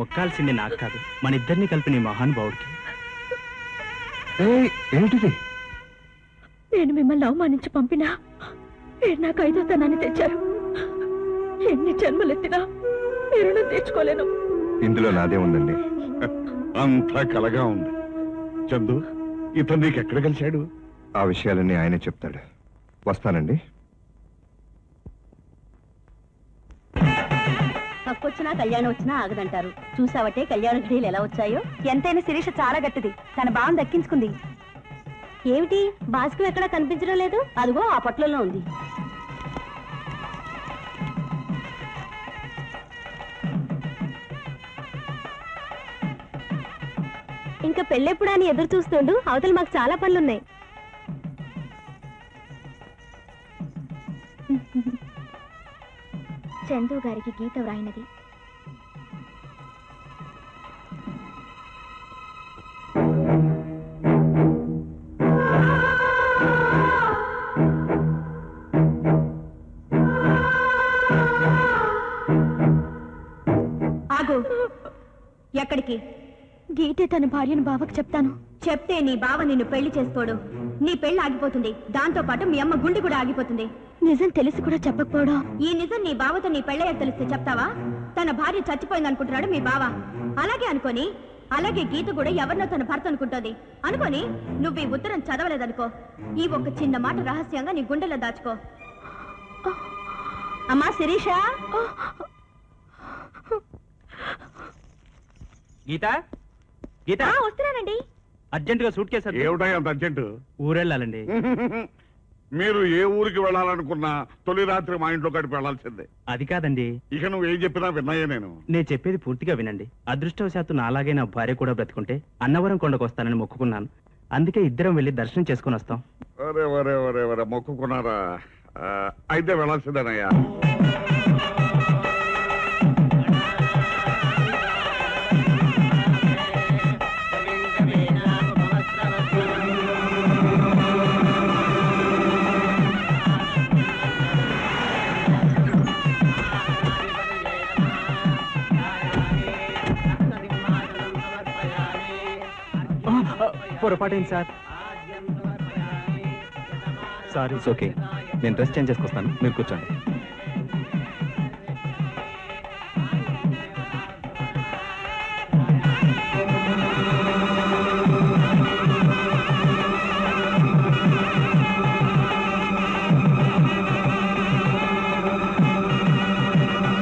మొక్కాల్సింది నాకు కాదు, మన ఇద్దరిని కలిపి నీ మహానుభావుడికి. ఏంటిది? నేను మిమ్మల్ని అవమానించి పంపినా మీరు నాకు 5వ స్థానాన్ని తెచ్చారు. ఎన్ని జన్మలెత్తినా మీరు తెచ్చుకోలేను. ఇందులో నాదే ఉందండి. అంతా కలగా ఉంది. చందు, ఇతను నీకు ఎక్కడ కలిశాడు? ఆ విషయాలన్నీ ఆయనే చెప్తాడు. వస్తానండి. పక్కొచ్చినా కళ్యాణం వచ్చినా ఆగదంటారు. చూసావటే కళ్యాణ ఘడియలు ఎలా వచ్చాయో. ఎంతైనా శిరీష చాలా గట్టిది. తన భావం దక్కించుకుంది. ఏమిటి భాస్కర్ ఎక్కడా కనిపించడం లేదు? అదిగో ఆ పొట్లలో ఉంది. ఇంకా పెళ్ళెప్పుడు అని ఎదురు చూస్తుండు. అవతల మాకు చాలా పనులున్నాయి. చందు గారికి గీత వ్రాయినది. ఆగు. ఎక్కడికి? గీతే తన భార్యను బావకు చెప్తాను. చెప్తే నీ బావ నిన్ను పెళ్లి చేసుకోడు. నీ పెళ్లి ఆగిపోతుంది. దాంతో పాటు మీ అమ్మ గుండె కూడా ఆగిపోతుంది. నిజం తెలిసి కూడా చెప్పకపోవడం. ఈ నిజం నీ బావతో నీ పెళ్ళయ్యాక తెలిస్తే చెప్తావా? తన భార్య చచ్చిపోయింది అనుకుంటున్నాడు మీ బావ. అలాగే అనుకోని, అలాగే గీత కూడా ఎవరినో తన భర్త అనుకుంటోంది అనుకోని నువ్వు ఈ ఉత్తరం చదవలేదనుకో. ఈ ఒక్క చిన్న మాట రహస్యంగా నీ గుండెలో దాచుకో. అమ్మా శిరీష. గీత, గీత వస్తున్నానండి. అర్జెంటుగా సూట్ కేసు. ఏమిటాయి అంత అర్జెంటు? ఊరెళ్ళాలండి. మీరు ఏ ఊరికి వెళ్ళాలనుకున్నా తొలి రాత్రి మా ఇంట్లో గడిపి వెళ్లాల్సిందే. అది కాదండి. ఇక నువ్వు ఏం చెప్పినా విన్నాయే. నేను చెప్పేది పూర్తిగా వినండి. అదృష్టవశాత్తు నాలాగే నా భార్య కూడా బ్రతుకుంటే అన్నవరం కొండకు వస్తానని మొక్కుకున్నాను. అందుకే ఇద్దరం వెళ్ళి దర్శనం చేసుకుని వస్తాం. ఒరే ఒరే ఒరే ఒరే మొక్కుకున్నారా? అయితే వెళ్ళాల్సిందేనయ్యా. పొరపాటేంటి సార్? సారీ. ఓకే, నేను డ్రెస్ చేంజ్ చేసుకొస్తాను, మీరు కూర్చోండి.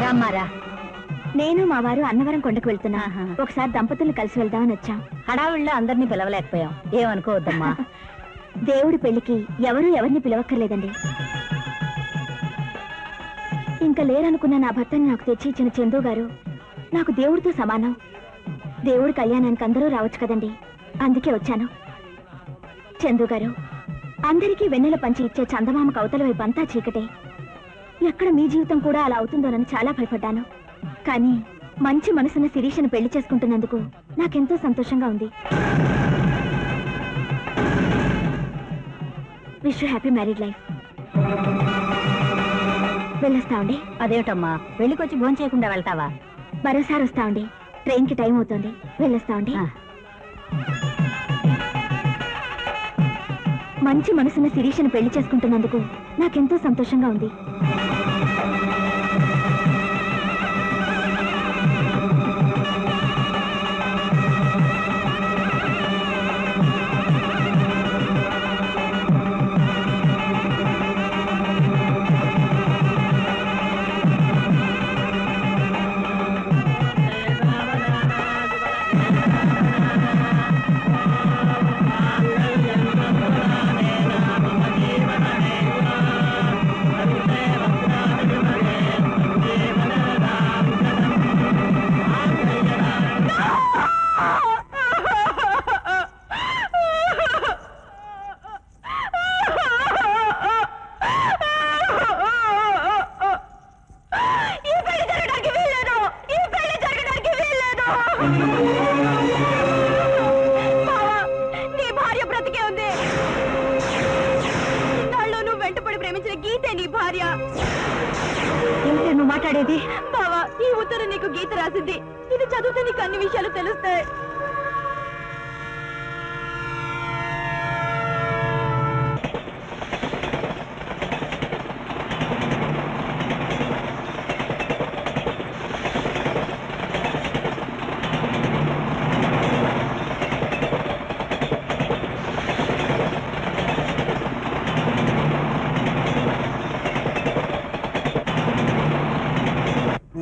రామ్మారా. నేను మా వారు అన్నవరం కొండకు వెళ్తున్నా. ఒకసారి దంపతుల్ని కలిసి వెళ్దామని వచ్చాం. హడావిడిలో అందరినీ పిలవలేకపోయాం. ఏమనుకోవద్దమ్మా. దేవుడి పెళ్లికి ఎవరు ఎవరిని పిలవక్కర్లేదండి. ఇంకా లేరనుకున్న నా భర్తని నాకు తెచ్చి ఇచ్చిన చందు గారు నాకు దేవుడితో సమానం. దేవుడి కళ్యాణానికి అందరూ రావచ్చు కదండి, అందుకే వచ్చాను. చందు గారు, అందరికీ వెన్నెల పంచి ఇచ్చే చందమామ కవతల వైపు అంతా చీకటే. ఎక్కడ మీ జీవితం కూడా అలా అవుతుందోనని చాలా భయపడ్డాను. కానీ మంచి మనసున్న శిరీషను పెళ్లి చేసుకుంటున్నందుకు నాకెంతో సంతోషంగా ఉంది. Wish you happy married life. వెళ్ళొస్తామండి. అదేమిటమ్మా, పెళ్లికొచ్చి భోజనం చేయకుండా వెళ్తావా? మరోసారి వస్తామండి. ట్రైన్కి టైం అవుతుంది. వెళ్ళొస్తామండి. మంచి మనసున్న శిరీషను పెళ్లి చేసుకుంటున్నందుకు నాకెంతో సంతోషంగా ఉంది. నీ భార్య బ్రతికే ఉంది. నాలో నువ్వు వెంటపడి ప్రేమించిన గీతే నీ భార్య. ఏమిటి నువ్వు మాట్లాడేది? బావా, ఈ ఉత్తరం రాయమని నీకు గీత రాసింది. ఇది చదివితే నీకు అన్ని విషయాలు తెలుస్తాయి.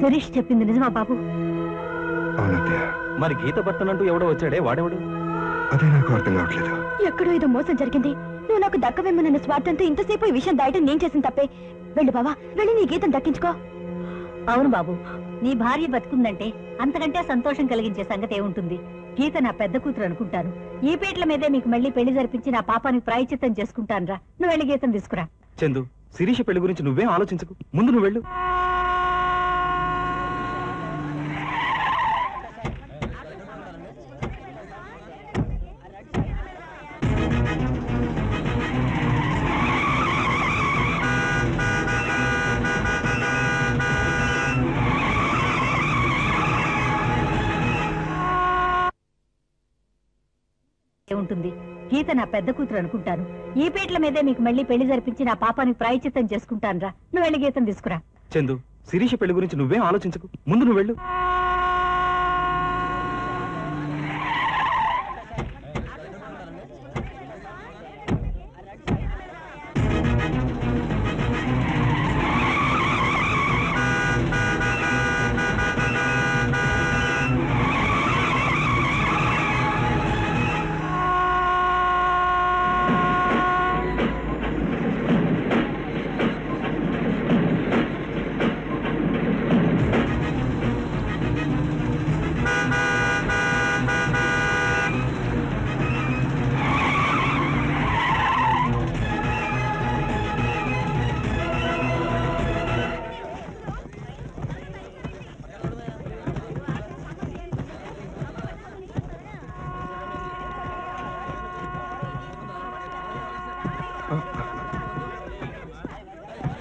శిరీష్ చెప్పింది నిజమా బాబు? అవునత్తయ్య. మరి గీత భర్తనంటూ ఎవడో వచ్చాడే, వాడెవడు? అదే నాకు అర్థం కావట్లేదు. ఎక్కడో ఏదో మోసం జరిగింది. నువ్వు నాకు దక్కవేమన్న స్వార్థంతో ఇంతసేపు ఈ విషయం దాయటం నేను చేసిన తప్పే. వెళ్ళు బావా, వెళ్ళి నీ గీతం దక్కించుకో. అవును బాబు, నీ భార్య బతుకుందంటే అంతకంటే సంతోషం కలిగించే సంగతి ఏముంటుంది? గీత నా పెద్ద కూతురు అనుకుంటాను. ఈ పీటల మీదే మీకు మళ్ళీ పెళ్లి జరిపించి నా పాపానికి ప్రాయశ్చిత్తం చేసుకుంటాను రా. నువ్వు వెళ్ళి గీతం తీసుకురా. చందు, శిరీష పెళ్లి గురించి నువ్వేం ఆలోచించకు, ముందు నువ్వు వెళ్ళు. ఉంటుంది. గీత నా పెద్ద కూతురు అనుకుంటాను. ఈ పీటల మీదే మీకు మళ్ళీ పెళ్లి జరిపించి నా పాపానికి ప్రాయశ్చిత్తం చేసుకుంటాను రా. నువ్వు వెళ్ళి గీతం తీసుకురా. చందు, శిరీష పెళ్లి గురించి నువ్వేం ఆలోచించకు, ముందు నువ్వు వెళ్ళు.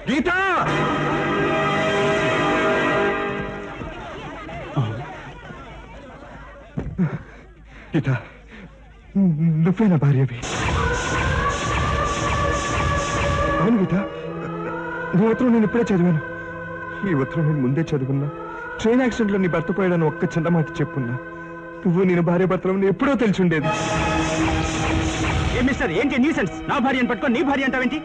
గీత! గీత, నువ్వే నా భార్యవి. అవును గీత, నీ ఉత్తరం నేను ఇప్పుడే చదివాను. ఈ ఉత్తరం నేను ముందే చదువుకున్నా. ట్రైన్ యాక్సిడెంట్ లో నీ భర్త పోయాడని ఒక్క చిన్న మాట చెప్పున్నా. నువ్వు నేను భార్య భర్తలు ఎప్పుడో తెలిసి ఉండేది. మిస్టర్, ఏంటి న్యూసెన్స్? నా భార్యను పట్టుకొని నీ భార్య అంటావేంటి?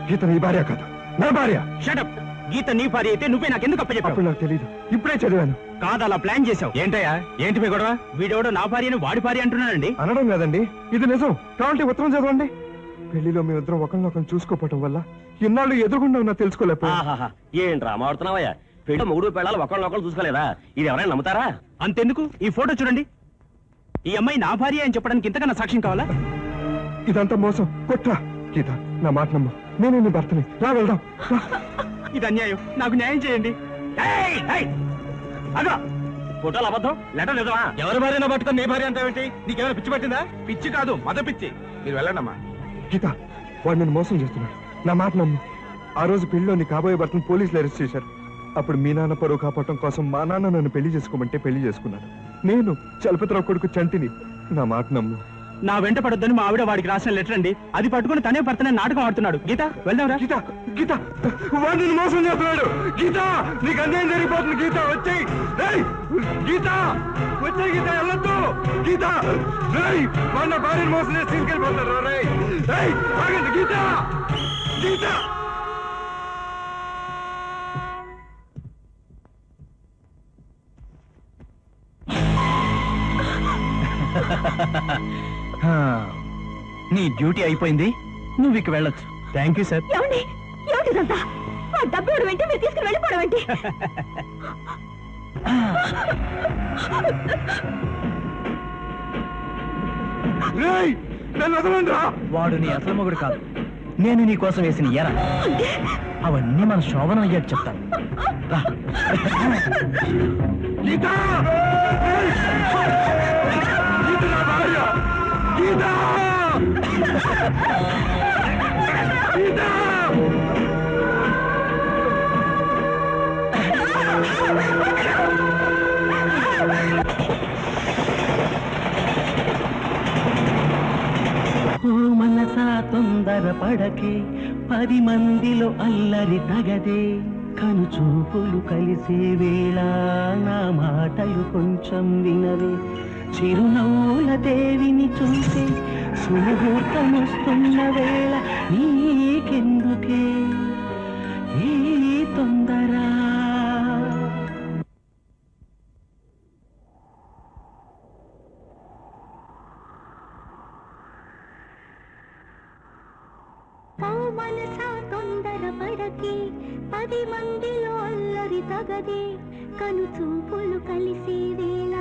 గీత నీ భార్య కాదు, నా భార్య. షటప్. గీత నీ భార్య అయితే నువ్వే నాకెందుకు అప్పచెప్పావు? అప్పుడు నాకు తెలియదు, ఇప్పుడే చదివాను. కాదు, అలా ప్లాన్ చేశావు. ఏంటయ్యా, ఏంటి మీ గొడవ? వీడెవడో నా భార్యను వాడి భార్య అంటున్నాడండి. అనడం కాదండి, ఇది నిజం. కావాలంటే ఉత్తరం చదవండి. పెళ్లిలో మేమిద్దరం ఒకరినొకరు చూసుకోపోవటం వల్ల ఇన్నాళ్ళు ఎదురుగుండా ఉన్నా తెలుసుకోలేకపోయా. ఏం డ్రామా ఆడుతున్నావయ్యా? పెళ్లి మూడు పిల్లలు ఒకళ్ళనొకళ్ళు చూసుకోలేదా? ఇది ఎవరైనా నమ్ముతారా? అంతెందుకు, ఈ ఫోటో చూడండి. ఈ అమ్మాయి నా భార్య అని చెప్పడానికి ఇంతకన్నా సాక్ష్యం కావాలా? ఇదంతా మోసం, కుట్ర. గీత, నా మాట నమ్ము, నేనే నీ భర్తని. రా వెళ్దాం. ఇది అన్యాయం, నాకు న్యాయం చేయండి. ఫోటోలు అబద్ధం, లెటర్ నిజమా? ఎవరి భార్యను పట్టుకొని నీ భార్య అంటావేంటి? నీకేమైనా పిచ్చి పట్టిందా? పిచ్చి కాదు, మద పిచ్చి. మీరు వెళ్ళండమ్మా. గీత, వాడు నేను మోసం చేస్తున్నాడు. నా మాట నమ్ము. ఆ రోజు పెళ్లిలో నీ కాబోయే భర్తను పోలీసులు అరెస్ట్ చేశారు. అప్పుడు మీ నాన్న పరువు కాపాడటం కోసం మా నాన్న నన్ను పెళ్లి చేసుకోమంటే పెళ్లి చేసుకున్నాను. నేను చలపతిరావు కొడుకు చంటిని. నా మాట నమ్ము. నా వెంట పడొద్దని మా ఆవిడ వాడికి రాసిన లెటర్ అండి. అది పట్టుకుని తనే భర్తనే నాటకం ఆడుతున్నాడు. గీత, వెళ్దాంరా. గీత, గీత, వాడు నిన్ను మోసం చేస్తున్నాడు. గీత, నీకు అన్యాయం జరిగిపోతుంది. గీత, వచ్చేయ్. గీత, వచ్చేయ్. గీత, వెళ్ళొద్దు. గీత, వాడు నా భార్యను మోసం చేసి తీసుకెళ్ళిపోతాడు. ఆగండి. గీత, గీత. నీ డ్యూటీ అయిపోయింది, నువ్వు ఇక వెళ్ళొచ్చు. Thank you sir. ఏమండి, ఏమిటిదంతా? ఆ డబ్బు ఇవ్వడం ఏంటి, మీరు తీసుకుని వెళ్ళిపోవడం ఏంటి? వాడు నీ అసలు మొగుడు కాదు, నేను నీ కోసం వేసిన ఎర. అవన్నీ మన శోభనం అయ్యాక చెప్తాను. గీత, నా భార్య. గీత, గీత. పడకే 10 మందిలో అల్లరి తగదే కను చూపులు కలిసే వేళ నా మాటలు కొంచెం వినవే చిరునవ్వుల దేవిని చూసే సుముహూర్తం వస్తున్న వేళ నీకెందుకే ఈ తొందర మనసా తొందర పడకే 10 మందిలో అల్లరి తగదే కను చూపులు కలిసే వేళ